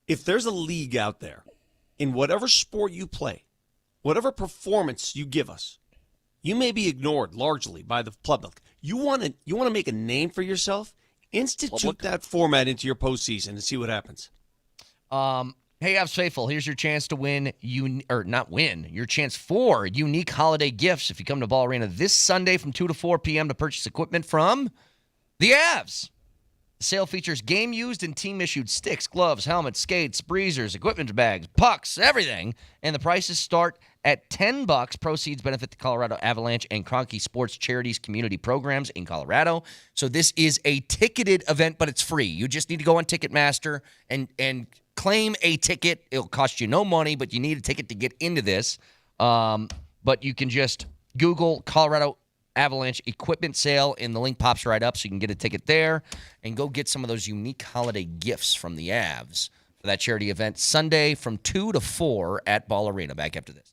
If there's a league out there, in whatever sport you play, whatever performance you give us, you may be ignored largely by the public. You want to make a name for yourself? Institute that format into your postseason and see what happens. Hey, Avs faithful, here's your chance to win, your chance for unique holiday gifts if you come to Ball Arena this Sunday from 2 to 4 p.m. to purchase equipment from the Avs. The sale features game-used and team-issued sticks, gloves, helmets, skates, breezers, equipment bags, pucks, everything. And the prices start at $10. Proceeds benefit the Colorado Avalanche and Kroenke Sports Charities community programs in Colorado. So this is a ticketed event, but it's free. You just need to go on Ticketmaster and claim a ticket. It'll cost you no money, but you need a ticket to get into this. But you can just Google Colorado Avalanche equipment sale, and the link pops right up so you can get a ticket there and go get some of those unique holiday gifts from the Avs for that charity event Sunday from 2 to 4 at Ball Arena. Back after this.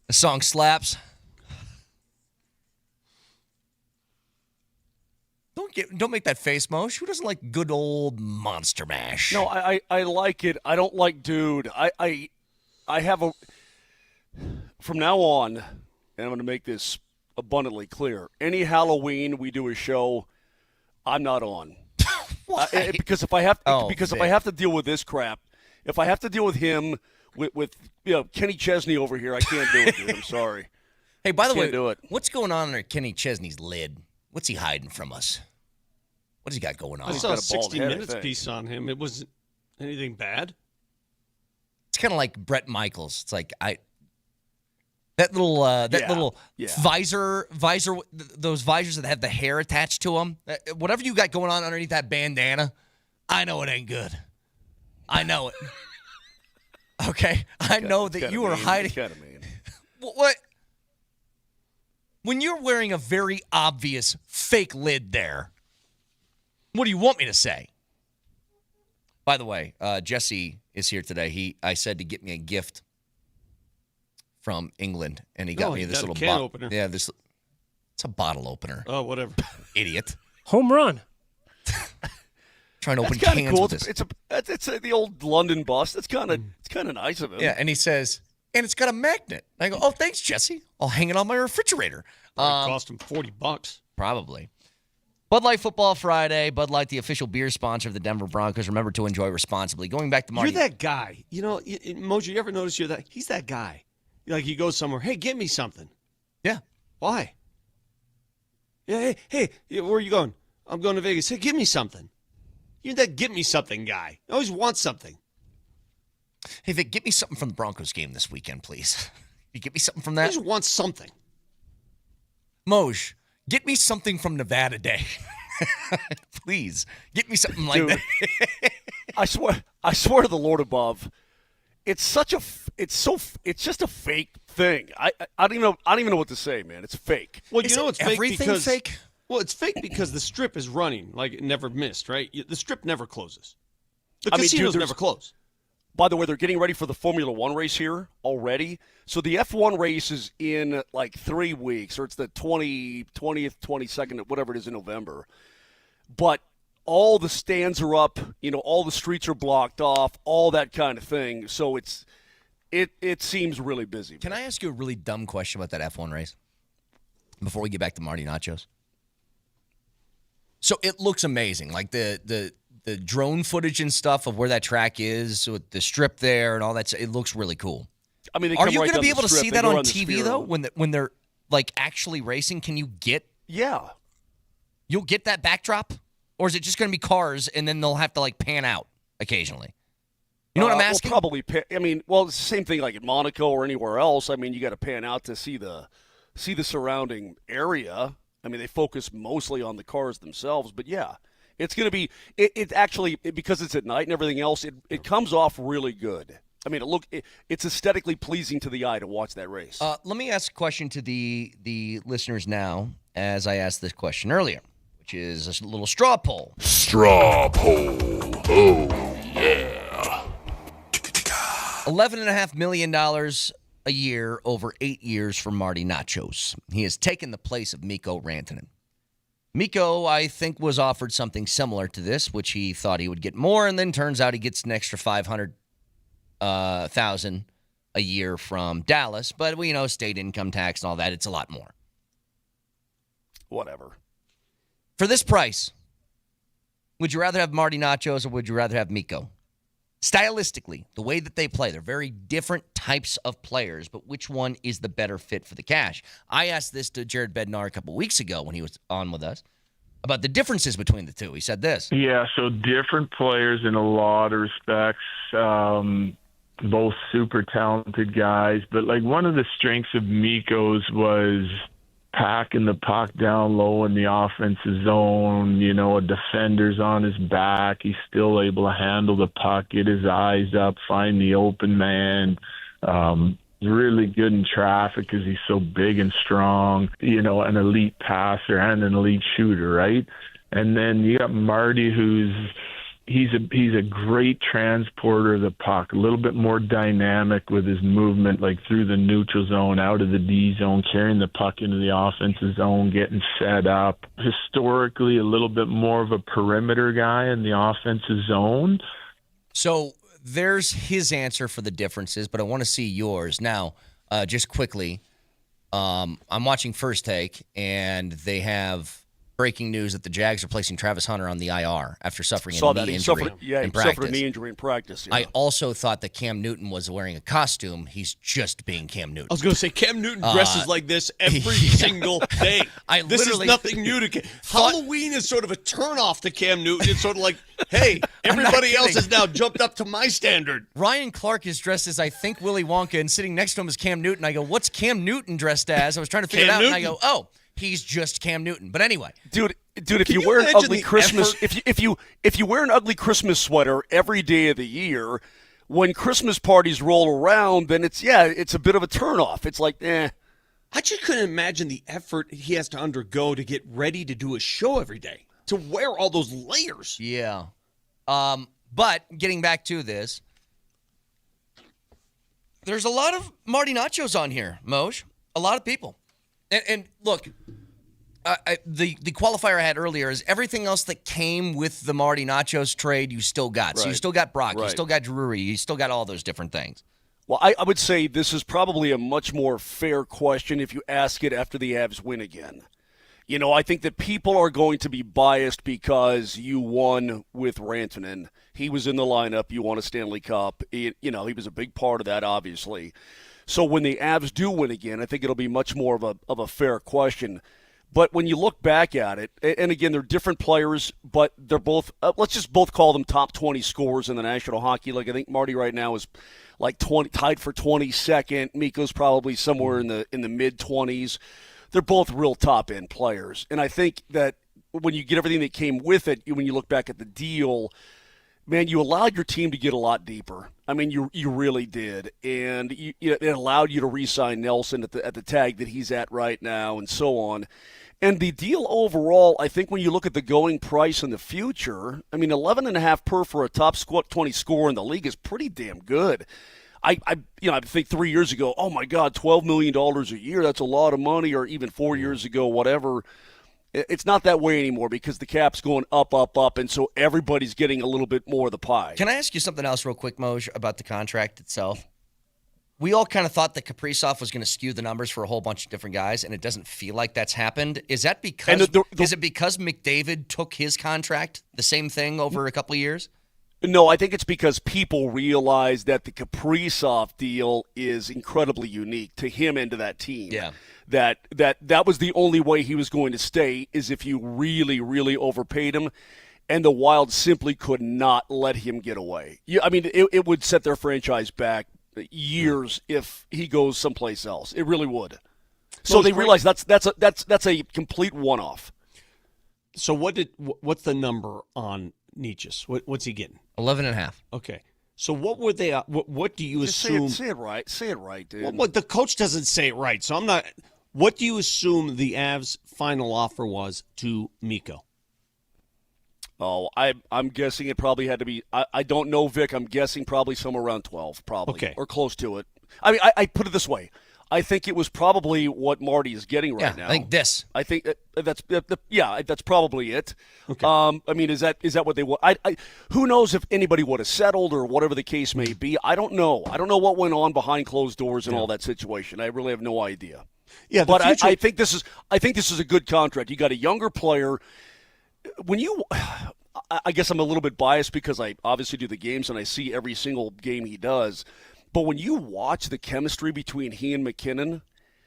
The song slaps. Don't make that face, Mosh. Who doesn't like good old Monster Mash? No, I like it. I don't like dude. I have a from now on, and I'm going to make this abundantly clear. Any Halloween we do a show, I'm not on. Why? Because if I have Vic. if I have to deal with this crap, if I have to deal with him with Kenny Chesney over here, I can't do it, dude. I'm sorry. Hey, by the way, do it. what's going on under Kenny Chesney's lid? What's he hiding from us? What has he got going on? I saw a 60 head, Minutes piece on him. It wasn't anything bad. It's kind of like Brett Michaels. It's like that little visor, those visors that have the hair attached to them. Whatever you got going on underneath that bandana, I know it ain't good. I know it. Okay, I know that you are hiding. What? When you're wearing a very obvious fake lid there, what do you want me to say? By the way, Jesse is here today. I said to get me a gift from England, and he got me this little can opener. Yeah, it's a bottle opener. Oh, whatever. Idiot. Home run. Trying to open That's cans cool. with this. It's the old London bus. That's kind of nice of him. Yeah, and he says, and it's got a magnet. And I go, oh, thanks, Jesse. I'll hang it on my refrigerator. Cost him $40. Probably. Bud Light Football Friday. Bud Light, the official beer sponsor of the Denver Broncos. Remember to enjoy responsibly. Going back to Marty. You're that guy. You know, Moser, you ever notice he's that guy? Like he goes somewhere, hey, get me something. Yeah. Why? Yeah, hey, where are you going? I'm going to Vegas. Hey, give me something. You're that get me something guy. I always want something. Hey, Vic, get me something from the Broncos game this weekend, please. You get me something from that? I just want something. Moj, get me something from Nevada Day. Please, get me something like Dude, that. I swear to the Lord above, it's just a fake thing. I don't even know what to say, man. It's fake. Well, you know it's fake because fake? Well, it's fake because the strip is running like it never missed, right? The strip never closes. The casinos never close. By the way, they're getting ready for the Formula One race here already. So the F1 race is in like 3 weeks, or it's the 20th, 22nd, whatever it is in November. But all the stands are up, all the streets are blocked off, all that kind of thing. So it seems really busy. Can I ask you a really dumb question about that F1 race before we get back to Marty Nachos? So it looks amazing, like the drone footage and stuff of where that track is with the strip there and all that. It looks really cool. I mean, are you going to be able to see that on TV though when they're like actually racing? Can you get? Yeah, you'll get that backdrop, or is it just going to be cars and then they'll have to like pan out occasionally? You know what I'm asking? Well, probably. It's the same thing like in Monaco or anywhere else. I mean, you got to pan out to see the surrounding area. I mean, they focus mostly on the cars themselves, but yeah, it's going to be. It actually because it's at night and everything else. It comes off really good. I mean, it's aesthetically pleasing to the eye to watch that race. Let me ask a question to the listeners now, as I asked this question earlier, which is a little straw poll. Straw poll. Oh, yeah. $11.5 million a year over 8 years for Marty Nachos. He has taken the place of Mikko Rantanen. Mikko, I think, was offered something similar to this, which he thought he would get more, and then turns out he gets an extra $500,000 a year from Dallas. But we know state income tax and all that, it's a lot more. Whatever. For this price, would you rather have Marty Nachos or would you rather have Mikko? Stylistically, the way that they play, they're very different types of players, but which one is the better fit for the cash? I asked this to Jared Bednar a couple weeks ago when he was on with us about the differences between the two. He said this. Yeah, so different players in a lot of respects, both super talented guys, but like one of the strengths of Mikko's was packing the puck down low in the offensive zone, a defender's on his back. He's still able to handle the puck, get his eyes up, find the open man. He's really good in traffic because he's so big and strong, an elite passer and an elite shooter, right? And then you got Marty, who's he's a great transporter of the puck, a little bit more dynamic with his movement, like through the neutral zone, out of the D zone, carrying the puck into the offensive zone, getting set up. Historically, a little bit more of a perimeter guy in the offensive zone. So there's his answer for the differences, but I want to see yours. Now, just quickly, I'm watching First Take, and they have breaking news that the Jags are placing Travis Hunter on the IR after suffering a knee injury in practice. Suffered a knee injury in practice. Yeah. I also thought that Cam Newton was wearing a costume. He's just being Cam Newton. I was going to say, Cam Newton dresses like this every single day. This is nothing new to Cam. Halloween is sort of a turnoff to Cam Newton. It's sort of like, hey, everybody else has now jumped up to my standard. Ryan Clark is dressed as, I think, Willy Wonka, and sitting next to him is Cam Newton. I go, what's Cam Newton dressed as? I was trying to figure it out, and I go, oh, he's just Cam Newton. But anyway. Dude, if you wear an ugly Christmas, if you wear an ugly Christmas sweater every day of the year, when Christmas parties roll around, then it's a bit of a turnoff. It's like, eh. I just couldn't imagine the effort he has to undergo to get ready to do a show every day, to wear all those layers. Yeah. But getting back to this, there's a lot of Marty Nachos on here, Moj. A lot of people. And look, the qualifier I had earlier is everything else that came with the Marty Nachos trade you still got. Right. So you still got Brock, you still got Drury, you still got all those different things. Well, I would say this is probably a much more fair question if you ask it after the Avs win again. You know, I think that people are going to be biased because you won with Rantanen. He was in the lineup. You won a Stanley Cup. He was a big part of that, obviously. So when the Avs do win again, I think it'll be much more of a fair question. But when you look back at it, and again, they're different players, but they're both, let's just both call them top 20 scorers in the National Hockey League. I think Marty right now is like tied for 22nd. Mikko's probably somewhere in the mid-20s. They're both real top-end players. And I think that when you get everything that came with it, when you look back at the deal, man, you allowed your team to get a lot deeper. I mean, you really did. And it allowed you to re-sign Nelson at the tag that he's at right now and so on. And the deal overall, I think when you look at the going price in the future, I mean, 11.5 per for a top 20 scorer in the league is pretty damn good. I think 3 years ago, oh my God, $12 million a year, that's a lot of money, or even 4 years ago, whatever. It's not that way anymore because the cap's going up, and so everybody's getting a little bit more of the pie. Can I ask you something else real quick, Moj, about the contract itself? We all kind of thought that Kaprizov was going to skew the numbers for a whole bunch of different guys, and it doesn't feel like that's happened. Is that because is it because McDavid took his contract, the same thing, over a couple of years? No, I think it's because people realize that the Kaprizov deal is incredibly unique to him and to that team. Yeah. That was the only way he was going to stay, is if you really, really overpaid him, and the Wild simply could not let him get away. I mean, it would set their franchise back years if he goes someplace else. It really would. So they realize that's a complete one-off. So what's the number on Nietzsche's? What's he getting? 11.5. Okay. So what were they? What do you assume? Say it right. Say it right, dude. Well, the coach doesn't say it right, so I'm not. What do you assume the Avs' final offer was to Mikko? Oh, I'm guessing it probably had to be. I don't know, Vic. I'm guessing probably somewhere around 12, probably, okay, or close to it. I mean, I put it this way. I think it was probably what Marty is getting right now. I think this. I think that's probably it. Okay. I mean, is that what they want? Who knows if anybody would have settled or whatever the case may be. I don't know. I don't know what went on behind closed doors and all that situation. I really have no idea. Yeah, but I think this is a good contract. You got a younger player. I guess I'm a little bit biased because I obviously do the games and I see every single game he does. But when you watch the chemistry between he and McKinnon,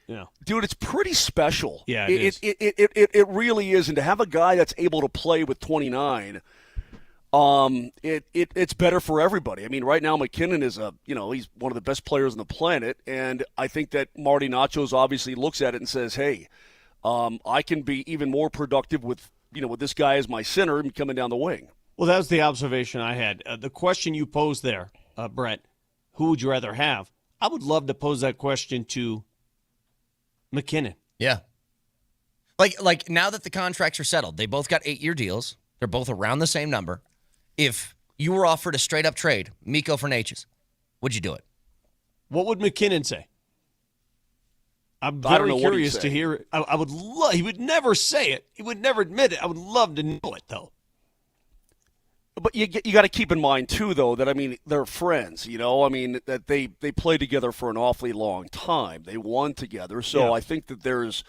yeah, dude, it's pretty special. Yeah, it really is. And to have a guy that's able to play with 29, it's better for everybody. I mean, right now McKinnon is he's one of the best players on the planet, and I think that Marty Nachos obviously looks at it and says, hey, I can be even more productive with this guy as my center and coming down the wing. Well, that was the observation I had. The question you posed there, Brett. Who would you rather have? I would love to pose that question to McKinnon. Yeah. Like now that the contracts are settled, they both got 8-year deals. They're both around the same number. if you were offered a straight-up trade, Miko for Natchez, would you do it? What would McKinnon say? I'm I don't very know curious what to he'd say. hear it. I would love. He would never say it. He would never admit it. I would love to know it, though. But you got to keep in mind, too, though, that, I mean, they're friends, you know? I mean, that they played together for an awfully long time. They won together. So Yeah. I think that there's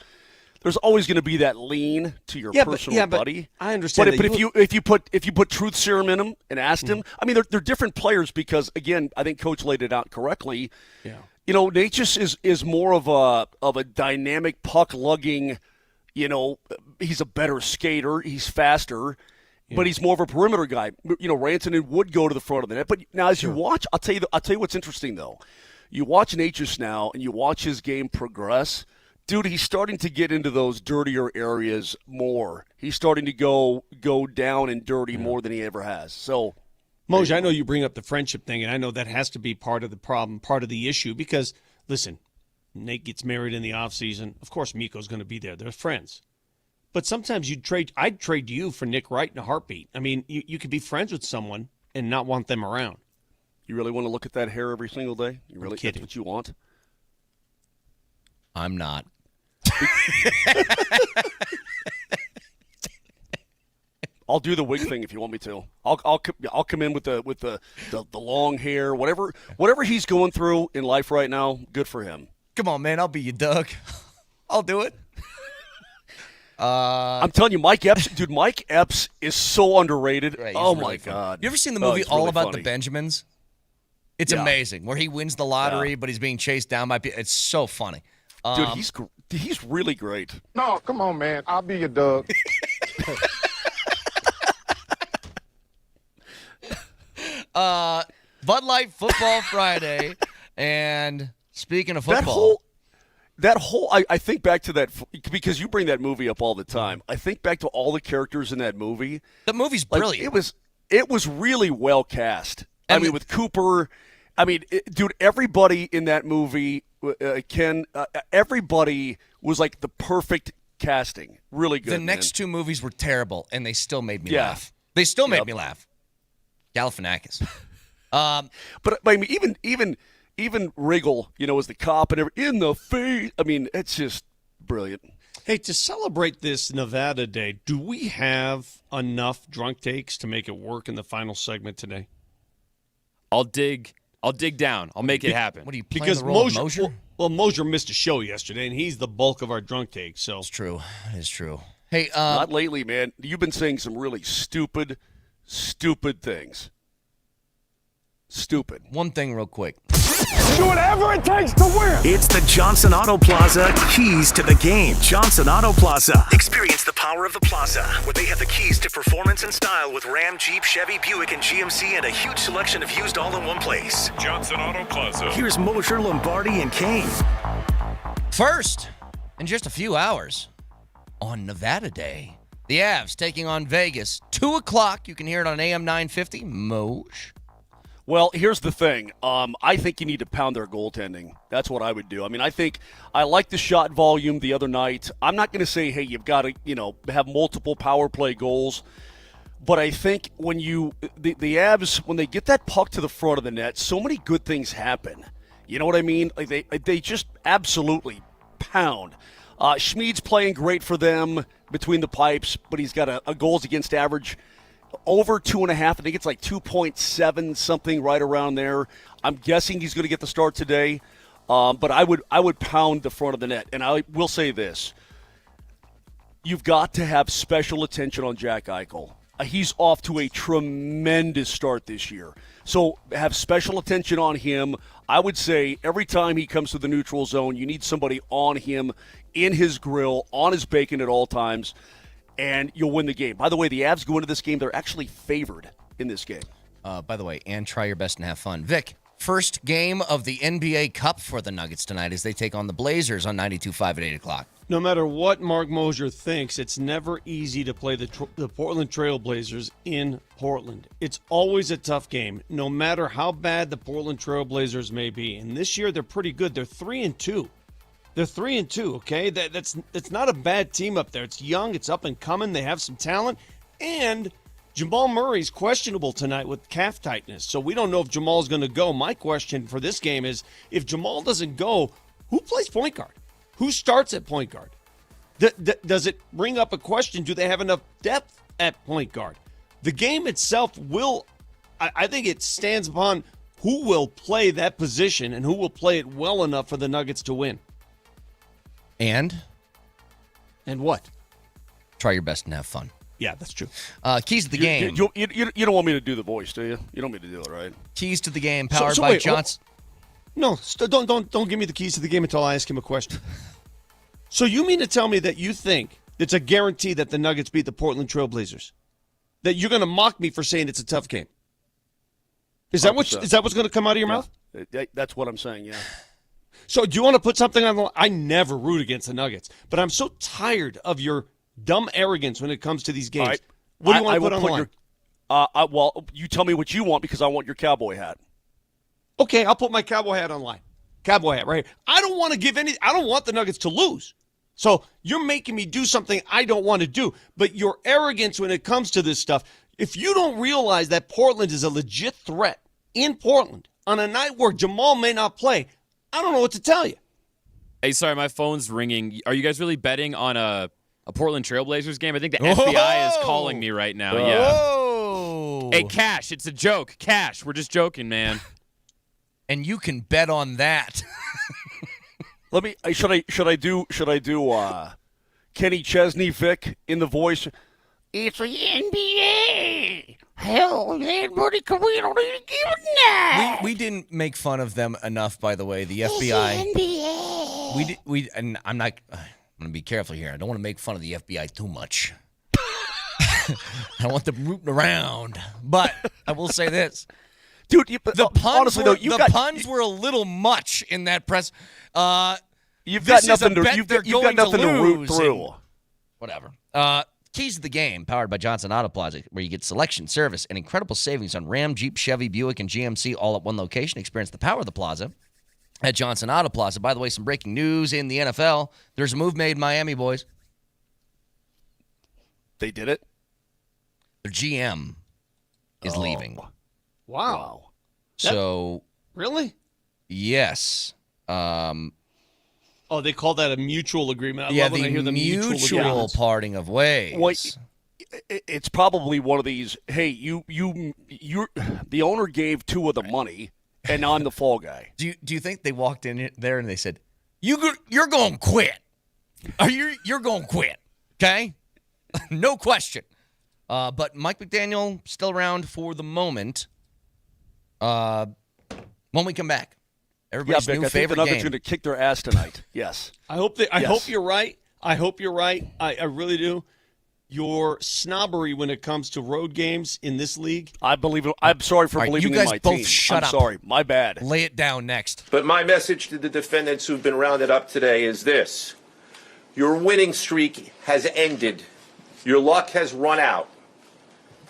always going to be that lean to your personal buddy. I understand. But if you put truth serum in him and asked him, I mean, they're different players because, again, I think Coach laid it out correctly. Yeah. You know, Natchez is more of a dynamic puck lugging. You know, he's a better skater. He's faster. But he's more of a perimeter guy. You know, Rantanen would go to the front of the net. But now, as you watch, I'll tell you what's interesting though. You watch Natchez now, and you watch his game progress. Dude, he's starting to get into those dirtier areas more. He's starting to go down and dirty more than he ever has. So, Moj, I know you bring up the friendship thing, and I know that has to be part of the problem, part of the issue. Because listen, Nate gets married in the offseason. Of course, Miko's going to be there. They're friends. But sometimes I'd trade you for Nick Wright in a heartbeat. I mean, you could be friends with someone and not want them around. You really want to look at that hair every single day? You really? That's what you want? I'm not. I'll do the wig thing if you want me to. I'll come in with the long hair, whatever he's going through in life right now. Good for him. Come on, man. I'll be you, Doug. I'll do it. I'm telling you, Mike Epps, dude. Mike Epps is so underrated. Right, oh really my fun. God! You ever seen the movie it's All really About funny. the Benjamins? It's Yeah. amazing. Where he wins the lottery, but he's being chased down by people. It's so funny. Dude, he's really great. No, come on, man. I'll be your Doug. Bud Light Football Friday, and speaking of football, That whole I think back to that because you bring that movie up all the time. I think back to all the characters in that movie. The movie's brilliant. It was really well cast. I mean, with Cooper. I mean, dude, everybody in that movie, everybody was like the perfect casting. Really good. The next two movies were terrible, and they still made me Yeah. laugh. They still made me laugh. Galifianakis. But I mean, even Riggle, you know, as the cop and in the face. I mean, it's just brilliant. Hey, to celebrate this Nevada Day, do we have enough drunk takes to make it work in the final segment today? I'll dig down. I'll make it happen. What are you playing Because the role of Moser, Moser? well, Moser missed a show yesterday, and he's the bulk of our drunk takes. So It's true. It's true. Hey, Not lately, man. You've been saying some really stupid things. Stupid. One thing real quick. Do whatever it takes to win. It's the Johnson Auto Plaza keys to the game. Johnson Auto Plaza. Experience the power of the plaza, where they have the keys to performance and style with Ram, Jeep, Chevy, Buick, and GMC, and a huge selection of used all in one place. Johnson Auto Plaza. Here's Moser, Lombardi, and Kane. First, in just a few hours, on Nevada Day, the Avs taking on Vegas. 2 o'clock. You can hear it on AM 950. Moj. Well, here's the thing. I think you need to pound their goaltending. That's what I would do. I mean, I like the shot volume the other night. I'm not going to say, hey, you've got to, have multiple power play goals. But I think when the Avs, when they get that puck to the front of the net, so many good things happen. You know what I mean? Like they just absolutely pound. Schmid's playing great for them between the pipes, but he's got a goals against average over 2.5. I think it's like 2.7 something right around there. I'm guessing he's going to get the start today. But I would pound the front of the net. And I will say this. You've got to have special attention on Jack Eichel. He's off to a tremendous start this year. So have special attention on him. I would say every time he comes to the neutral zone, you need somebody on him, in his grill, on his bacon at all times, and you'll win the game. By the way, the Avs go into this game, they're actually favored in this game. By the way, and try your best and have fun. Vic, first game of the NBA Cup for the Nuggets tonight as they take on the Blazers on 92.5 at 8 o'clock. no matter what Mark Moser thinks, it's never easy to play the Portland Trail Blazers in Portland. It's always a tough game, no matter how bad the Portland Trail Blazers may be. And this year, they're pretty good. They're 3-2. They're 3-2, okay? That's not a bad team up there. It's young. It's up and coming. They have some talent. And Jamal Murray's questionable tonight with calf tightness, so we don't know if Jamal's going to go. My question for this game is, if Jamal doesn't go, who plays point guard? Who starts at point guard? Does it bring up a question, do they have enough depth at point guard? The game itself will, I think it stands upon who will play that position and who will play it well enough for the Nuggets to win. And what? Try your best and have fun. Yeah, that's true. Keys to the game. You don't want me to do the voice, do you? You don't want me to do it, right? Keys to the game, powered by wait, Johnson. No, don't give me the keys to the game until I ask him a question. So you mean to tell me that you think it's a guarantee that the Nuggets beat the Portland Trailblazers? That you're going to mock me for saying it's a tough game? Is that what's going to come out of your mouth? That's what I'm saying, yeah. So do you want to put something on the line? I never root against the Nuggets, but I'm so tired of your dumb arrogance when it comes to these games. Right. What do you want to put on the line? Well, you tell me what you want because I want your cowboy hat. Okay, I'll put my cowboy hat online. Cowboy hat, right here. I don't want the Nuggets to lose. So you're making me do something I don't want to do. But your arrogance when it comes to this stuff, if you don't realize that Portland is a legit threat in Portland on a night where Jamal may not play, I don't know what to tell you. Hey, sorry, my phone's ringing. Are you guys really betting on a Portland Trailblazers game? I think the FBI is calling me right now. Yeah. Hey, Cash, it's a joke. Cash, we're just joking, man. And you can bet on that. Let me. Should I do Kenny Chesney Vic in the voice? It's the NBA. Hell, everybody, we don't even give a damn. We didn't make fun of them enough, by the way. The FBI. It's the NBA. We and I'm not. I'm gonna be careful here. I don't want to make fun of the FBI too much. I don't want them rooting around, but I will say this. Dude, the puns were a little much in that press. You've got nothing to root through. Whatever. Keys to the game, powered by Johnson Auto Plaza, where you get selection, service, and incredible savings on Ram, Jeep, Chevy, Buick, and GMC all at one location. Experience the power of the plaza at Johnson Auto Plaza. By the way, some breaking news in the NFL. There's a move made in Miami, boys. They did it? Their GM is leaving. Wow. So really? Yes. They call that a mutual agreement. I yeah, love when I hear the mutual parting of ways. Well, it's probably one of these. Hey, you're the owner gave two of the money, and I'm the fall guy. Do you think they walked in there and they said, "You're going to quit? You're going to quit?" Okay, no question. But Mike McDaniel still around for the moment. When we come back, everybody's Vic, new I favorite think the Nuggets game. are going to kick their ass tonight. Yes. I hope you're right. I hope you're right. I really do. Your snobbery when it comes to road games in this league. I'm sorry for believing in my team. You guys both shut up. I'm sorry. My bad. Lay it down next. But my message to the defendants who've been rounded up today is this. Your winning streak has ended. Your luck has run out.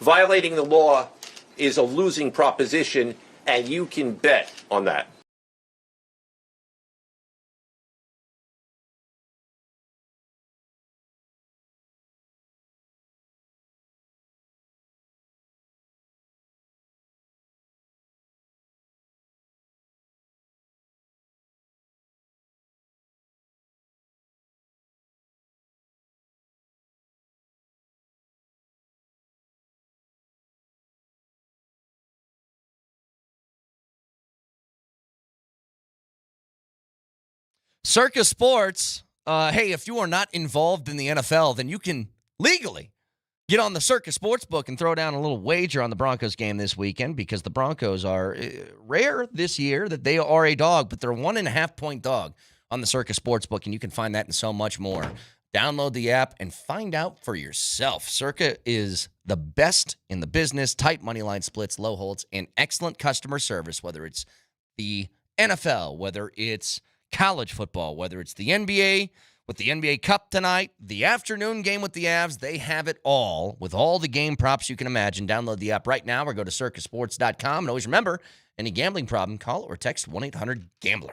Violating the law is a losing proposition, and you can bet on that. Circa Sports, hey, if you are not involved in the NFL, then you can legally get on the Circa Sportsbook and throw down a little wager on the Broncos game this weekend because the Broncos are rare this year that they are a dog, but they're 1.5-point dog on the Circa Sportsbook, and you can find that and so much more. Download the app and find out for yourself. Circa is the best in the business, tight money line splits, low holds, and excellent customer service, whether it's the NFL, whether it's college football, whether it's the NBA with the NBA Cup tonight, the afternoon game with the Avs, they have it all with all the game props you can imagine. Download the app right now or go to circasports.com. And always remember, any gambling problem, call or text 1-800-GAMBLER.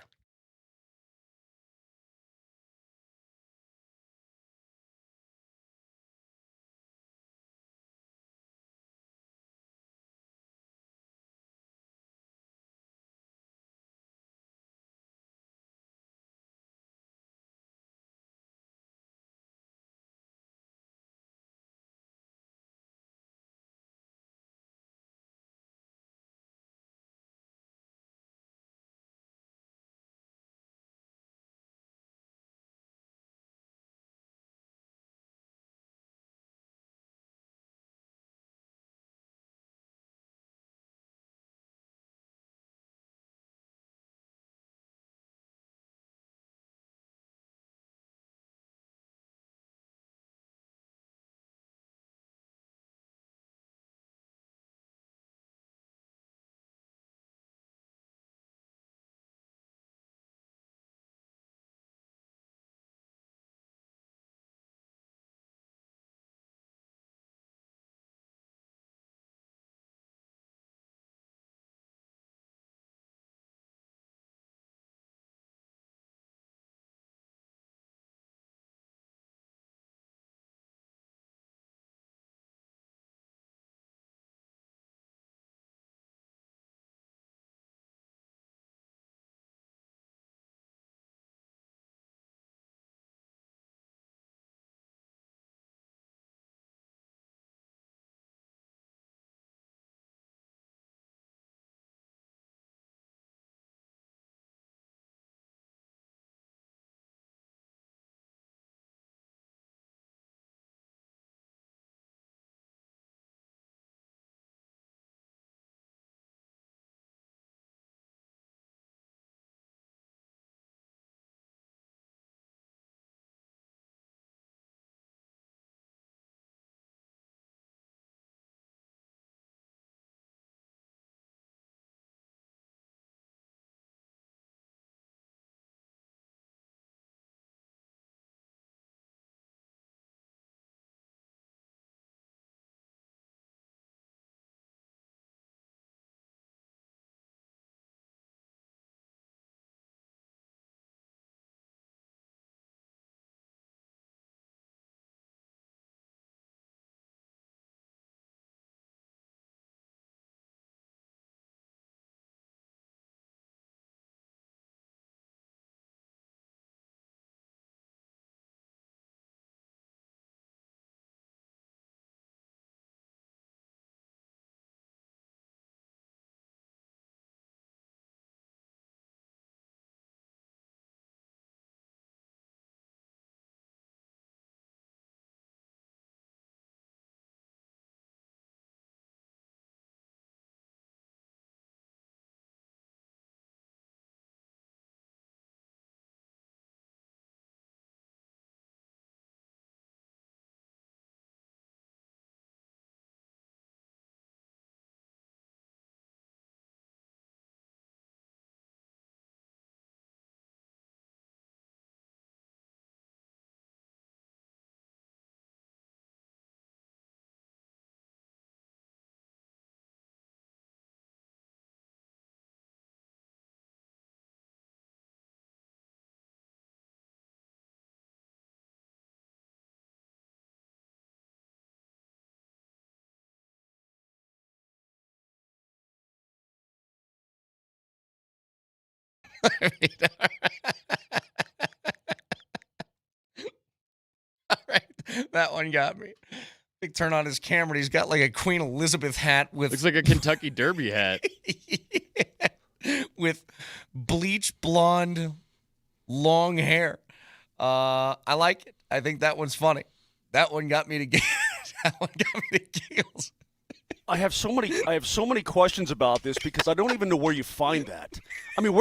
All right, that one got me. Big turn on his camera. He's got like a Queen Elizabeth hat with. Looks like a Kentucky Derby hat. With bleach blonde, long hair. I like it. I think that one's funny. That one got me to giggles. I have so many questions about this because I don't even know where you find that. I mean,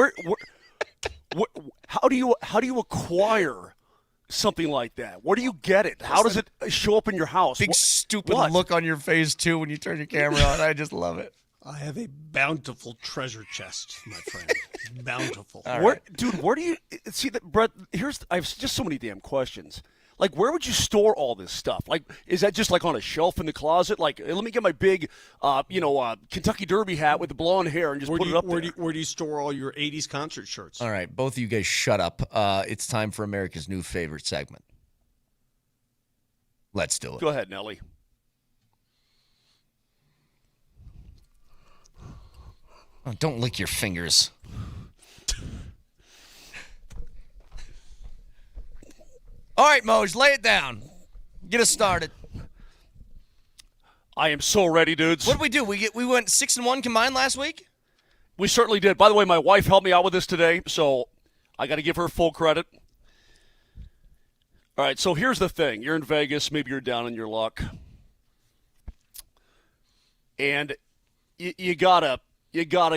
how do you acquire something like that? Where do you get it? How does it show up in your house? Big stupid look on your face too when you turn your camera on. I just love it. I have a bountiful treasure chest, my friend. Bountiful. Dude, where do you see that, Brett? I have just so many damn questions. Like, where would you store all this stuff? Like, is that just like on a shelf in the closet? Like, let me get my big, Kentucky Derby hat with the blonde hair and just put it up there. Where do you store all your 80s concert shirts? All right, both of you guys shut up. It's time for America's new favorite segment. Let's do it. Go ahead, Nelly. Oh, don't lick your fingers. All right, Moj, lay it down. Get us started. I am so ready, dudes. What did we do? We went 6-1 combined last week? We certainly did. By the way, my wife helped me out with this today, so I got to give her full credit. All right, so here's the thing. You're in Vegas. Maybe you're down in your luck. And you gotta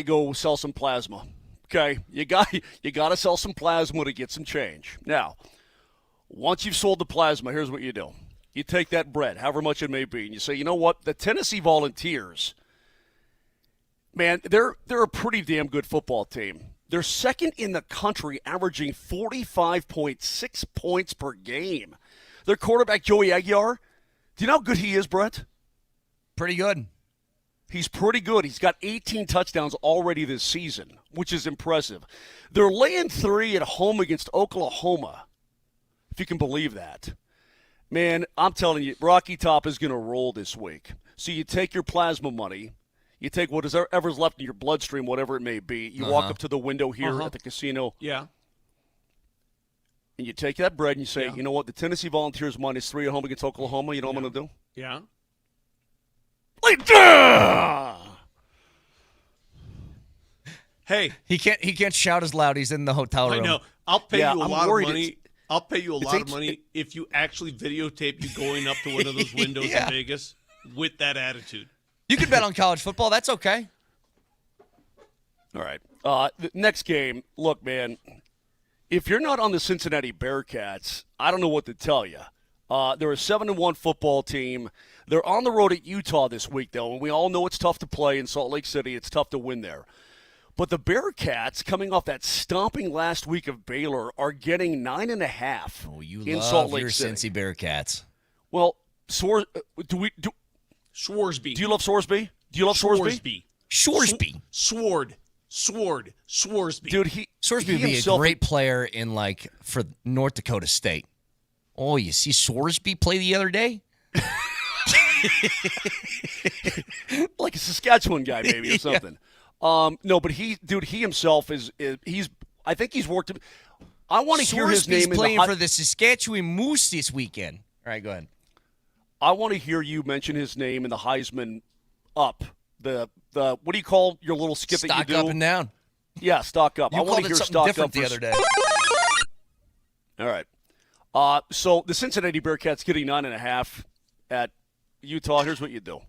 go sell some plasma. Okay? You gotta sell some plasma to get some change. Now, once you've sold the plasma, here's what you do. You take that bread, however much it may be, and you say, you know what? The Tennessee Volunteers, man, they're a pretty damn good football team. They're second in the country, averaging 45.6 points per game. Their quarterback, Joey Aguiar, do you know how good he is, Brett? Pretty good. He's pretty good. He's got 18 touchdowns already this season, which is impressive. They're laying 3 at home against Oklahoma, if you can believe that. Man, I'm telling you, Rocky Top is going to roll this week. So you take your plasma money, you take whatever's left in your bloodstream, whatever it may be, you walk up to the window here at the casino. Yeah. And you take that bread and you say, you know what, the Tennessee Volunteers -3 at home against Oklahoma, you know what I'm going to do? Yeah. Hey, he can't shout as loud. He's in the hotel room. I know. I'll pay you a lot of money. I'll pay you a lot of It's money if you actually videotape you going up to one of those windows in Vegas with that attitude. You can bet on college football. That's okay. All right. The next game, look, man, if you're not on the Cincinnati Bearcats, I don't know what to tell you. They're a 7-1 football team. They're on the road at Utah this week, though, and we all know it's tough to play in Salt Lake City. It's tough to win there. But the Bearcats, coming off that stomping last week of Baylor, are getting 9.5 in Salt Lake City. Cincy Bearcats. Well, Sworsby. Do you love Sworsby? Do you love Sworsby? Shoresby. Sworsby. Dude, Sworsby would be a great player for North Dakota State. Oh, you see Sworsby play the other day? Like a Saskatchewan guy, maybe, or something. No, but he himself I think he's worked. I want to hear his name. He's playing for the Saskatchewan Moose this weekend. All right, go ahead. I want to hear you mention his name in the Heisman up. The what do you call your little skip that you do? Stock up and down. Yeah, stock up. You I want called to it hear something stock different up the other day. All right. So the Cincinnati Bearcats getting 9.5 at Utah. Here's what you do.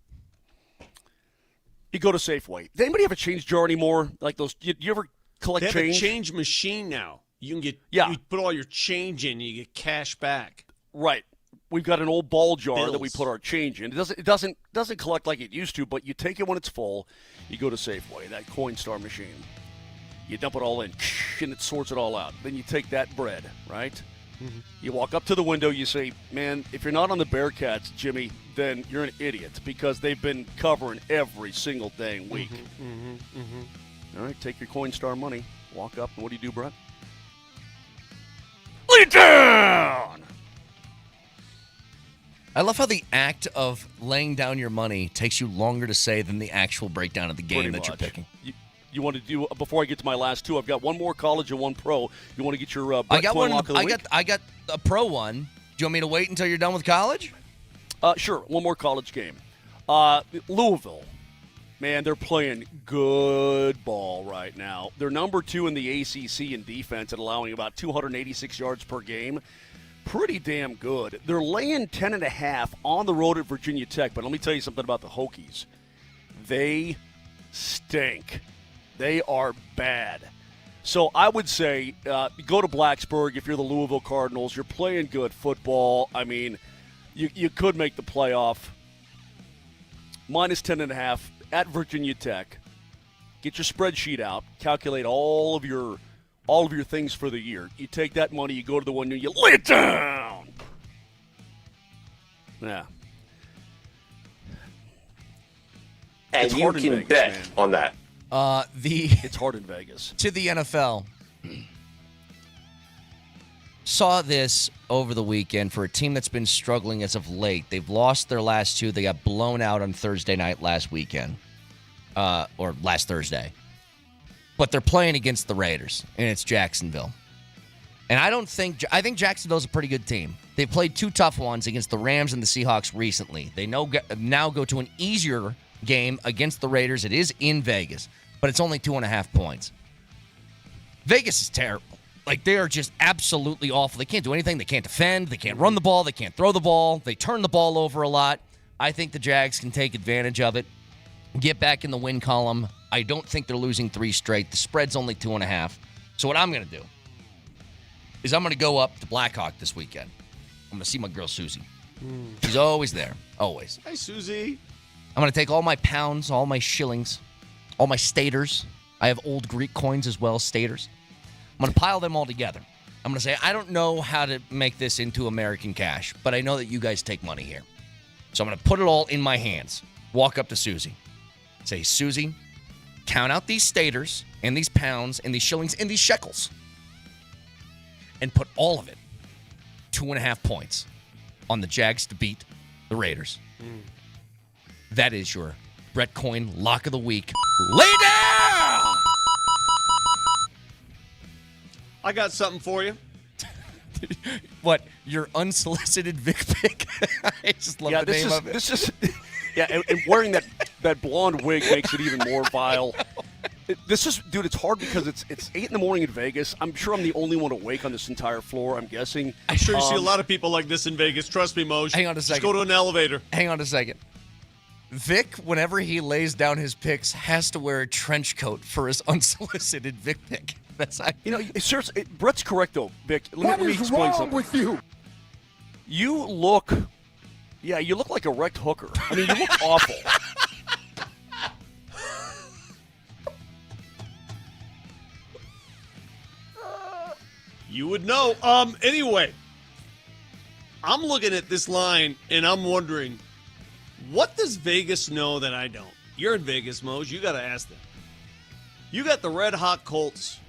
You go to Safeway. Does anybody have a change jar anymore? Like those? You ever collect They have change? a change machine now. You can get you put all your change in, and you get cash back. Right. We've got an old ball jar Bills. that we put our change in. It doesn't collect like it used to, but you take it when it's full. You go to Safeway, that Coinstar machine. You dump it all in, and it sorts it all out. Then you take that bread, right? Mm-hmm. You walk up to the window, you say, man, if you're not on the Bearcats, Jimmy, then you're an idiot because they've been covering every single dang week. All right, take your Coinstar money, walk up, and what do you do, Brett? Lay it down! I love how the act of laying down your money takes you longer to say than the actual breakdown of the game Pretty that you're much. picking. you want to do before I get to my last two? I've got one more college and one pro. You want to get your I got one. lock of the week? I got a pro one. Do you want me to wait until you're done with college? Sure. One more college game. Louisville. Man, they're playing good ball right now. They're number 2 in the ACC in defense at allowing about 286 yards per game. Pretty damn good. They're laying 10.5 on the road at Virginia Tech, but let me tell you something about the Hokies. They stink. They are bad. So I would say go to Blacksburg if you're the Louisville Cardinals. You're playing good football. I mean, you could make the playoff. Minus 10.5 at Virginia Tech. Get your spreadsheet out. Calculate all of your things for the year. You take that money, you go to the one, you lay it down. Yeah. And It's you hard in can Vegas, bet man. on that. It's hard in Vegas. To the NFL. Saw this over the weekend for a team that's been struggling as of late. They've lost their last two. They got blown out on Thursday night last weekend, or last Thursday. But they're playing against the Raiders, and it's Jacksonville. And I think Jacksonville's a pretty good team. They played 2 tough ones against the Rams and the Seahawks recently. They now go to an easier game against the Raiders. It is in Vegas, but it's only 2.5 points. Vegas is terrible. Like, they are just absolutely awful. They can't do anything. They can't defend. They can't run the ball. They can't throw the ball. They turn the ball over a lot. I think the Jags can take advantage of it, get back in the win column. I don't think they're losing 3 straight. The spread's only 2.5. So what I'm going to do is I'm going to go up to Blackhawk this weekend. I'm going to see my girl, Susie. She's always there. Always. Hey, Susie. I'm going to take all my pounds, all my shillings, all my staters. I have old Greek coins as well, staters. I'm going to pile them all together. I'm going to say, I don't know how to make this into American cash, but I know that you guys take money here. So I'm going to put it all in my hands, walk up to Susie, say, Susie, count out these staters and these pounds and these shillings and these shekels and put all of it, 2.5 points, on the Jags to beat the Raiders. That is your Brett Coin lock of the week. Lay down! I got something for you. What, your unsolicited Vic pick? I just love the name of it. And wearing that blonde wig makes it even more vile. Dude, it's hard because it's 8 in the morning in Vegas. I'm sure I'm the only one awake on this entire floor, I'm guessing. I'm sure you see a lot of people like this in Vegas. Trust me, Moj. Hang on a second. Just go to an elevator. Hang on a second. Vic, whenever he lays down his picks, has to wear a trench coat for his unsolicited Vic pick. Seriously, Brett's correct, though, Vic. Let me explain something. with you? You look like a wrecked hooker. I mean, you look awful. You would know. Anyway, I'm looking at this line, and I'm wondering, what does Vegas know that I don't? You're in Vegas, Moj. You got to ask them. You got the red-hot Colts,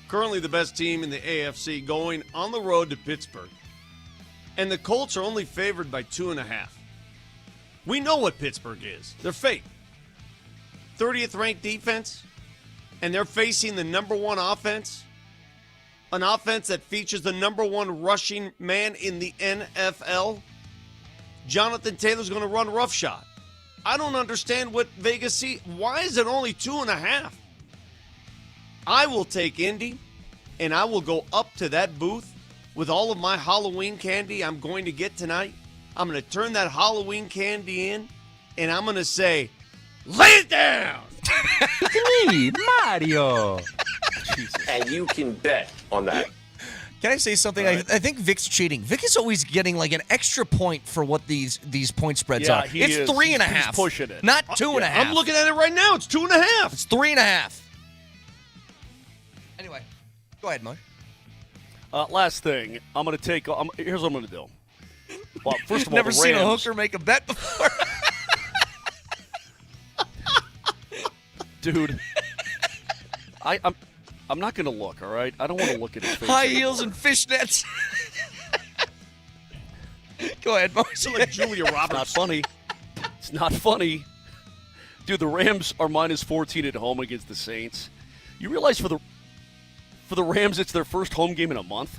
currently the best team in the AFC, going on the road to Pittsburgh. And the Colts are only favored by 2.5. We know what Pittsburgh is. They're fake. 30th ranked defense, and they're facing the number 1 offense. An offense that features the number 1 rushing man in the NFL. Jonathan Taylor's going to run roughshod. I don't understand what Vegas sees. Why is it only 2.5? I will take Indy, and I will go up to that booth with all of my Halloween candy I'm going to get tonight. I'm going to turn that Halloween candy in, and I'm going to say, lay it down! It's me, Mario! And you can bet on that. Can I say something? I think Vic's cheating. Vic is always getting like an extra point for what these point spreads are. It's 3.5. He's pushing it. Not 2.5. I'm looking at it right now. It's 2.5. It's 3.5. Anyway, go ahead, Moj. Last thing, I'm going to take. Here's what I'm going to do. Well, first of all, Never the seen a Rams, hooker make a bet before. Dude. I'm not going to look, all right? I don't want to look at his face. High heels and fishnets. Go ahead, Moser. Like Julia Roberts. It's not funny. It's not funny. Dude, the Rams are minus 14 at home against the Saints. You realize for the Rams, it's their first home game in a month?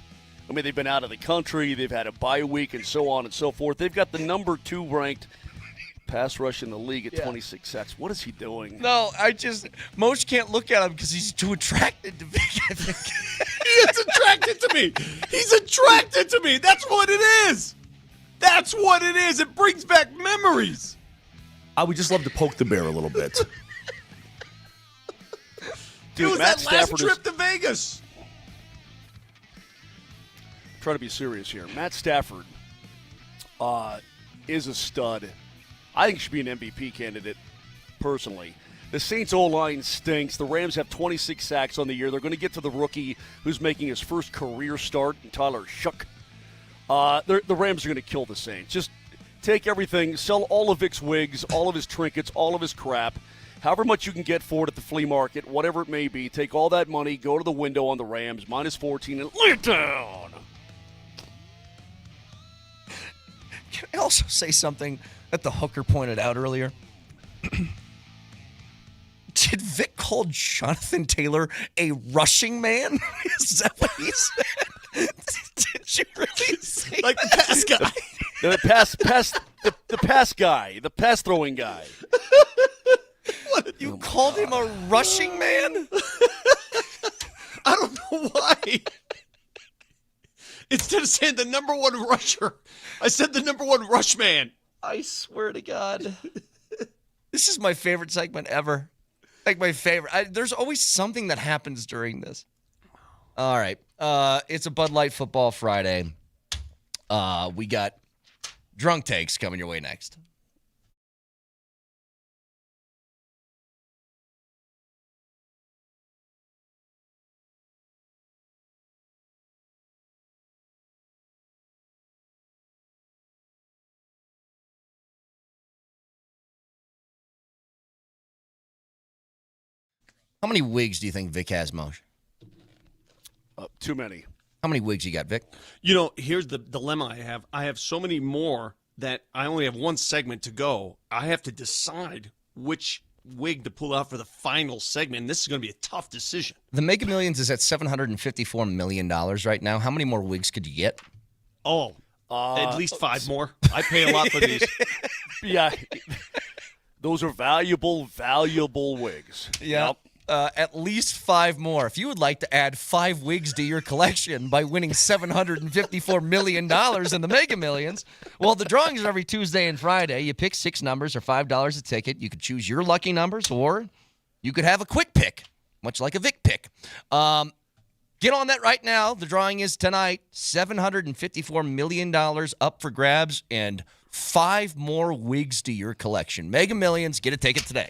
I mean, they've been out of the country, they've had a bye week, and so on and so forth. They've got the number 2 ranked pass rush in the league at 26 sacks. What is he doing? No, Moshe can't look at him because he's too attracted to Vic, I think. He is attracted to me. He's attracted to me. That's what it is. That's what it is. It brings back memories. I would just love to poke the bear a little bit. Dude, it was Matt that last Stafford trip to Vegas. Try to be serious here. Matt Stafford is a stud. I think he should be an MVP candidate, personally. The Saints' O-line stinks. The Rams have 26 sacks on the year. They're going to get to the rookie who's making his first career start, Tyler Shook. The Rams are going to kill the Saints. Just take everything, sell all of Vic's wigs, all of his trinkets, all of his crap, however much you can get for it at the flea market, whatever it may be. Take all that money, go to the window on the Rams, minus 14, and lay it down. Can I also say something that the hooker pointed out earlier? Did Vic call Jonathan Taylor a rushing man? Is that what he said? Did you really say like that? the pass guy? The pass guy, the pass throwing guy. What, you called him a rushing man? I don't know why. Instead of saying the number 1 rusher, I said the number 1 rush man. I swear to God. This is my favorite segment ever. Like my favorite. There's always something that happens during this. All right. It's a Bud Light Football Friday. We got drunk takes coming your way next. How many wigs do you think Vic has, Moshe? Too many. How many wigs you got, Vic? You know, here's the dilemma I have. I have so many more that I only have one segment to go. I have to decide which wig to pull out for the final segment. And this is going to be a tough decision. The Mega Millions is at $754 million right now. How many more wigs could you get? Oh, at least 5 more. I pay a lot for these. Yeah. Those are valuable wigs. Yeah. Yep. At least 5 more. If you would like to add 5 wigs to your collection by winning $754 million in the Mega Millions, well, the drawings are every Tuesday and Friday. You pick 6 numbers or $5 a ticket. You could choose your lucky numbers, or you could have a quick pick, much like a Vic pick. Get on that right now. The drawing is tonight. $754 million up for grabs and 5 more wigs to your collection. Mega Millions. Get a ticket today.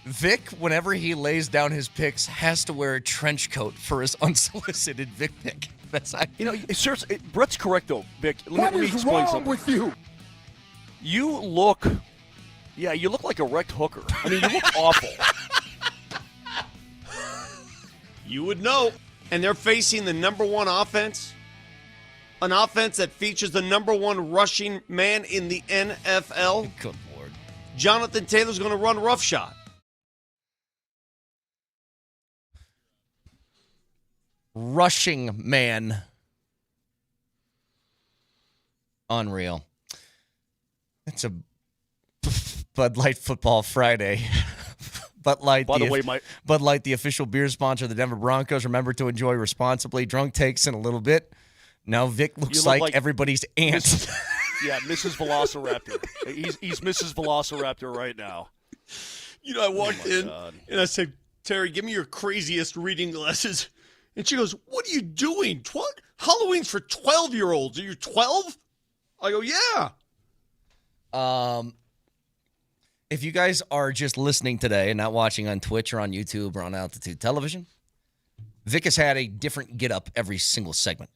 Vic, whenever he lays down his picks, has to wear a trench coat for his unsolicited Vic pick. That's seriously, Brett's correct though, Vic. What Let me is explain wrong something. with you? You look like a wrecked hooker. I mean, you look awful. You would know. And they're facing the number one offense, an offense that features the number one rushing man in the NFL. Good Lord. Jonathan Taylor's going to run roughshod. Rushing man. Unreal. It's a Bud Light Football Friday. Bud Light, Bud Light, the official beer sponsor of the Denver Broncos. Remember to enjoy responsibly. Drunk takes in a little bit. Now Vic looks like everybody's aunt. Mrs. Velociraptor. He's Mrs. Velociraptor right now. You know, I walked in and I said, Terry, give me your craziest reading glasses. And she goes, what are you doing? Halloween's for 12-year-olds. Are you 12? I go, yeah. If you guys are just listening today and not watching on Twitch or on YouTube or on Altitude Television, Vic has had a different get-up every single segment.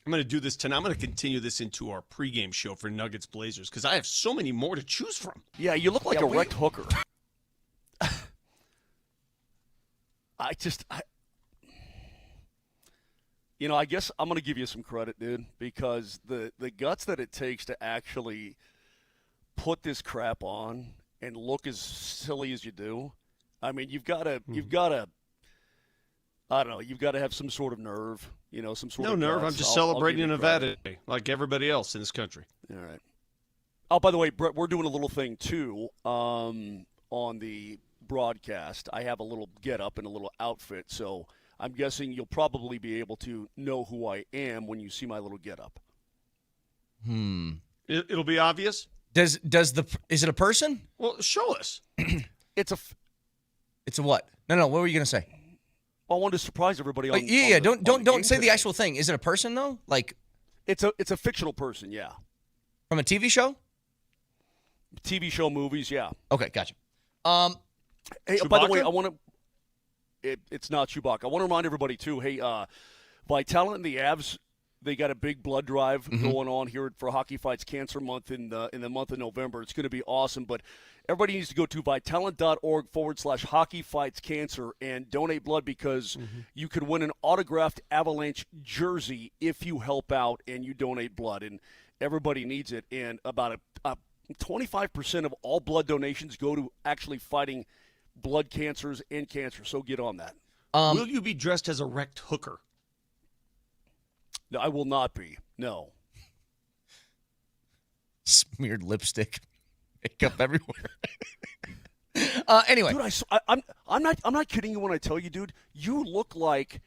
I'm going to do this tonight. I'm going to continue this into our pregame show for Nuggets Blazers because I have so many more to choose from. Yeah, you look like a wrecked hooker. I guess I'm going to give you some credit, dude, because the guts that it takes to actually put this crap on and look as silly as you do. I mean, you've got to I don't know, you've got to have some sort of nerve, some sort of nerve. guts. I'm just celebrating Nevada Day like everybody else in this country. All right. Oh, by the way, Brett, we're doing a little thing too on the broadcast. I have a little get-up and a little outfit, so I'm guessing you'll probably be able to know who I am when you see my little get-up. It'll be obvious. Is it a person? Well, show us. It's a what? No. What were you gonna say? Well, I wanted to surprise everybody. Don't say the actual thing. Is it a person though? Like, it's a fictional person. Yeah. From a TV show. TV show, movies. Yeah. Okay, gotcha. Hey, by the way, I want to. It's not Chewbacca. I want to remind everybody too. Hey, Vitalant and the Avs, they got a big blood drive going on here for Hockey Fights Cancer Month in the month of November. It's going to be awesome. But everybody needs to go to vitalant.org/Hockey Fights Cancer and donate blood because you could win an autographed Avalanche jersey if you help out and you donate blood. And everybody needs it. And about a 25% of all blood donations go to actually fighting blood cancers and cancer. So get on that. Will you be dressed as a wrecked hooker? No, I will not be. No. Smeared lipstick, makeup everywhere. Anyway, dude, I'm not kidding you when I tell you, dude. You look like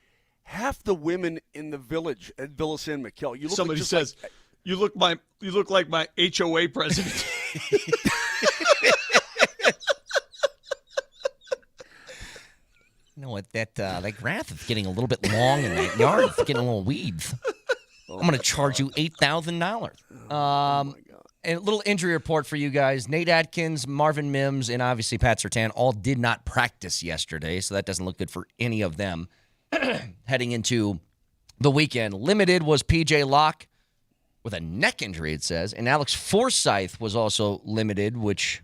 half the women in the village at Villa San Miquel. You look Somebody like says you look like my HOA president. You know what? That graph is getting a little bit long in that yard. It's getting a little weeds. I'm going to charge you $8,000. And a little injury report for you guys. Nate Atkins, Marvin Mims, and obviously Pat Surtain all did not practice yesterday, so that doesn't look good for any of them heading into the weekend. Limited was P.J. Locke with a neck injury, it says, and Alex Forsythe was also limited, which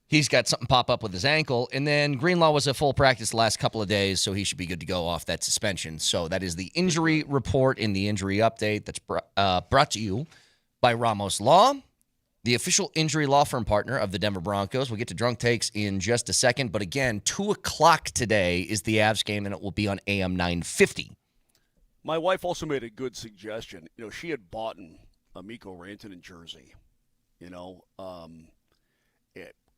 he's got something pop up with his ankle. And then Greenlaw was a full practice the last couple of days, so he should be good to go off that suspension. So that is the injury report and the injury update that's brought to you by Ramos Law, the official injury law firm partner of the Denver Broncos. We'll get to drunk takes in just a second. But again, 2 o'clock today is the Avs game, and it will be on AM 950. My wife also made a good suggestion. She had bought a Mikko Rantanen jersey.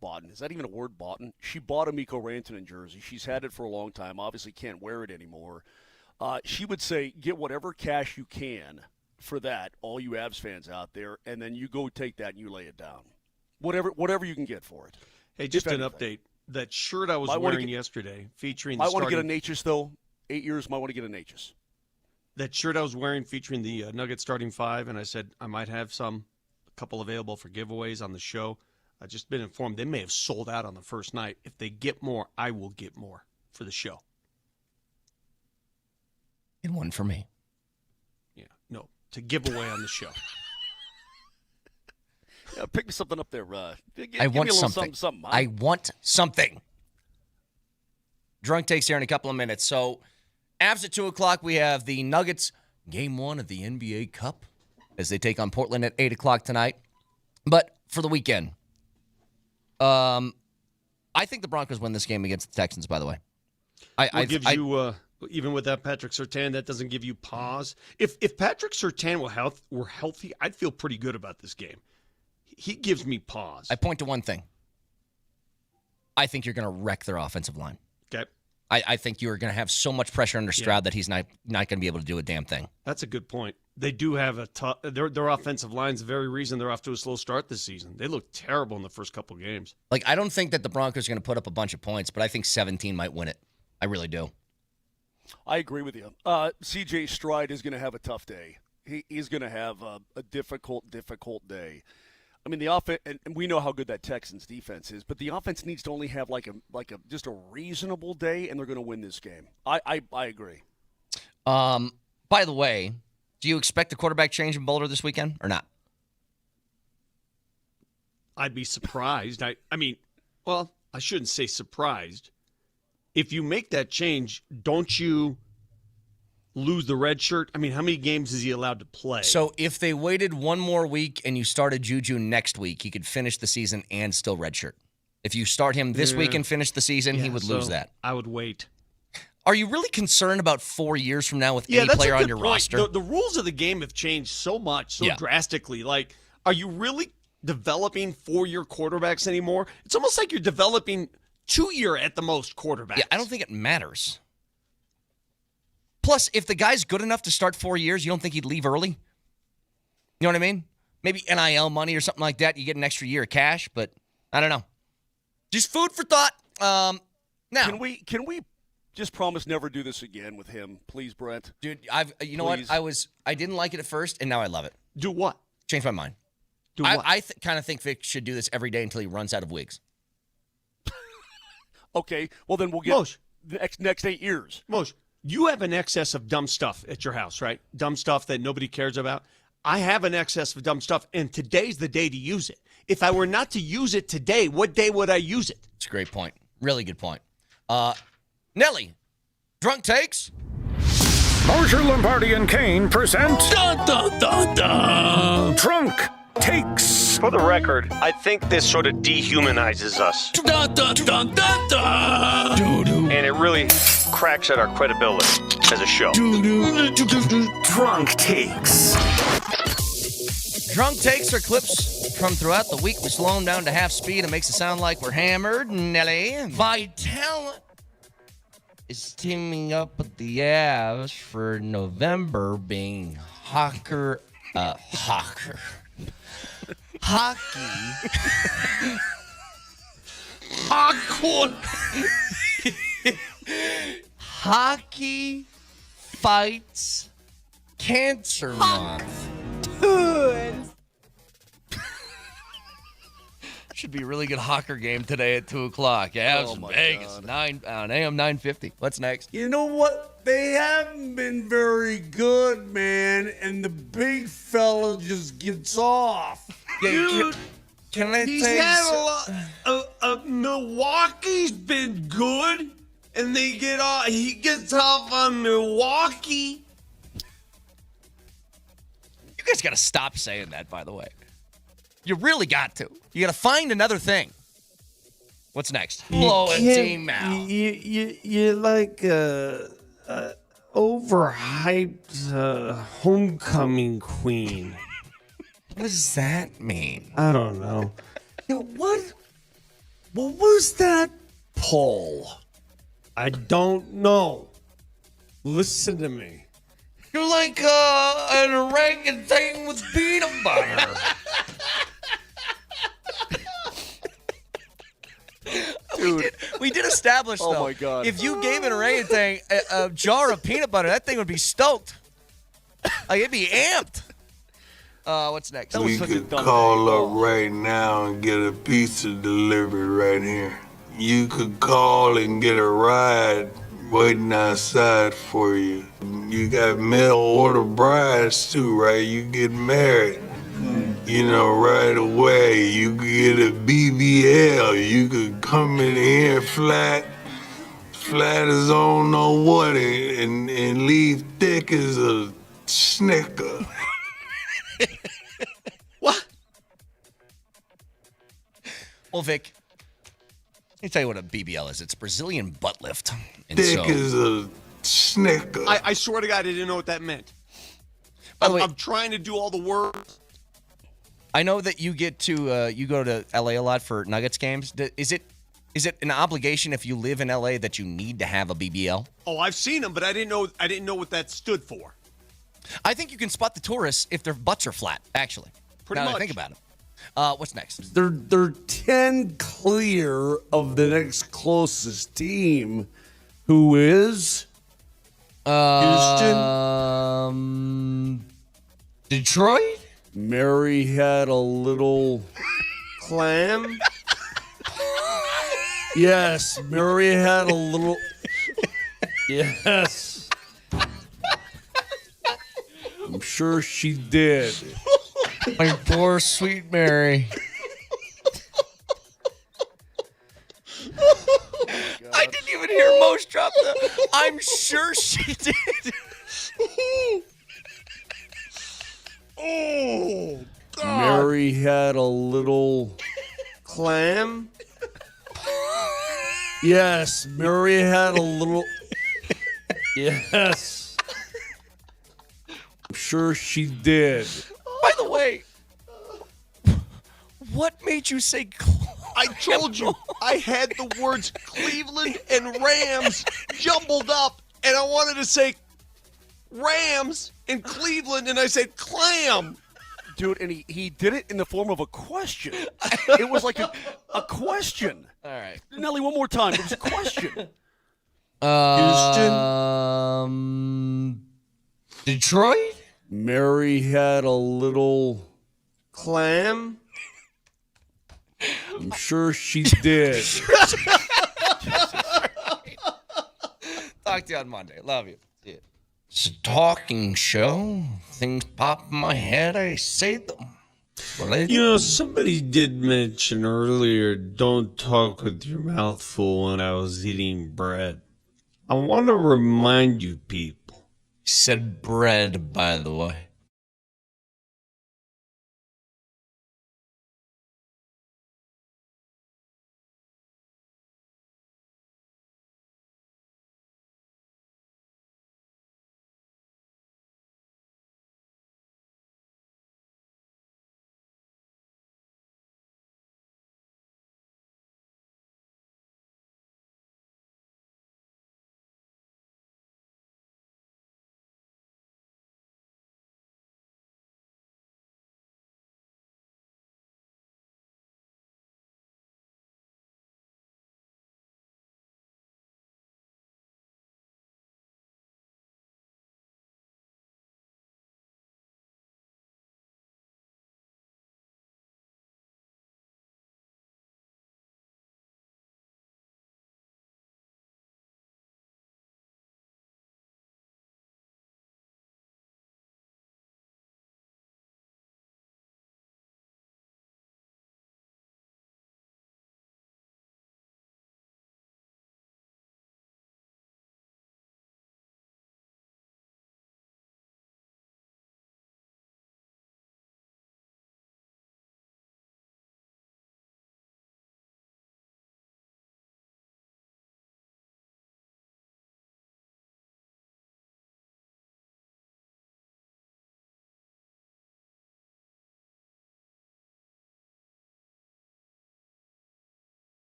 Bought. Is that even a word, bought? She bought a Mikko Rantanen jersey. She's had it for a long time. Obviously can't wear it anymore. She would say, get whatever cash you can for that, all you Avs fans out there, and then you go take that and you lay it down. Whatever you can get for it. Hey, just an update. That shirt I was wearing yesterday featuring the I want to get a Natchez, though. 8 years, might want to get a Natchez. That shirt I was wearing featuring the Nuggets starting 5, and I said I might have a couple available for giveaways on the show. I've just been informed they may have sold out on the first night. If they get more, I will get more for the show. And one for me. Yeah, no, to give away on the show. Yeah, pick me something up there. I want something. I want something. Drunk takes here in a couple of minutes. So, Avs at 2 o'clock, we have the Nuggets game 1 of the NBA Cup as they take on Portland at 8 o'clock tonight. But for the weekend, I think the Broncos win this game against the Texans, by the way. Even with that Patrick Surtain, that doesn't give you pause. If Patrick Surtain were healthy, I'd feel pretty good about this game. He gives me pause. I point to one thing. I think you're going to wreck their offensive line. Okay. I think you're going to have so much pressure under Stroud that he's not going to be able to do a damn thing. That's a good point. They do have a tough. Their offensive line's the very reason they're off to a slow start this season. They look terrible in the first couple games. Like, I don't think that the Broncos are going to put up a bunch of points, but I think 17 might win it. I really do. I agree with you. C.J. Stroud is going to have a tough day. He's going to have a difficult day. I mean, the offense, and we know how good that Texans defense is, but the offense needs to only have just a reasonable day, and they're going to win this game. I agree. By the way, do you expect a quarterback change in Boulder this weekend or not? I'd be surprised. I shouldn't say surprised. If you make that change, don't you lose the red shirt? I mean, how many games is he allowed to play? So if they waited one more week and you started Juju next week, he could finish the season and still redshirt. If you start him this week and finish the season, he would lose that. I would wait. Are you really concerned about 4 years from now with any player on your roster? The rules of the game have changed so much, drastically. Like, are you really developing 4-year quarterbacks anymore? It's almost like you're developing 2-year at the most quarterbacks. Yeah, I don't think it matters. Plus, if the guy's good enough to start 4 years, you don't think he'd leave early? You know what I mean? Maybe NIL money or something like that. You get an extra year of cash, but I don't know. Just food for thought. Now, can we just promise never do this again with him, please, Brent? Dude, you know what? I didn't like it at first, and now I love it. Do what? Change my mind. Do what? I kind of think Vic should do this every day until he runs out of wigs. Okay, well then we'll get the next 8 years. Moshe, you have an excess of dumb stuff at your house, right? Dumb stuff that nobody cares about. I have an excess of dumb stuff, and today's the day to use it. If I were not to use it today, what day would I use it? It's a great point. Really good point. Nelly, drunk takes. Moser, Lombardi, and Kane present Drunk Takes. For the record, I think this sort of dehumanizes us. And it really cracks at our credibility as a show. Drunk Takes. Drunk takes are clips from throughout the week. We slow them down to half speed. It makes it sound like we're hammered. Nelly. Vital is teaming up with the Avs for November being hockey. Hockey fights cancer month. Should be a really good Hawker game today at 2 o'clock. Avs in Vegas, 9 on AM 950. What's next? You know what? They haven't been very good, man, and the big fella just gets off. Dude, can I he's say had a lot. Milwaukee's been good, and they get off. He gets off on Milwaukee. You guys got to stop saying that, by the way. You really got to. You got to find another thing. What's next? Blow a team out. You're like overhyped homecoming queen. What does that mean? I don't know. What was that poll? I don't know. Listen to me. You're like an orangutan with peanut butter. Dude. We did establish, though. Oh, my God. If you gave an orangutan a jar of peanut butter, that thing would be stoked. Like, it'd be amped. What's next? was We such a could dumb call day. up right now and get a pizza delivered right here. You could call and get a ride waiting outside for you. You got mail order brides too, right? You get married, right away. You could get a BBL. You could come in here flat as I don't know what, and leave thick as a Snicker. Well, Vic, let me tell you what a BBL is. It's Brazilian butt lift. And Thick as a Snicker. I swear to God, I didn't know what that meant. I'm trying to do all the words. I know that you get to you go to LA a lot for Nuggets games. Is it an obligation if you live in LA that you need to have a BBL? Oh, I've seen them, but I didn't know what that stood for. I think you can spot the tourists if their butts are flat. Actually, Pretty now that I much. think about it. What's next? They're 10 clear of the next closest team, who is Houston. Detroit? Mary had a little clam. Yes, Mary had a little. Yes. I'm sure she did. My poor sweet Mary. I didn't even hear Mose drop the. I'm sure she did. Oh, God. Mary had a little clam. Yes, Mary had a little. Yes. I'm sure she did. By the way, what made you say I told you I had the words Cleveland and Rams jumbled up, and I wanted to say Rams and Cleveland, and I said clam. Dude, and he did it in the form of a question. It was like a question. All right. Nelly, one more time. It was a question. Detroit? Mary had a little clam. I'm sure she did. Talk to you on Monday. Love you. See ya. It's a talking show. Things pop in my head. I say them. Somebody did mention earlier, don't talk with your mouth full when I was eating bread. I want to remind you people. He said bread, by the way.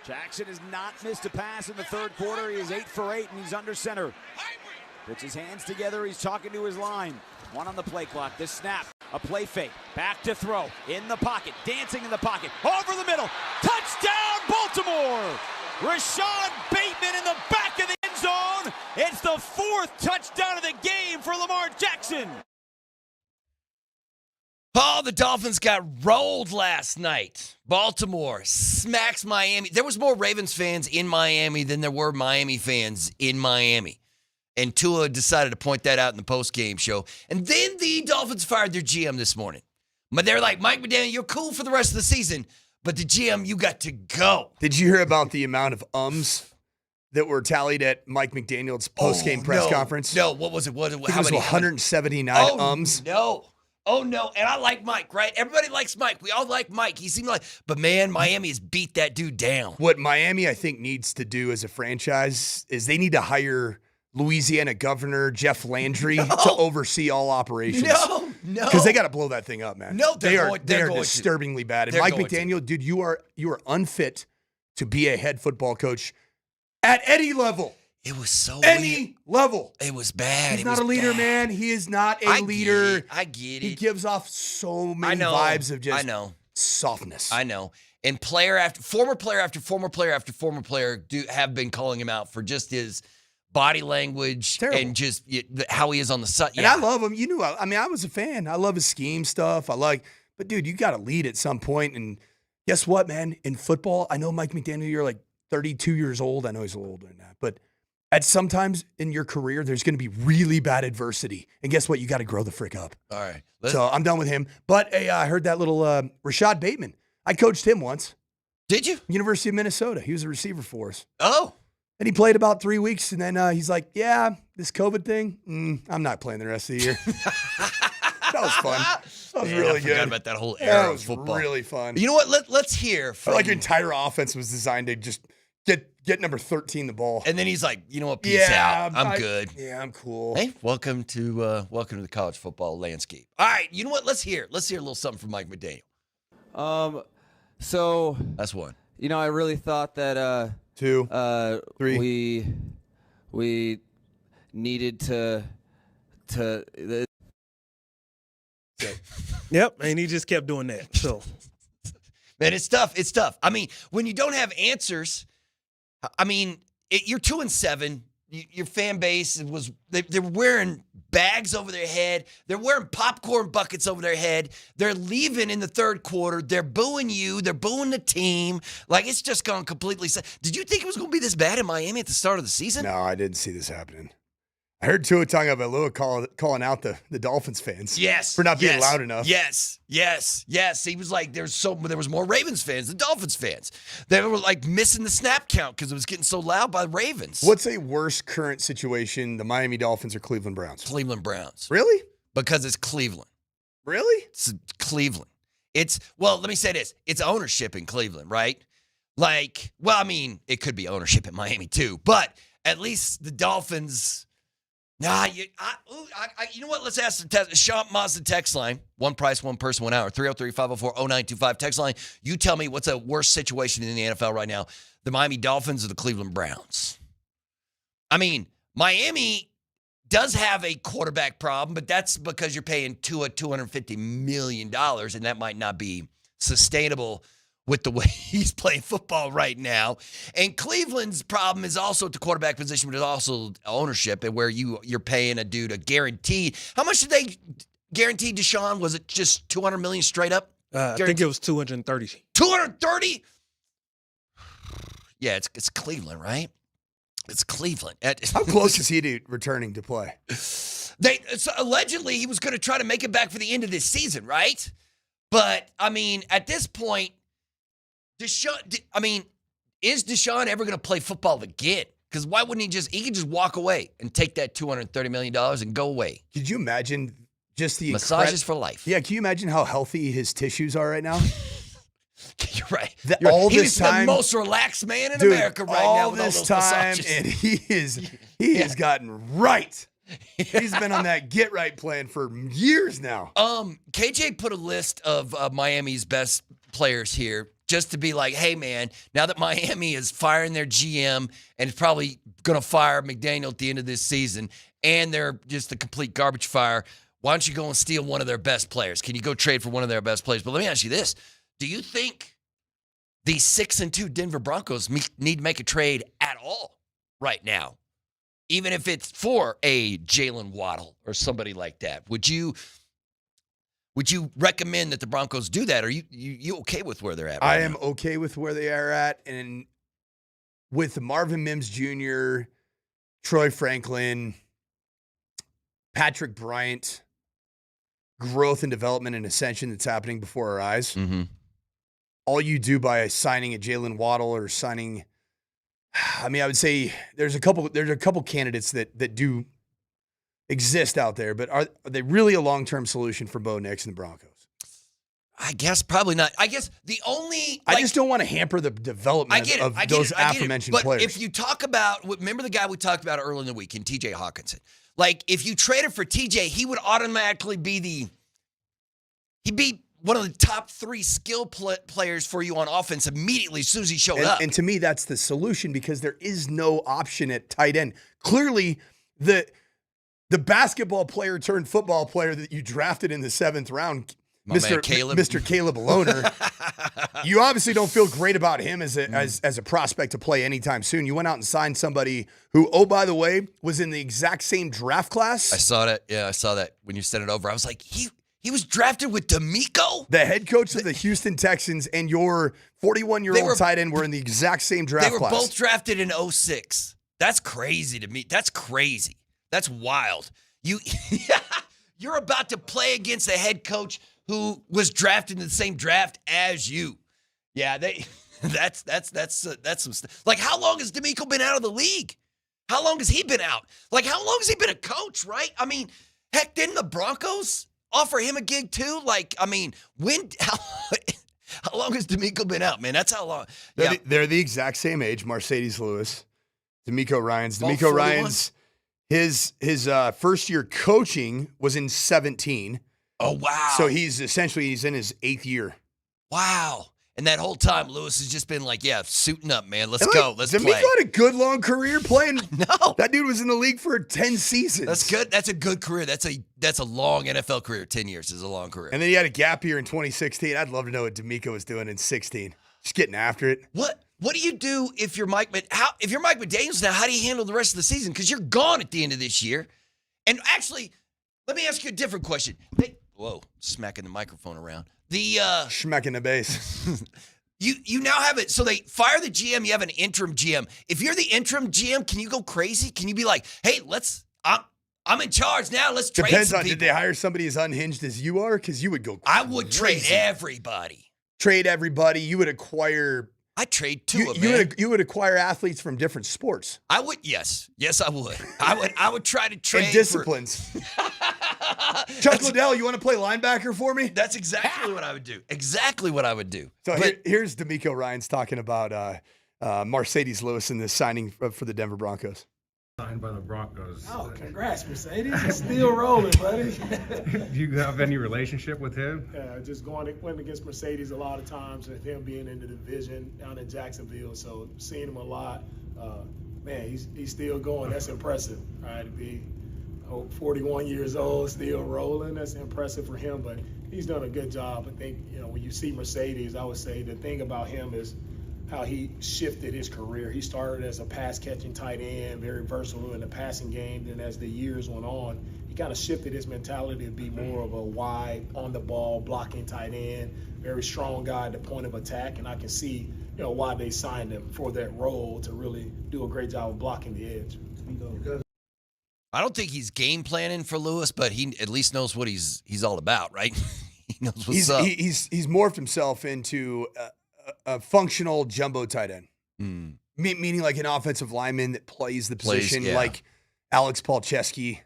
Jackson has not missed a pass in the third quarter. He is 8 for 8, and he's under center. Puts his hands together. He's talking to his line. One on the play clock. This snap. A play fake. Back to throw. In the pocket. Dancing in the pocket. Over the middle. Touchdown, Baltimore! Rashad Bateman in the back of the end zone. It's the 4th touchdown of the game for Lamar Jackson. Oh, the Dolphins got rolled last night. Baltimore smacks Miami. There was more Ravens fans in Miami than there were Miami fans in Miami. And Tua decided to point that out in the post-game show. And then the Dolphins fired their GM this morning. But they're like, Mike McDaniel, you're cool for the rest of the season, but the GM, you got to go. Did you hear about the amount of that were tallied at Mike McDaniel's post-game press conference? No, what was it? How it was many? 179 No. Oh, no. And I like Mike, right? Everybody likes Mike. We all like Mike. He seemed like, but man, Miami has beat that dude down. What Miami, I think, needs to do as a franchise is they need to hire Louisiana Governor Jeff Landry to oversee all operations. No. Because they got to blow that thing up, man. No, they are disturbingly bad. And Mike McDaniel, dude, you are unfit to be a head football coach at any level. It was so any level. It was bad. He's not a leader, man. He is not a leader. I get it. He gives off so many vibes of just softness. I know. And former player after former player have been calling him out for just his body language and just how he is on the side. And I love him. You knew, I was a fan. I love his scheme stuff. But dude, you got to lead at some point. And guess what, man? In football, I know Mike McDaniel, you're like 32 years old. I know he's a little older than that. But at sometimes in your career, there's going to be really bad adversity. And guess what? You got to grow the frick up. All right. So I'm done with him. But I heard that little Rashad Bateman. I coached him once. Did you? University of Minnesota. He was a receiver for us. Oh. And he played about 3 weeks, and then he's like, yeah, this COVID thing, I'm not playing the rest of the year. That was fun. That was really good. I forgot about that whole era that of football. Really fun. You know what? Let's hear from... Your entire offense was designed to just get number 13 the ball. And then he's like, you know what, peace out. I'm good. Yeah, I'm cool. Hey, welcome to the college football landscape. All right, you know what? Let's hear a little something from Mike McDaniel. So... That's one. You know, I really thought that... 2, 3. We needed to. Yep, and he just kept doing that. So, man, it's tough. It's tough. I mean, when you don't have answers, you're 2-7. Your fan base they're wearing bags over their head. They're wearing popcorn buckets over their head. They're leaving in the third quarter. They're booing you. They're booing the team. Like, it's just gone completely. Did you think it was going to be this bad in Miami at the start of the season? No, I didn't see this happening. I heard Tua Tagovailoa calling out the Dolphins fans. Yes. For not being loud enough. Yes. He was like, there was more Ravens fans than Dolphins fans. They were like missing the snap count because it was getting so loud by the Ravens. What's a worse current situation, the Miami Dolphins or Cleveland Browns? Cleveland Browns. Really? Because it's Cleveland. Really? It's Cleveland. Let me say this. It's ownership in Cleveland, right? It could be ownership in Miami too, but at least the Dolphins... you know what? Let's ask the Sean Mazda text line. One price, one person, 1 hour. 303-504-0925 text line. You tell me what's a worse situation in the NFL right now, the Miami Dolphins or the Cleveland Browns? Miami does have a quarterback problem, but that's because you're paying Tua $250 million, and that might not be sustainable with the way he's playing football right now. And Cleveland's problem is also at the quarterback position, but it's also ownership, and where you're paying a dude a guaranteed. How much did they guarantee Deshaun? Was it just $200 million straight up? I think it was 230. 230? Yeah, it's Cleveland, right? It's Cleveland. How close is he to returning to play? Allegedly, he was going to try to make it back for the end of this season, right? But, at this point, is Deshaun ever going to play football again? Because why wouldn't he could just walk away and take that $230 million and go away? Could you imagine just the massages for life? Yeah, can you imagine how healthy his tissues are right now? You're right. He's the most relaxed man in America right now. All this time, and he has gotten right. He's been on that get right plan for years now. KJ put a list of Miami's best players here. just to be like, hey, man, now that Miami is firing their GM and is probably going to fire McDaniel at the end of this season, and they're just a complete garbage fire, why don't you go and steal one of their best players? Can you go trade for one of their best players? But let me ask you this. Do you think the 6-2 Denver Broncos need to make a trade at all right now? Even if it's for a Jalen Waddle or somebody like that. Would you recommend that the Broncos do that? Or are you okay with where they're at right I am now? okay with where they are at. And with Marvin Mims Jr., Troy Franklin, Patrick Bryant, growth and development and ascension that's happening before our eyes. Mm-hmm. All you do by signing a Jalen Waddle or signing, I mean, I would say there's a couple candidates that do exist out there, but are they really a long-term solution for Bo Nix and the Broncos? I guess probably not. I guess the only... I just don't want to hamper the development of those aforementioned players. But if you talk about, remember the guy we talked about earlier in the week, in TJ Hawkinson. Like, if you traded for TJ, he would automatically be he'd be one of the top 3 skill players for you on offense immediately as soon as he showed up. And to me, that's the solution because there is no option at tight end. Clearly, the basketball player turned football player that you drafted in the 7th round, Mr. Caleb Lohner, you obviously don't feel great about him as a prospect to play anytime soon. You went out and signed somebody who, oh, by the way, was in the exact same draft class. I saw that. Yeah, I saw that when you sent it over. I was like, he was drafted with D'Amico? The head coach of the Houston Texans and your 41-year-old tight end were in the exact same draft class. They were both drafted in 2006. That's crazy to me. That's crazy. That's wild. You're about to play against a head coach who was drafted in the same draft as you. Yeah, that's some stuff. Like, how long has D'Amico been out of the league? How long has he been out? Like, how long has he been a coach, right? I mean, heck, didn't the Broncos offer him a gig too? Like, I mean, how long has D'Amico been out, man? That's how long. They're the exact same age, Mercedes Lewis, D'Amico Ryans. D'Amico Ryans, his first year coaching was in 2017. Oh, wow. So he's in his 8th year. Wow. And that whole time, Lewis has just been like, yeah, suiting up, man. Let's go. Let's play. D'Amico had a good long career playing. No. That dude was in the league for 10 seasons. That's good. That's a good career. That's a long NFL career. 10 years is a long career. And then he had a gap year in 2016. I'd love to know what D'Amico was doing in 16. Just getting after it. What do you do if you're Mike McDaniels now? How do you handle the rest of the season? Because you're gone at the end of this year. And actually, let me ask you a different question. Whoa, smacking the microphone around. Smacking the bass. You now have it. So they fire the GM. You have an interim GM. If you're the interim GM, can you go crazy? Can you be like, hey, I'm in charge now. Let's trade Depends some on, people. did they hire somebody as unhinged as you are? Because you would go crazy. I would trade everybody. Trade everybody. You would acquire. I'd trade Tua, man. You would acquire athletes from different sports. I would. Yes, I would. I would try to trade and disciplines. Chuck Liddell, you want to play linebacker for me? That's exactly what I would do. Exactly what I would do. So here's D'Amico Ryans talking about Mercedes Lewis in this signing for the Denver Broncos. Signed by the Broncos. Oh, congrats, Mercedes. It's still rolling, buddy. Do you have any relationship with him? Just going against Mercedes a lot of times, and him being in the division down in Jacksonville, so seeing him a lot. Man, he's still going. That's impressive, right? To be 41 years old, still rolling. That's impressive for him, but he's done a good job. I think, when you see Mercedes, I would say the thing about him is how he shifted his career. He started as a pass-catching tight end, very versatile in the passing game. Then as the years went on, he kind of shifted his mentality to be more of a wide, on-the-ball, blocking tight end, very strong guy at the point of attack. And I can see, why they signed him for that role to really do a great job of blocking the edge. I don't think he's game planning for Lewis, but he at least knows what he's all about, right? He knows what's up. He's morphed himself into a functional jumbo tight end, meaning like an offensive lineman that plays the position, like Alex Palczewski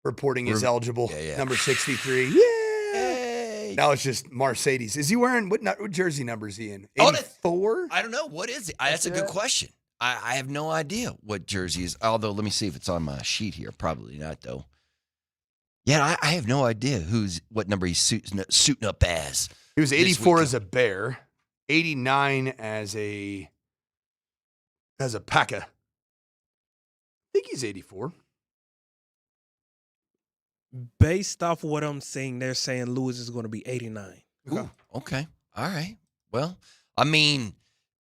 reporting is eligible, number 63. Yay! Now it's just Mercedes. Is he wearing what jersey number is he in? 84? I don't know. What is it? That's a good question. I have no idea what jersey is. Although, let me see if it's on my sheet here. Probably not, though. Yeah, I have no idea what number he's suiting up as. He was 84 as a Bear, 89 as a Packer. I think he's 84. Based off what I'm seeing, they're saying Lewis is going to be 89. Ooh, okay. All right. Well, I mean,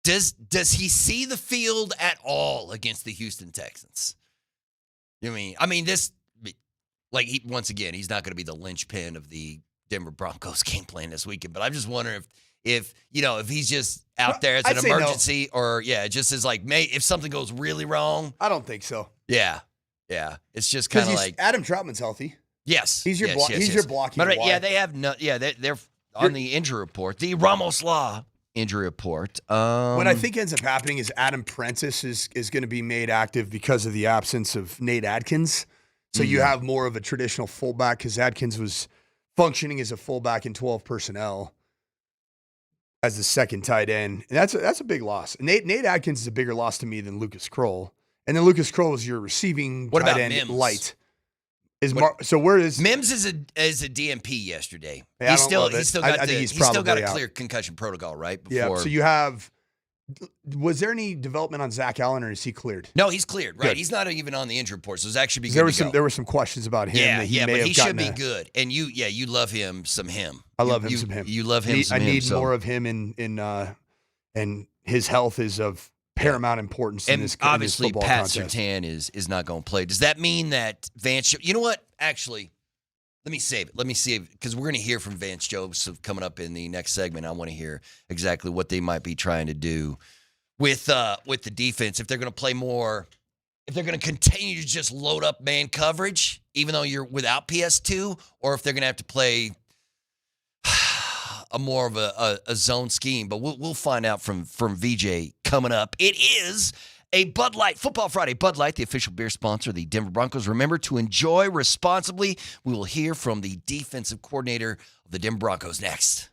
does he see the field at all against the Houston Texans? I mean, this, like, once again, he's not going to be the linchpin of the Denver Broncos game plan this weekend. But I'm just wondering if he's just out there as an emergency, or just as like, if something goes really wrong. I don't think so. Yeah. It's just kind of like Adam Troutman's healthy. Yes, he's your your blocking. But they have no. Yeah, they're on the injury report, the Ramos Law injury report. What I think ends up happening is Adam Prentice is going to be made active because of the absence of Nate Adkins. So you have more of a traditional fullback, because Adkins was functioning as a fullback in 12 personnel as the second tight end. And that's a big loss. Nate Adkins is a bigger loss to me than Lucas Kroll. And then Lucas Kroll is your receiving tight end Mims? light. So where is Mims is a DMP yesterday? Yeah, He's still got a out. clear concussion protocol, right? Yeah. So you have. Was there any development on Zach Allen, or is he cleared? No, he's cleared. Right, Good. he's not even on the injury report, so Zach should be good. There were some questions about him. Yeah, that he may but have he gotten should be good. And you love him some him. I love him some him. You love him some him. I need more of him and his health is of paramount importance in this obviously football Pat contest. Surtain is not going to play. Does that mean that Vance? You know what? Actually, let me save it because we're going to hear from Vance Joseph coming up in the next segment. I want to hear exactly what they might be trying to do with the defense, if they're going to play more, if they're going to continue to just load up man coverage even though you're without PS2, or if they're going to have to play a more of a zone scheme. But we'll find out from VJ coming up. It is a Bud Light Football Friday. Bud Light, the official beer sponsor of the Denver Broncos. Remember to enjoy responsibly. We will hear from the defensive coordinator of the Denver Broncos next.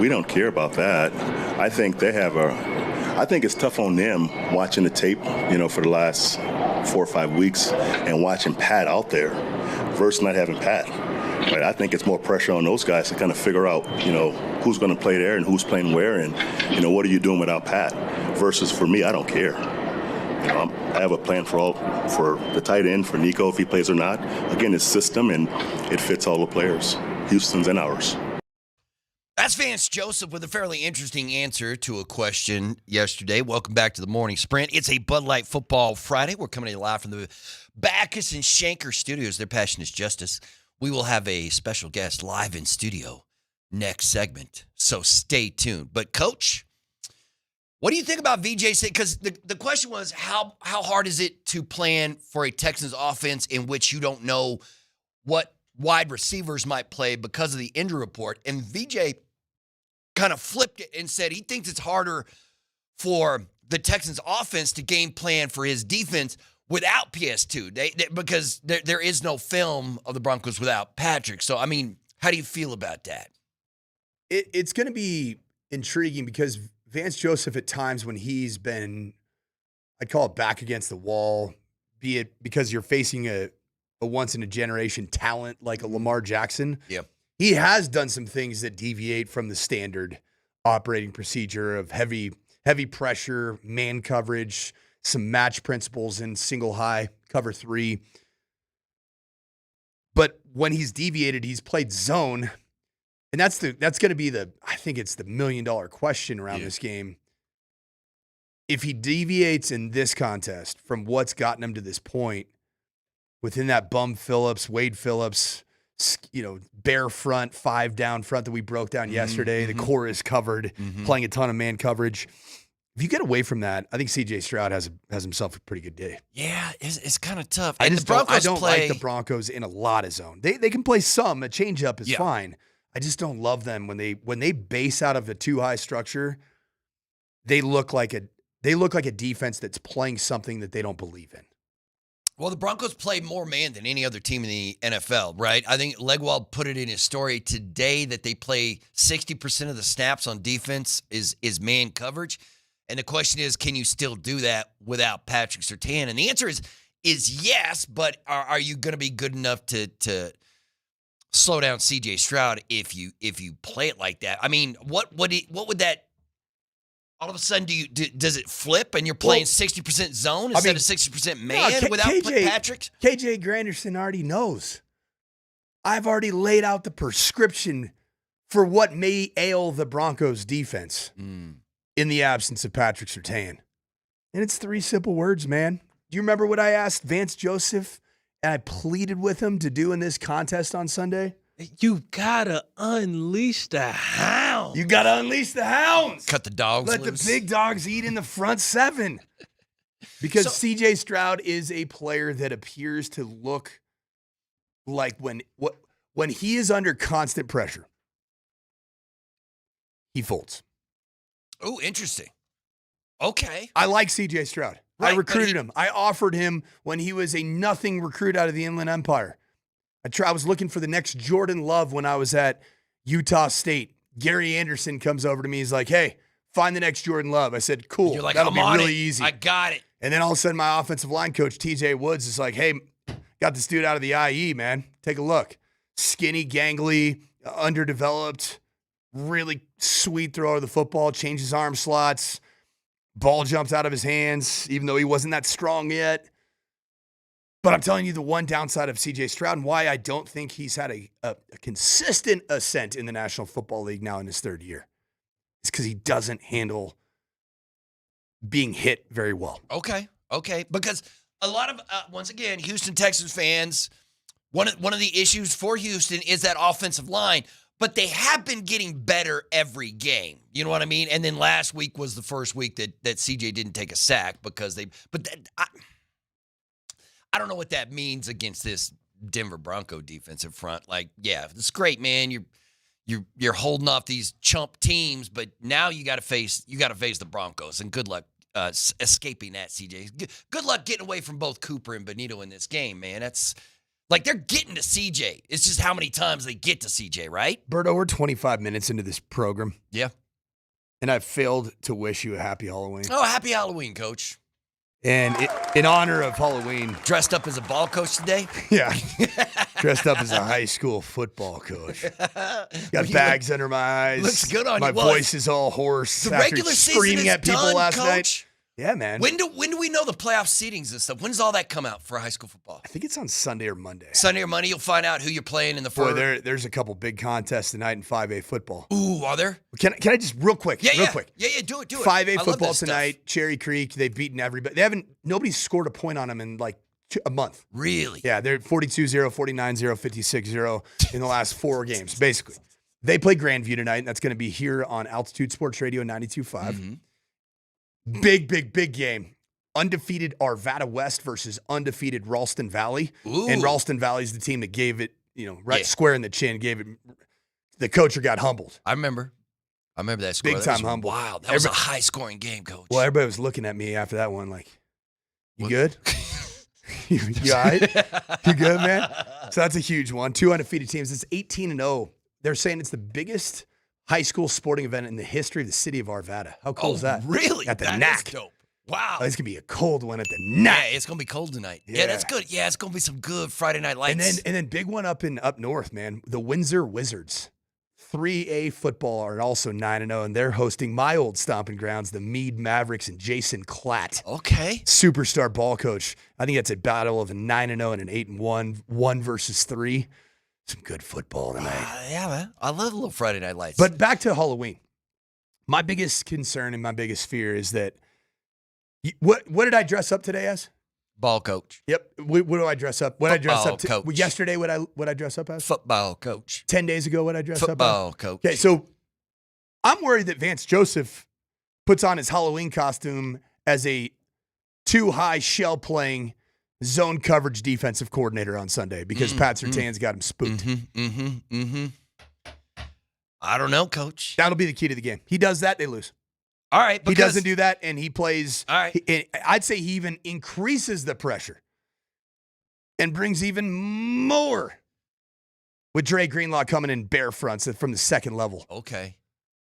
We don't care about that. I think it's tough on them watching the tape, for the last 4 or 5 weeks and watching Pat out there versus not having Pat. Right? I think it's more pressure on those guys to kind of figure out, who's going to play there and who's playing where and, what are you doing without Pat? Versus for me, I don't care. I have a plan for the tight end, for Nico, if he plays or not. Again, it's system, and it fits all the players, Houston's and ours. That's Vance Joseph with a fairly interesting answer to a question yesterday. Welcome back to the Morning Sprint. It's a Bud Light Football Friday. We're coming to you live from the Backus and Shanker studios. Their passion is justice. We will have a special guest live in studio next segment, so stay tuned. But, Coach, what do you think about VJ? Because the question was, how hard is it to plan for a Texans offense in which you don't know what wide receivers might play because of the injury report? And VJ kind of flipped it and said he thinks it's harder for the Texans offense to game plan for his defense without PS2 because there is no film of the Broncos without Patrick. So, I mean, how do you feel about that? It's going to be intriguing because Vance Joseph at times when he's been, I'd call it back against the wall, be it because you're facing a once-in-a-generation talent like a Lamar Jackson. Yep. He has done some things that deviate from the standard operating procedure of heavy pressure, man coverage, some match principles in single high, cover 3. But when he's deviated, he's played zone. And that's going to be I think it's the $1 million question around this game. If he deviates in this contest from what's gotten him to this point, within that Bum Phillips, Wade Phillips, bare front, 5 down front that we broke down yesterday, the core is covered, playing a ton of man coverage. If you get away from that, I think C.J. Stroud has himself a pretty good day. Yeah, it's kind of tough. I And don't like the Broncos in a lot of zone. They can play some. A changeup is fine. I just don't love them when they base out of a too high structure. They look like a defense that's playing something that they don't believe in. Well, the Broncos play more man than any other team in the NFL, right? I think Legwald put it in his story today that they play 60% of the snaps on defense is man coverage. And the question is, can you still do that without Patrick Surtain? And the answer is yes, but are you going to be good enough to slow down C.J. Stroud if you play it like that? I mean, what would that all of a sudden does it flip and you're playing 60% zone instead of 60% man without Patrick? KJ Granderson already knows. I've already laid out the prescription for what may ail the Broncos defense in the absence of Patrick Surtain. And it's 3 simple words, man. Do you remember what I asked Vance Joseph and I pleaded with him to do in this contest on Sunday? You gotta unleash the hounds. You gotta unleash the hounds. Cut the dogs Let loose. the big dogs eat in the front 7. Because CJ Stroud is a player that appears to look like when he is under constant pressure, he folds. Oh, interesting. Okay. I like CJ Stroud. Right, I recruited him. I offered him when he was a nothing recruit out of the Inland Empire. I was looking for the next Jordan Love when I was at Utah State. Gary Anderson comes over to me. He's like, hey, find the next Jordan Love. I said, cool. You're like, that'll I'm be on really it. easy. I got it. And then all of a sudden, my offensive line coach, TJ Woods, is like, hey, got this dude out of the IE, man. Take a look. Skinny, gangly, underdeveloped, really sweet thrower of the football, changes arm slots. Ball jumps out of his hands, even though he wasn't that strong yet. But I'm telling you the one downside of C.J. Stroud and why I don't think he's had a consistent ascent in the National Football League now in his 3rd year is because he doesn't handle being hit very well. Okay. Because a lot of, once again, Houston Texans fans, one of the issues for Houston is that offensive line. But they have been getting better every game. You know what I mean? And then last week was the first week that CJ didn't take a sack because I don't know what that means against this Denver Bronco defensive front. Like, yeah, it's great, man. You're holding off these chump teams, but now you got to face the Broncos. And good luck escaping that, CJ. Good luck getting away from both Cooper and Benito in this game, man. That's Like, they're getting to CJ. It's just how many times they get to CJ, right? Berto, we're 25 minutes into this program. Yeah. And I've failed to wish you a happy Halloween. Oh, happy Halloween, Coach. And in honor of Halloween. Dressed up as a ball coach today? Yeah. Dressed up as a high school football coach. Got bags under my eyes. Looks good on my you. My voice is all hoarse. The after regular season screaming is at people done, last Coach. night. Yeah, man. When do we know the playoff seedings and stuff? When does all that come out for high school football? I think it's on Sunday or Monday. Sunday or Monday, you'll find out who you're playing in the Boy, first. there's a couple big contests tonight in 5A football. Ooh, are there? Can I just real quick? Yeah, real quick. Yeah, do it. 5A I love football this stuff. tonight. Cherry Creek. They've beaten everybody. Nobody's scored a point on them in like a month. Really? Yeah, they're 42-0, 49-0, 56-0 in the last 4 games, basically. They play Grandview tonight, and that's going to be here on Altitude Sports Radio 92.5. Big game. Undefeated Arvada West versus undefeated Ralston Valley. Ooh. And Ralston Valley's the team that gave it, square in the chin, gave it. The coach got humbled. I remember that score. Big That time was humble. Wild. That was a high-scoring game, Coach. Well, everybody was looking at me after that one like, you good? you all right? You good, man? So that's a huge one. 2 undefeated teams. It's 18-0. They're saying it's the biggest high school sporting event in the history of the city of Arvada. How cool is that? Really? At the That NAC. is dope. Wow. Oh, it's going to be a cold one at the NAC. Yeah, it's going to be cold tonight. Yeah, that's good. Yeah, it's going to be some good Friday night lights. And then big one up north, man. The Windsor Wizards. 3A football are also 9-0, and they're hosting my old stomping grounds, the Meade Mavericks and Jason Klatt. Okay. Superstar ball coach. I think it's a battle of a 9-0 and an 8-1, 1 versus 3. Some good football tonight. Yeah, man. I love a little Friday night lights. But back to Halloween. My biggest concern and my biggest fear is that what did I dress up today as? Ball coach. Yep. What do I dress up? What did I dress up Coach. yesterday? What I dress up as? Football coach. 10 days ago, what I dress up as? Football coach. Okay, so I'm worried that Vance Joseph puts on his Halloween costume as a too-high shell-playing zone coverage defensive coordinator on Sunday because Pat Surtain's got him spooked. I don't know, Coach. That'll be the key to the game. He does that, they lose. All right. He doesn't do that, and he plays. All right. I'd say he even increases the pressure and brings even more with Dre Greenlaw coming in bare fronts from the second level. Okay.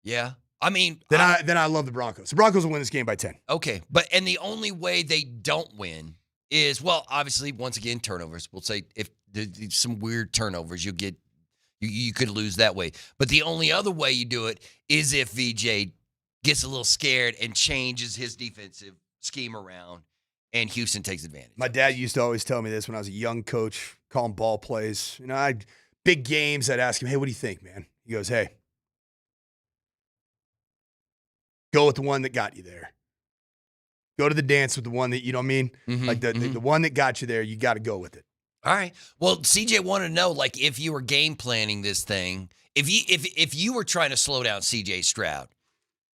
Yeah. I mean. Then I love the Broncos. The Broncos will win this game by 10. Okay. And the only way they don't win is, well, obviously, once again, turnovers. We'll say if there's some weird turnovers, you could lose that way. But the only other way you do it is if VJ gets a little scared and changes his defensive scheme around, and Houston takes advantage. My dad used to always tell me this when I was a young coach, calling ball plays. Big games, I'd ask him, hey, what do you think, man? He goes, hey, go with the one that got you there. Go to the dance with the one that, you know what I mean? The one that got you there, you got to go with it. All right. Well, CJ wanted to know, like, if you were game planning this thing, if you were trying to slow down CJ Stroud,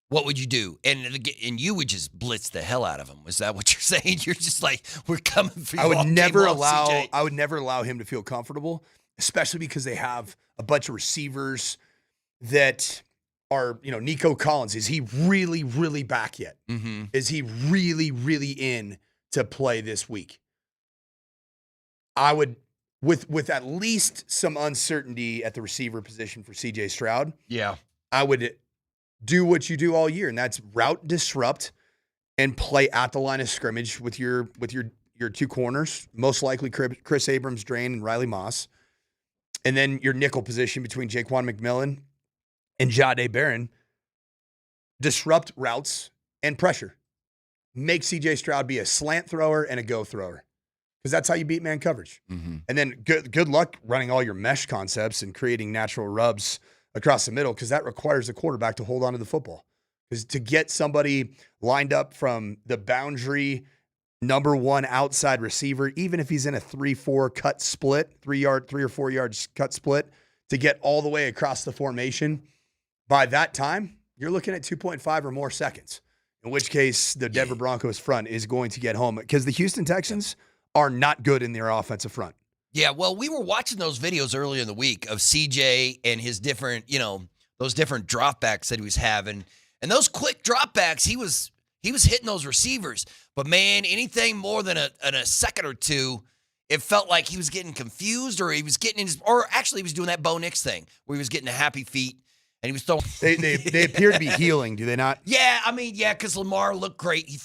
what would you do? And you would just blitz the hell out of him. Is that what you're saying? You're just like, we're coming for you. I would never CJ. allow him to feel comfortable, especially because they have a bunch of receivers that are, Nico Collins. Is he really, really back yet? Mm-hmm. Is he really, really in to play this week? I would, with at least some uncertainty at the receiver position for CJ Stroud. Yeah. I would do what you do all year, and that's route disrupt and play at the line of scrimmage with your two corners, most likely Chris Abrams, Drain, and Riley Moss. And then your nickel position between Jaquan McMillan and Jahdae Barron. Disrupt routes and pressure. Make CJ Stroud be a slant thrower and a go thrower. Because that's how you beat man coverage. Mm-hmm. And then good luck running all your mesh concepts and creating natural rubs across the middle, because that requires the quarterback to hold on to the football. Because to get somebody lined up from the boundary, number one outside receiver, even if he's in a 3-4 cut split, 3 or 4 yards cut split, to get all the way across the formation, by that time, you're looking at 2.5 or more seconds. In which case, the Denver Broncos front is going to get home. Because the Houston Texans are not good in their offensive front. Yeah, well, we were watching those videos earlier in the week of CJ and his different, those different dropbacks that he was having. And those quick dropbacks, he was hitting those receivers. But, man, anything more than a second or two, it felt like he was getting confused, or he was getting or actually he was doing that Bo Nix thing where he was getting the happy feet and he was throwing. They appear to be healing, do they not? Yeah, I mean, yeah, because Lamar looked great. He